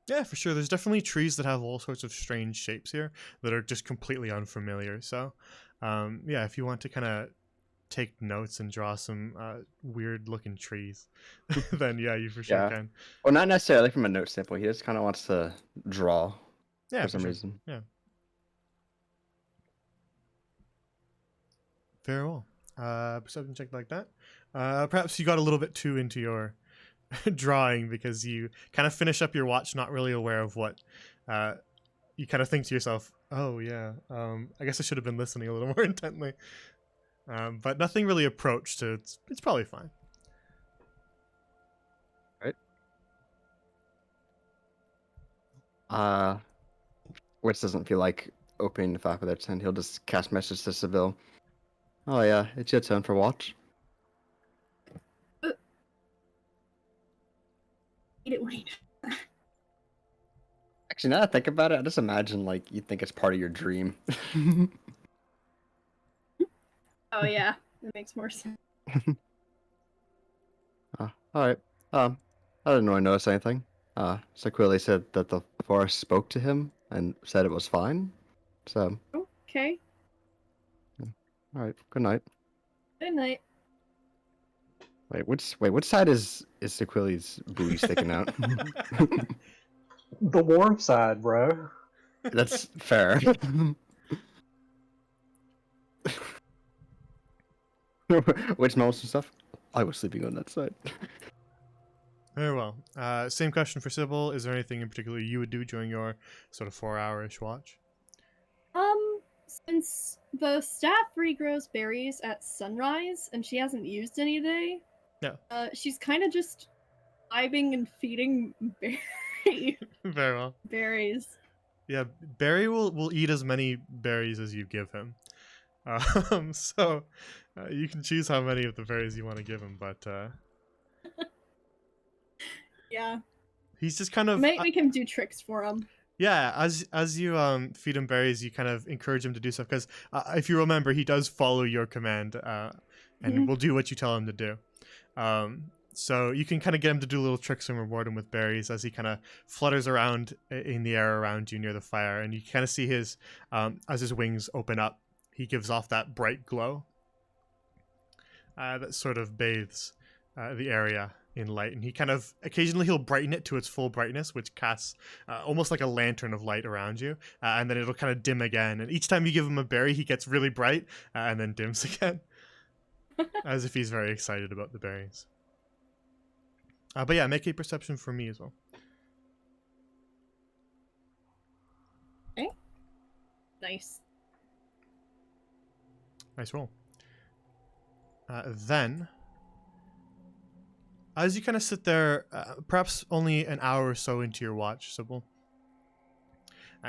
Yeah, for sure. There's definitely trees that have all sorts of strange shapes here that are just completely unfamiliar. So, yeah, if you want to kind of take notes and draw some weird-looking trees, then yeah, you for sure Yeah. can. Well, not necessarily from a note standpoint. He just kind of wants to draw Yeah, for some sure. reason. Very well. Perception check like that. Perhaps you got a little bit too into your drawing because you kind of finish up your watch not really aware of what you kind of think to yourself, oh yeah, I guess I should have been listening a little more intently. But nothing really approached, so it's probably fine. Witch doesn't feel like opening the 5 out of 10. He'll just cast message to Seville. Oh yeah, it's your turn for watch. Wait. Actually, now that I think about it, I just imagine like you think it's part of your dream. Oh yeah, that makes more sense. All right. I didn't really notice anything. Sequili said that the forest spoke to him and said it was fine. So, Okay. all right. Good night. Good night. Which side is Sequili's booty sticking out? The warm side, bro. That's fair. Which mouse and stuff? I was sleeping on that side. Very well. Same question for Sybil. Is there anything in particular you would do during your sort of 4-hour-ish watch? Since the staff regrows berries at sunrise and she hasn't used any today, Yeah. She's kind of just vibing and feeding Very well. berries. Yeah, Barry will eat as many berries as you give him. So you can choose how many of the berries you want to give him, but Yeah. he's just kind of Might make him do tricks for him. yeah. As you feed him berries, you kind of encourage him to do stuff because if you remember, he does follow your command and will do what you tell him to do. So you can kind of get him to do little tricks and reward him with berries as he kind of flutters around in the air around you near the fire, and you kind of see his as his wings open up, he gives off that bright glow that sort of bathes the area in light, and he kind of occasionally he'll brighten it to its full brightness, which casts almost like a lantern of light around you, and then it'll kind of dim again, and each time you give him a berry he gets really bright and then dims again as if he's very excited about the berries. But yeah, make a perception for me as well. Nice. Nice roll. Then, as you kind of sit there, perhaps only an hour or so into your watch, Sybil,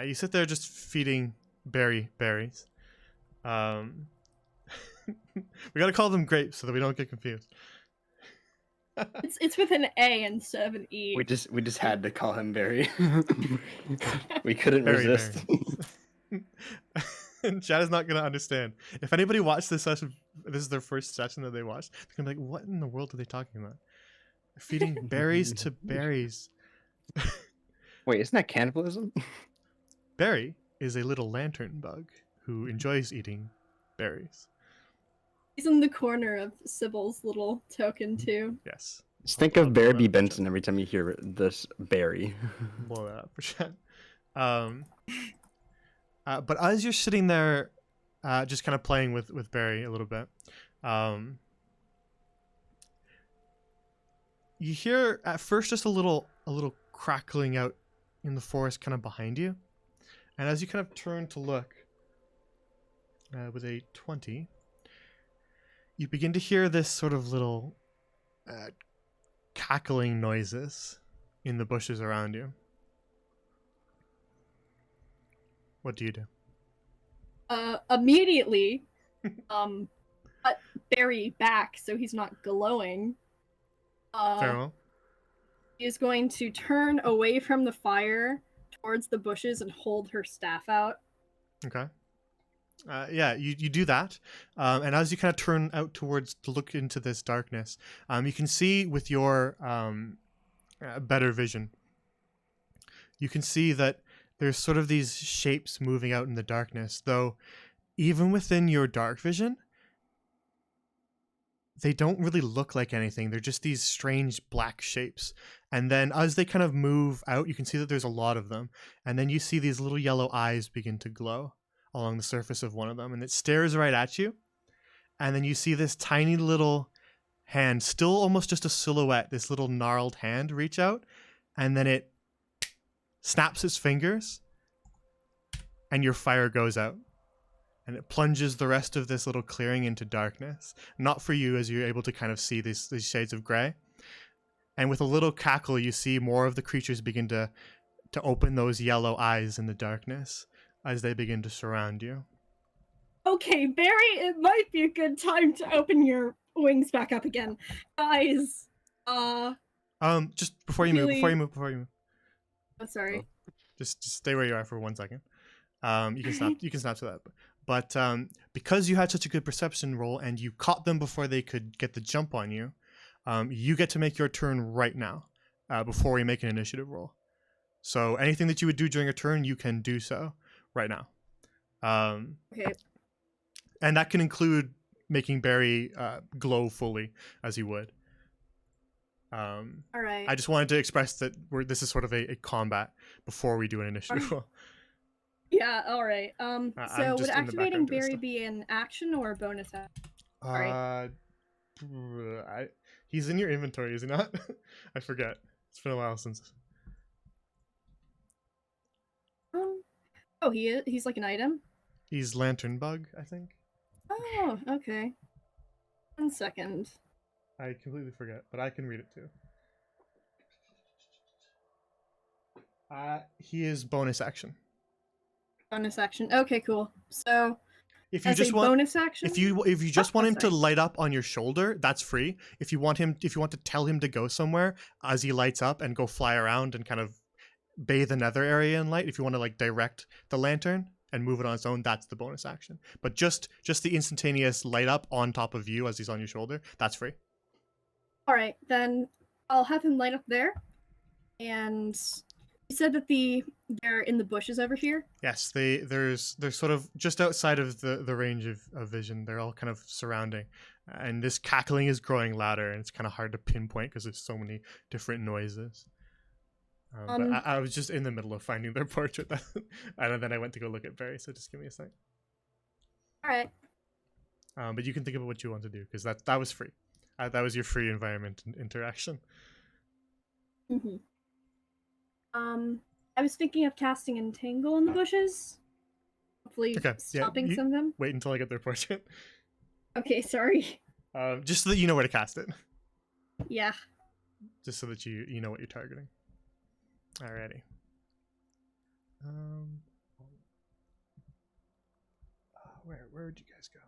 you sit there just feeding berries. We gotta call them grapes so that we don't get confused. It's with an A instead of an E. We just had to call him Barry. We couldn't Berry, resist. And Chad is not gonna understand. If anybody watched this session, this is their first session that they watched, they're gonna be like, "What in the world are they talking about? Feeding berries to berries." Wait, isn't that cannibalism? Barry is a little lantern bug who enjoys eating berries. He's in the corner of Sybil's little token too. Yes. Just think of Barry B. Benson every time you hear this Barry. Blow that up for Chad. But as you're sitting there, just kind of playing with Barry a little bit, you hear at first just a little crackling out in the forest, kind of behind you, and as you kind of turn to look, with a 20, you begin to hear this sort of little cackling noises in the bushes around you. What do you do? Immediately, cut Barry back so he's not glowing. Farewell. He is going to turn away from the fire towards the bushes and hold her staff out. Okay. Yeah, you do that, and as you kind of turn out towards to look into this darkness, you can see with your better vision, you can see that there's sort of these shapes moving out in the darkness, though even within your dark vision, they don't really look like anything. They're just these strange black shapes. And then as they kind of move out, you can see that there's a lot of them. And then you see these little yellow eyes begin to glow along the surface of one of them, and it stares right at you. And then you see this tiny little hand, still almost just a silhouette, this little gnarled hand reach out, and then it snaps its fingers, and your fire goes out. And it plunges the rest of this little clearing into darkness. Not for you, as you're able to kind of see these shades of gray. And with a little cackle, you see more of the creatures begin to open those yellow eyes in the darkness as they begin to surround you. Okay, Barry, it might be a good time to open your wings back up again. Guys, Just before you move, oh, sorry. just stay where you are for 1 second. You can snap to that. But because you had such a good perception roll and you caught them before they could get the jump on you, you get to make your turn right now, before we make an initiative roll. So anything that you would do during a turn, you can do so right now. Okay. And that can include making Barry glow fully, as he would. All right. I just wanted to express that this is sort of a combat before we do an initiative roll. Yeah, all right. I'm So just would in the activating background doing Barry stuff. be an action or a bonus action? Sorry. He's in your inventory, is he not? I forget. It's been a while since. Oh, he is. He's like an item. He's Lantern Bug, I think. Oh, okay. 1 second. I completely forget, but I can read it too. He is bonus action. Bonus action. Okay, cool. So If you as just a want, bonus action. if you just want Oh, him to sorry. light up on your shoulder, that's free. If you want to tell him to go somewhere as he lights up and go fly around and kind of bathe another area in light, if you want to like direct the lantern and move it on its own, that's the bonus action. But just the instantaneous light up on top of you as he's on your shoulder, that's free. All right, then I'll have him light up there. And you said that they're in the bushes over here. Yes, they're sort of just outside of the range of vision. They're all kind of surrounding, and this cackling is growing louder, and it's kind of hard to pinpoint because there's so many different noises. But I was just in the middle of finding their portrait, and then I went to go look at Barry. So just give me a sec. All right. But you can think about what you want to do because that was free. That was your free environment interaction. Mm-hmm. I was thinking of casting Entangle in the bushes. Hopefully Okay, yeah, stopping some of them. Wait until I get their portrait. Okay, sorry. Just so that you know where to cast it. Yeah. Just so that you know what you're targeting. Alrighty. Where would you guys go?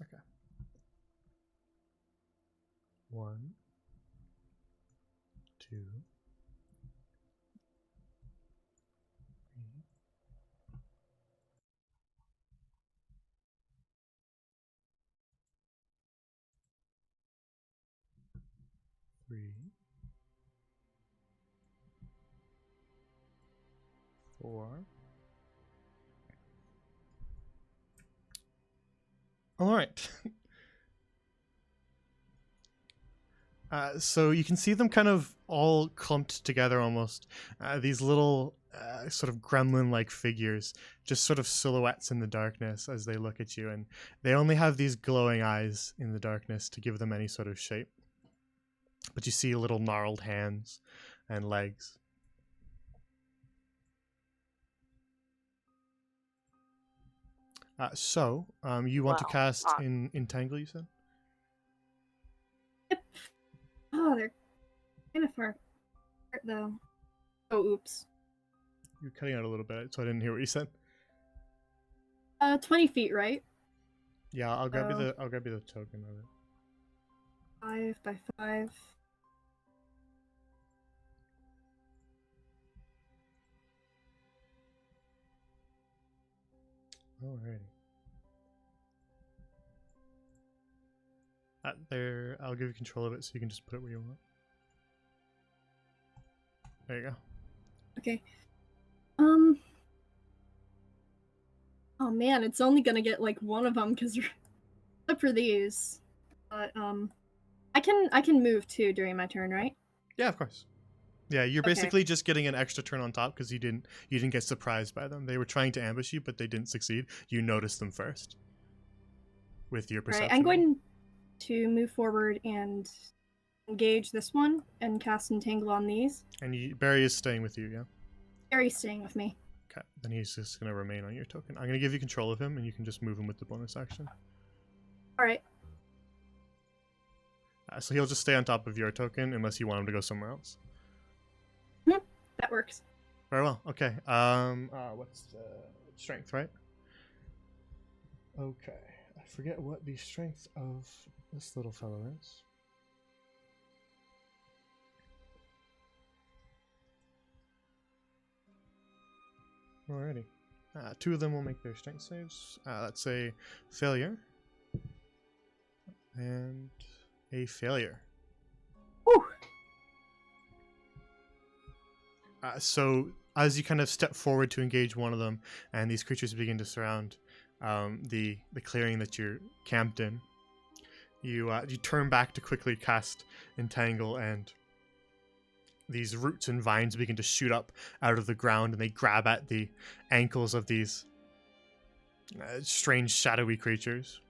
Okay. 1, 2, 3, 4. All right. So you can see them kind of all clumped together almost. These little sort of gremlin-like figures, just sort of silhouettes in the darkness as they look at you. And they only have these glowing eyes in the darkness to give them any sort of shape. But you see little gnarled hands and legs. You want to Wow. cast Entangle, you said? Yep. Oh, they're kind of far apart, though. Oh, oops. You're cutting out a little bit, so I didn't hear what you said. 20 feet, right? Yeah, I'll grab you the token of it. 5 by 5. Alrighty. There, I'll give you control of it so you can just put it where you want. There you go. Okay. Oh man, it's only gonna get like one of them because except for these. But I can move too during my turn, right? Yeah, of course. Yeah, you're Okay. basically just getting an extra turn on top because you didn't get surprised by them. They were trying to ambush you, but they didn't succeed. You noticed them first with your perception. Right. I'm roll. going to move forward and engage this one and cast Entangle on these. And Barry is staying with you, yeah? Barry's staying with me. Okay, then he's just going to remain on your token. I'm going to give you control of him, and you can just move him with the bonus action. Alright. So he'll just stay on top of your token unless you want him to go somewhere else. That works. Very well. Okay. What's the strength, right? Okay. I forget what the strength of this little fellow is. Alrighty. Two of them will make their strength saves. That's a failure. And a failure. Whew. So as you kind of step forward to engage one of them, and these creatures begin to surround the clearing that you're camped in, you turn back to quickly cast Entangle, and these roots and vines begin to shoot up out of the ground, and they grab at the ankles of these strange shadowy creatures.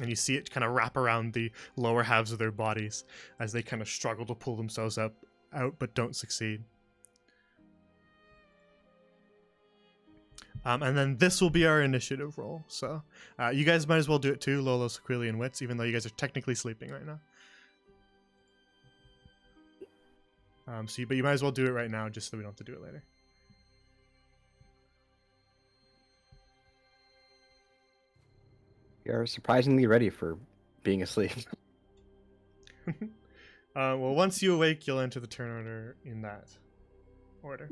And you see it kind of wrap around the lower halves of their bodies as they kind of struggle to pull themselves out, but don't succeed. And then this will be our initiative roll. So you guys might as well do it too, Lolo, Sequili, and Wits, even though you guys are technically sleeping right now. But you might as well do it right now, just so we don't have to do it later. We are surprisingly ready for being asleep. Well, once you awake, you'll enter the turn order in that order.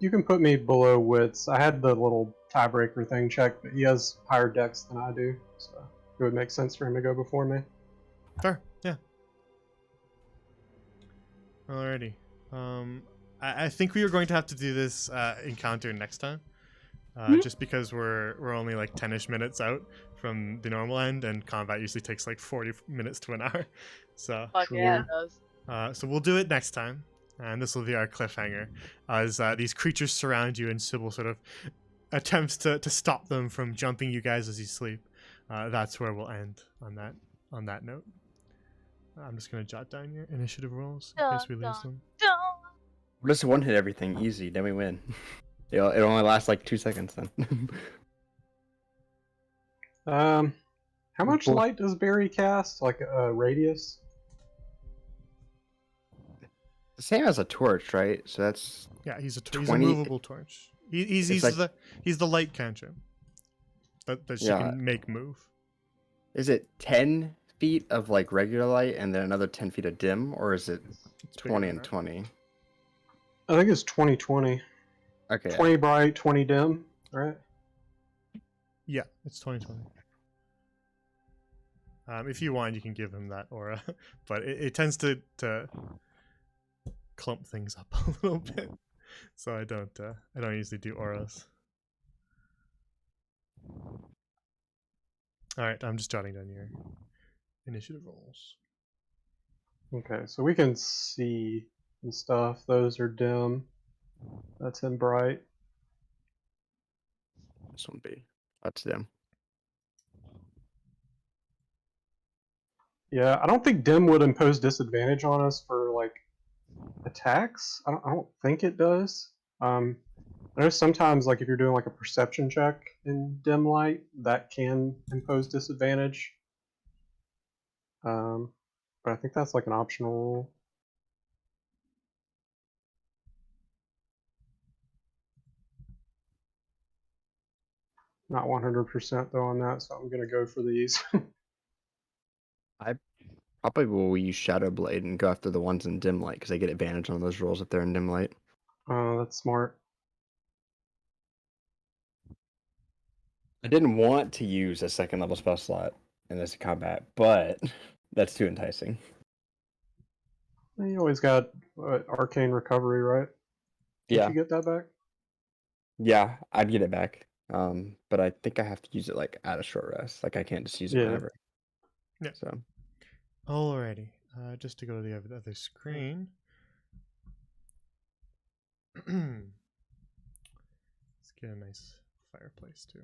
You can put me below Wits. I had the little tiebreaker thing checked, but he has higher dex than I do, so it would make sense for him to go before me. Fair, yeah. Alrighty. I think we are going to have to do this encounter next time, just because we're only like 10ish minutes out from the normal end, and combat usually takes like 40 minutes to an hour. So Fuck yeah, it does. so we'll do it next time, and this will be our cliffhanger, as these creatures surround you, and Sybil sort of attempts to stop them from jumping you guys as you sleep. That's where we'll end on that note. I'm just gonna jot down your initiative rolls in case we lose them. We'll just one hit everything easy, then we win. It only lasts like 2 seconds then. How much Cool. light does Barry cast? Like a radius? The same as a torch, right? So that's Yeah, he's a 20 movable torch. He's It's like- the light cantrip that she Yeah. can make move. is it 10 feet of like regular light and then another 10 feet of dim, or is it It's bigger 20 than and that. 20? I think it's 20/20. Okay. 20 bright, 20 dim, right? Yeah, it's 2020. If you want, you can give him that aura, but it tends to clump things up a little bit, so I don't usually do auras. All right, I'm just jotting down your initiative rolls. Okay, so we can see and stuff. Those are dim. That's in bright. This one be. That's them. Yeah, I don't think dim would impose disadvantage on us for like attacks. I don't think it does. I know sometimes like if you're doing like a perception check in dim light, that can impose disadvantage. But I think that's like an optional rule. Not 100% though on that, so I'm gonna go for these. Probably will use Shadow Blade and go after the ones in dim light because they get advantage on those rolls if they're in dim light. That's smart. I didn't want to use a second level spell slot in this combat, but that's too enticing. You always got arcane recovery, right? Did Yeah, you get that back? yeah, I'd get it back. But I think I have to use it like at a short rest. Like I can't just use it Yeah. whenever. Yeah. So Alrighty, just to go to the other screen. Let's get a nice fireplace too.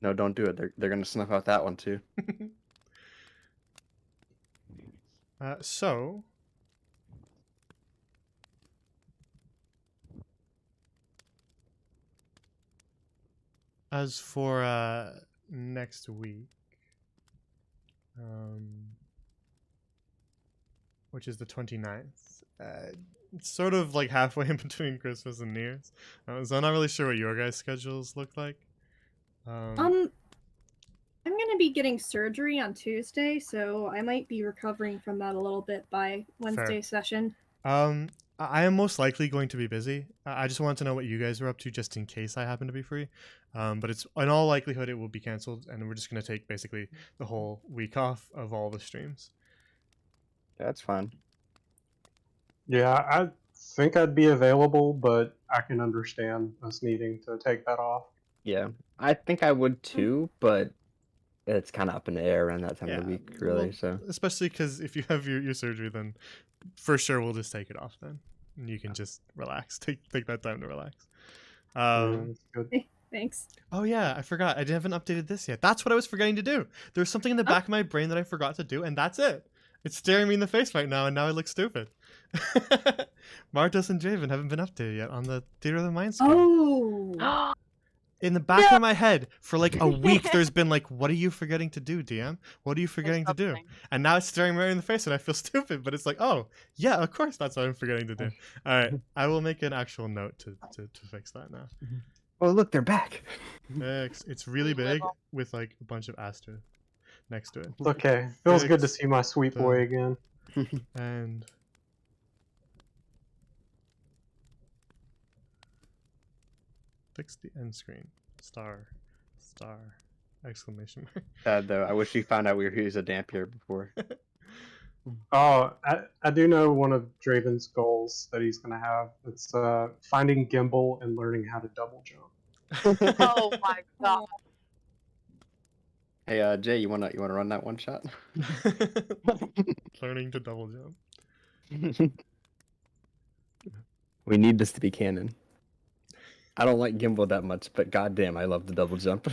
no, don't do it. They're gonna snuff out that one too. So as for next week, which is the 29th, it's sort of like halfway in between Christmas and New Year's, so I'm not really sure what your guys' schedules look like. I'm gonna be getting surgery on Tuesday, so I might be recovering from that a little bit by Wednesday session. I am most likely going to be busy. I just wanted to know what you guys were up to, just in case I happen to be free. But it's in all likelihood it will be canceled, and we're just gonna take basically the whole week off of all the streams. That's fine. Yeah, I think I'd be available, but I can understand us needing to take that off. Yeah, I think I would too, but it's kind of up in the air around that time of the week, really. well, So especially because if you have your surgery, then for sure we'll just take it off then, and you can just relax. Take that time to relax. Yeah, that's good. Thanks. Oh yeah, I forgot. I haven't updated this yet. That's what I was forgetting to do. There's something in the back of my brain that I forgot to do, and that's it. It's staring me in the face right now, and now I look stupid. Martos and Draven haven't been updated yet on the Theater of the Mind screen. Oh. In the back of my head, for like a week, there's been like, what are you forgetting to do, DM? What are you forgetting to do? something. And now it's staring me right in the face, and I feel stupid, but it's like, oh, yeah, of course that's what I'm forgetting to do. All right, I will make an actual note to fix that now. oh look, they're back. It's really big with like a bunch of asterisks next to it. It's okay. Feels good to Fix see my sweet boy again. And fix the end screen. Star. Exclamation mark. Sad though. I wish we found out we were using a Dampier before. Oh, I do know one of Draven's goals that he's gonna have. It's finding Gimbal and learning how to double jump. Oh my god. Hey, Jay, you wanna run that one shot? Learning to double jump. We need this to be canon. I don't like Gimbal that much, but goddamn, I love the double jump.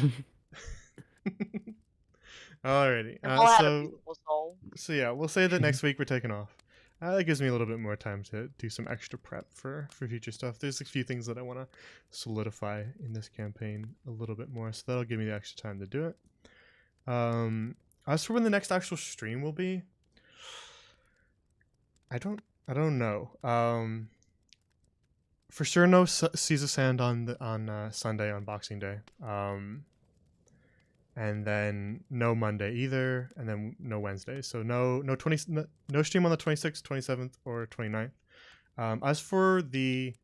Alrighty. Gimbal had a So beautiful soul. yeah, we'll say that next week we're taking off. That gives me a little bit more time to do some extra prep for future stuff. There's a few things that I want to solidify in this campaign a little bit more, so that'll give me the extra time to do it. As for when the next actual stream will be, I don't know. For sure, no Seas of Sand on Sunday on Boxing Day. And then no Monday either, and then no Wednesday. So no stream on the 26th, 27th, or 29th. As for the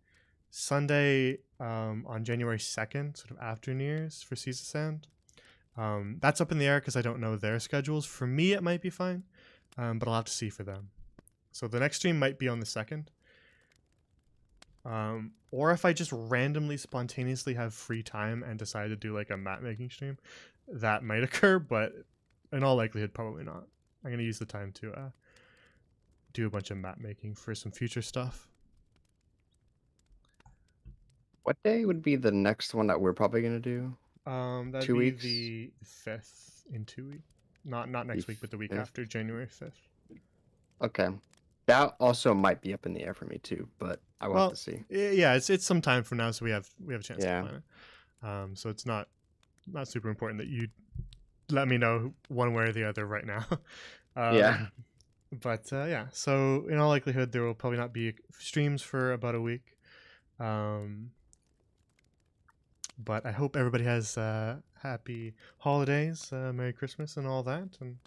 Sunday on January 2nd, sort of after New Year's for Seas of Sand, that's up in the air because I don't know their schedules. For me, it might be fine, but I'll have to see for them. So the next stream might be on the 2nd. Or if I just randomly, spontaneously have free time and decide to do like a map making stream, that might occur, but in all likelihood, probably not. I'm going to use the time to do a bunch of map making for some future stuff. What day would be the next one that we're probably gonna do? That'd 2 be weeks? the 5th in 2 weeks. Not next week, but the week 5th? after, January 5th. Okay, that also might be up in the air for me too, but I will have to see. Yeah, it's some time from now, so we have a chance Yeah. to plan it. So it's not super important that you let me know one way or the other right now. Yeah. But yeah, so in all likelihood, there will probably not be streams for about a week. But I hope everybody has happy holidays, Merry Christmas, and all that. And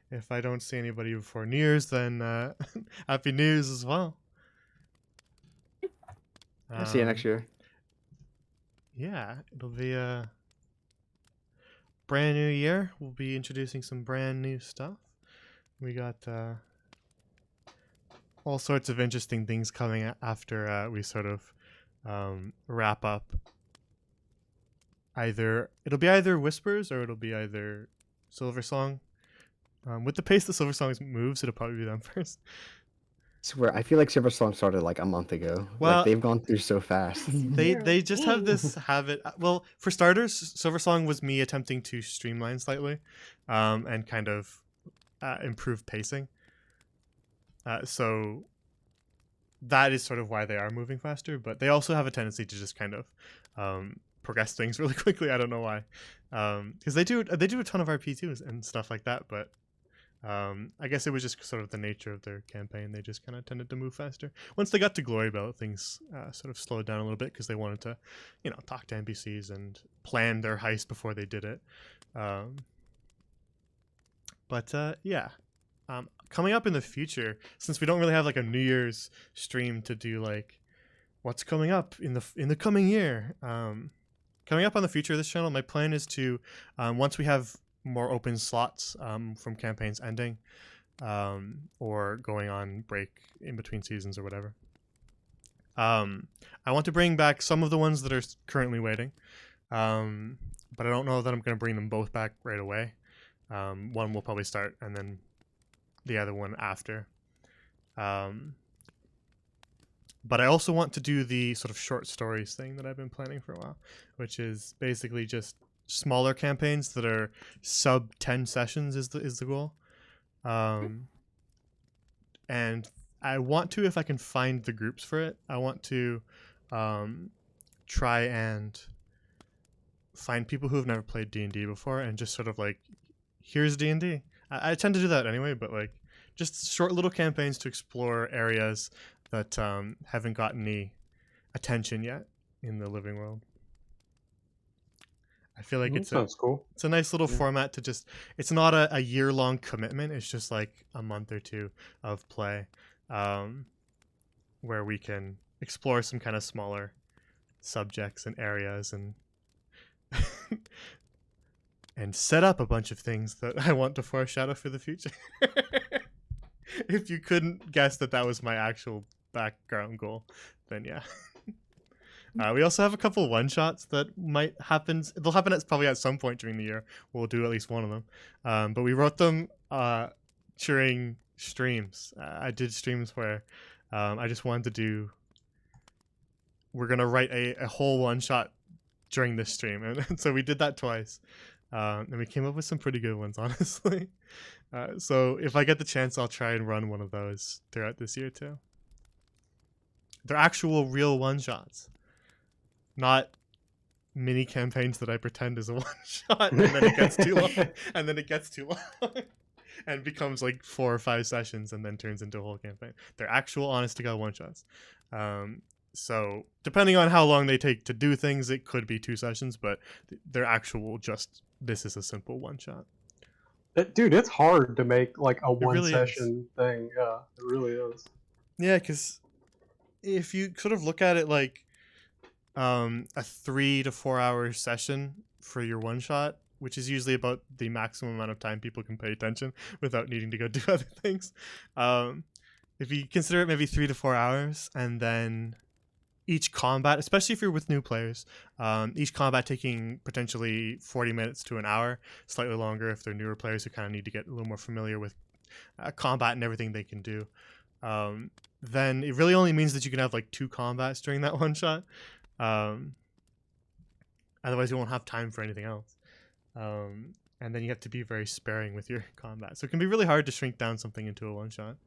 if I don't see anybody before New Year's, then Happy New Year's as well. I'll see you next year. Yeah, it'll be a brand new year. We'll be introducing some brand new stuff. We got all sorts of interesting things coming after we sort of wrap up. It'll be either Whispers or it'll be either Silversong. With the pace that Silversong moves, it'll probably be them first. Swear, I feel like Silversong started like a month ago. Well, like they've gone through so fast. They just have this habit. Well, for starters, Silversong was me attempting to streamline slightly, and kind of improve pacing. So that is sort of why they are moving faster, but they also have a tendency to just kind of progress things really quickly. I don't know why, because they do a ton of RP2s and stuff like that, but I guess it was just sort of the nature of their campaign. They just kind of tended to move faster. Once they got to Glory Belt, things sort of slowed down a little bit because they wanted to, talk to NPCs and plan their heist before they did it. Yeah. Coming up in the future, since we don't really have like a New Year's stream to do like what's coming up in the coming year, coming up on the future of this channel, my plan is to once we have more open slots from campaigns ending or going on break in between seasons or whatever, I want to bring back some of the ones that are currently waiting, but I don't know that I'm going to bring them both back right away. One will probably start and then the other one after. But I also want to do the sort of short stories thing that I've been planning for a while, which is basically just smaller campaigns that are sub 10 sessions is the goal. And I want to, if I can find the groups for it, I want to try and find people who have never played D&D before and just sort of like, here's D&D. I tend to do that anyway, but like just short little campaigns to explore areas that haven't gotten any attention yet in the living world. I feel like Sounds cool. It's a nice little format to just, it's not a year-long commitment. It's just like a month or two of play where we can explore some kind of smaller subjects and areas and and set up a bunch of things that I want to foreshadow for the future. If you couldn't guess that was my actual background goal, then yeah. We also have a couple one-shots that might happen. They'll happen probably at some point during the year. We'll do at least one of them. But we wrote them during streams. I did streams where I just wanted to do... We're going to write a whole one-shot during this stream. And so we did that twice. And we came up with some pretty good ones, honestly. So if I get the chance, I'll try and run one of those throughout this year too. They're actual real one-shots, not mini campaigns that I pretend is a one-shot and then it gets too long, and becomes like 4 or 5 sessions and then turns into a whole campaign. They're actual honest-to-God one-shots. So depending on how long they take to do things, it could be 2 sessions, but they're actual just, this is a simple one-shot. Dude, it's hard to make like a one really session thing. Yeah, it really is. Yeah, because if you sort of look at it like a 3 to 4 hour session for your one shot, which is usually about the maximum amount of time people can pay attention without needing to go do other things. If you consider it maybe 3 to 4 hours, and then each combat, especially if you're with new players, each combat taking potentially 40 minutes to an hour, slightly longer if they're newer players who kind of need to get a little more familiar with combat and everything they can do, then it really only means that you can have like 2 combats during that one shot. Otherwise you won't have time for anything else. And then you have to be very sparing with your combat. So it can be really hard to shrink down something into a one shot.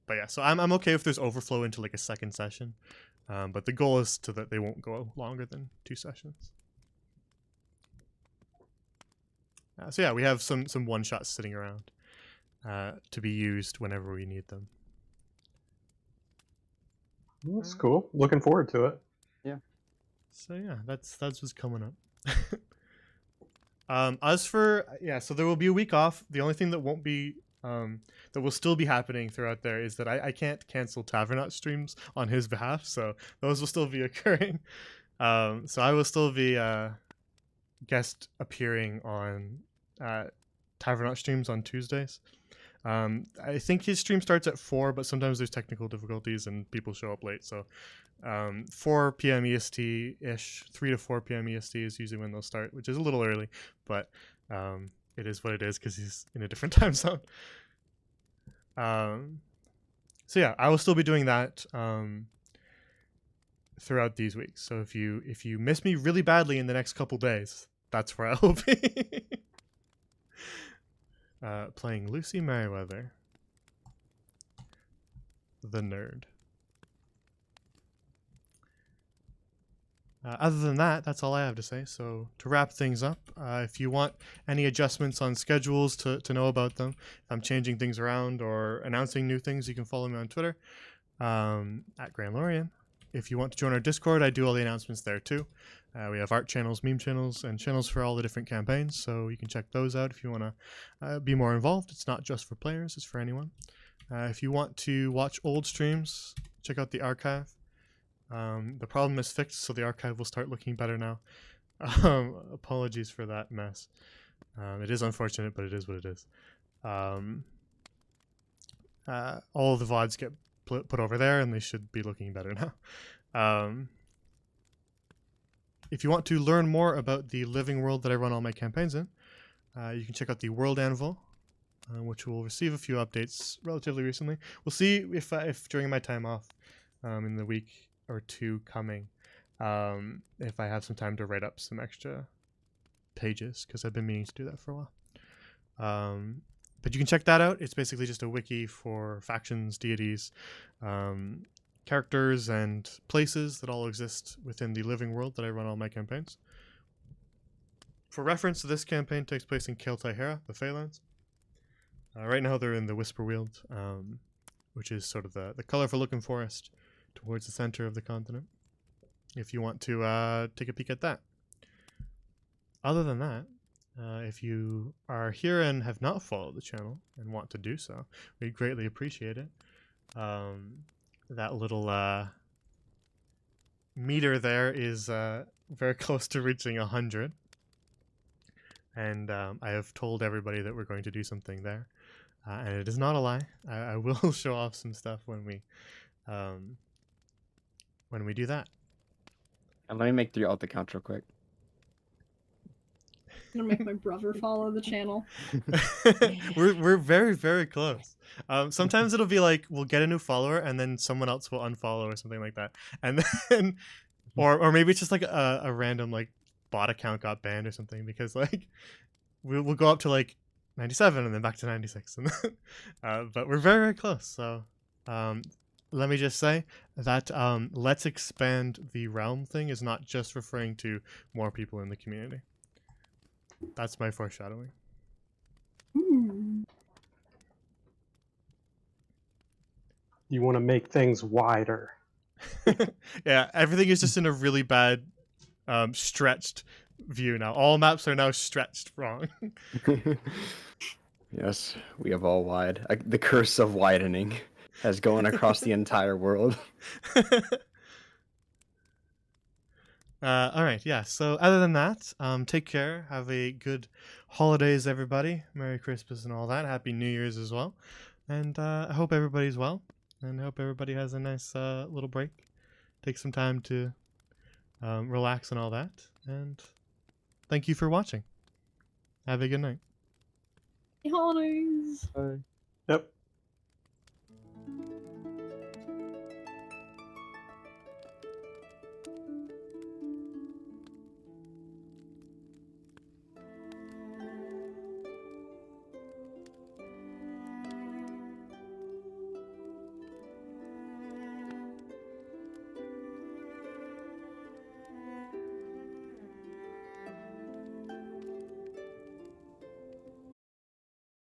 But yeah, so I'm okay if there's overflow into like a second session. But the goal is that they won't go longer than 2 sessions. So yeah, we have some one shots sitting around to be used whenever we need them. That's cool. Looking forward to it. So yeah, that's what's coming up. As for so there will be a week off. The only thing that won't be that will still be happening throughout there is that I can't cancel Tavernaut streams on his behalf, so those will still be occurring. So I will still be guest appearing on Tavernaut streams on Tuesdays. I think his stream starts at 4, but sometimes there's technical difficulties and people show up late. So 4 p.m. EST-ish, 3 to 4 p.m. EST is usually when they'll start, which is a little early, but it is what it is because he's in a different time zone. So yeah, I will still be doing that throughout these weeks. So if you miss me really badly in the next couple days, that's where I will be. Playing Lucy Merriweather. the nerd. Other than that, that's all I have to say. So to wrap things up, if you want any adjustments on schedules to know about them, if I'm changing things around or announcing new things, you can follow me on Twitter at GrandLorian. If you want to join our Discord, I do all the announcements there too. We have art channels, meme channels, and channels for all the different campaigns, so you can check those out if you want to be more involved. It's not just for players, it's for anyone. If you want to watch old streams, check out the archive. The problem is fixed, so the archive will start looking better now. Apologies for that mess. It is unfortunate, but it is what it is. All of the VODs get put over there, and they should be looking better now. If you want to learn more about the living world that I run all my campaigns in, you can check out the World Anvil, which will receive a few updates relatively recently. We'll see if during my time off in the week or two coming, if I have some time to write up some extra pages, because I've been meaning to do that for a while. But you can check that out. It's basically just a wiki for factions, deities, characters, and places that all exist within the living world that I run all my campaigns. For reference, this campaign takes place in Keltaihera, the Feylands. Right now they're in the Whisperweald, which is sort of the colorful looking forest towards the center of the continent, if you want to take a peek at that. Other than that, if you are here and have not followed the channel and want to do so, we'd greatly appreciate it. That little meter there is very close to reaching 100. And I have told everybody that we're going to do something there. And it is not a lie. I will show off some stuff when we do that. And let me make 3 alt accounts real quick. I'm gonna make my brother follow the channel. we're very, very close. Sometimes it'll be like we'll get a new follower and then someone else will unfollow or something like that, and then or maybe it's just like a random like bot account got banned or something, because like we'll go up to like 97 and then back to 96, and but we're very, very close. So let me just say that let's expand the realm thing is not just referring to more people in the community. That's my foreshadowing. You want to make things wider. Yeah, everything is just in a really bad stretched view now. All maps are now stretched wrong. Yes, we have all wide. The curse of widening has gone across the entire world. All right, yeah. So other than that, take care. Have a good holidays, everybody. Merry Christmas and all that. Happy New Year's as well. And I hope everybody's well. And I hope everybody has a nice little break. Take some time to relax and all that. And thank you for watching. Have a good night. Happy holidays. Bye. Yep.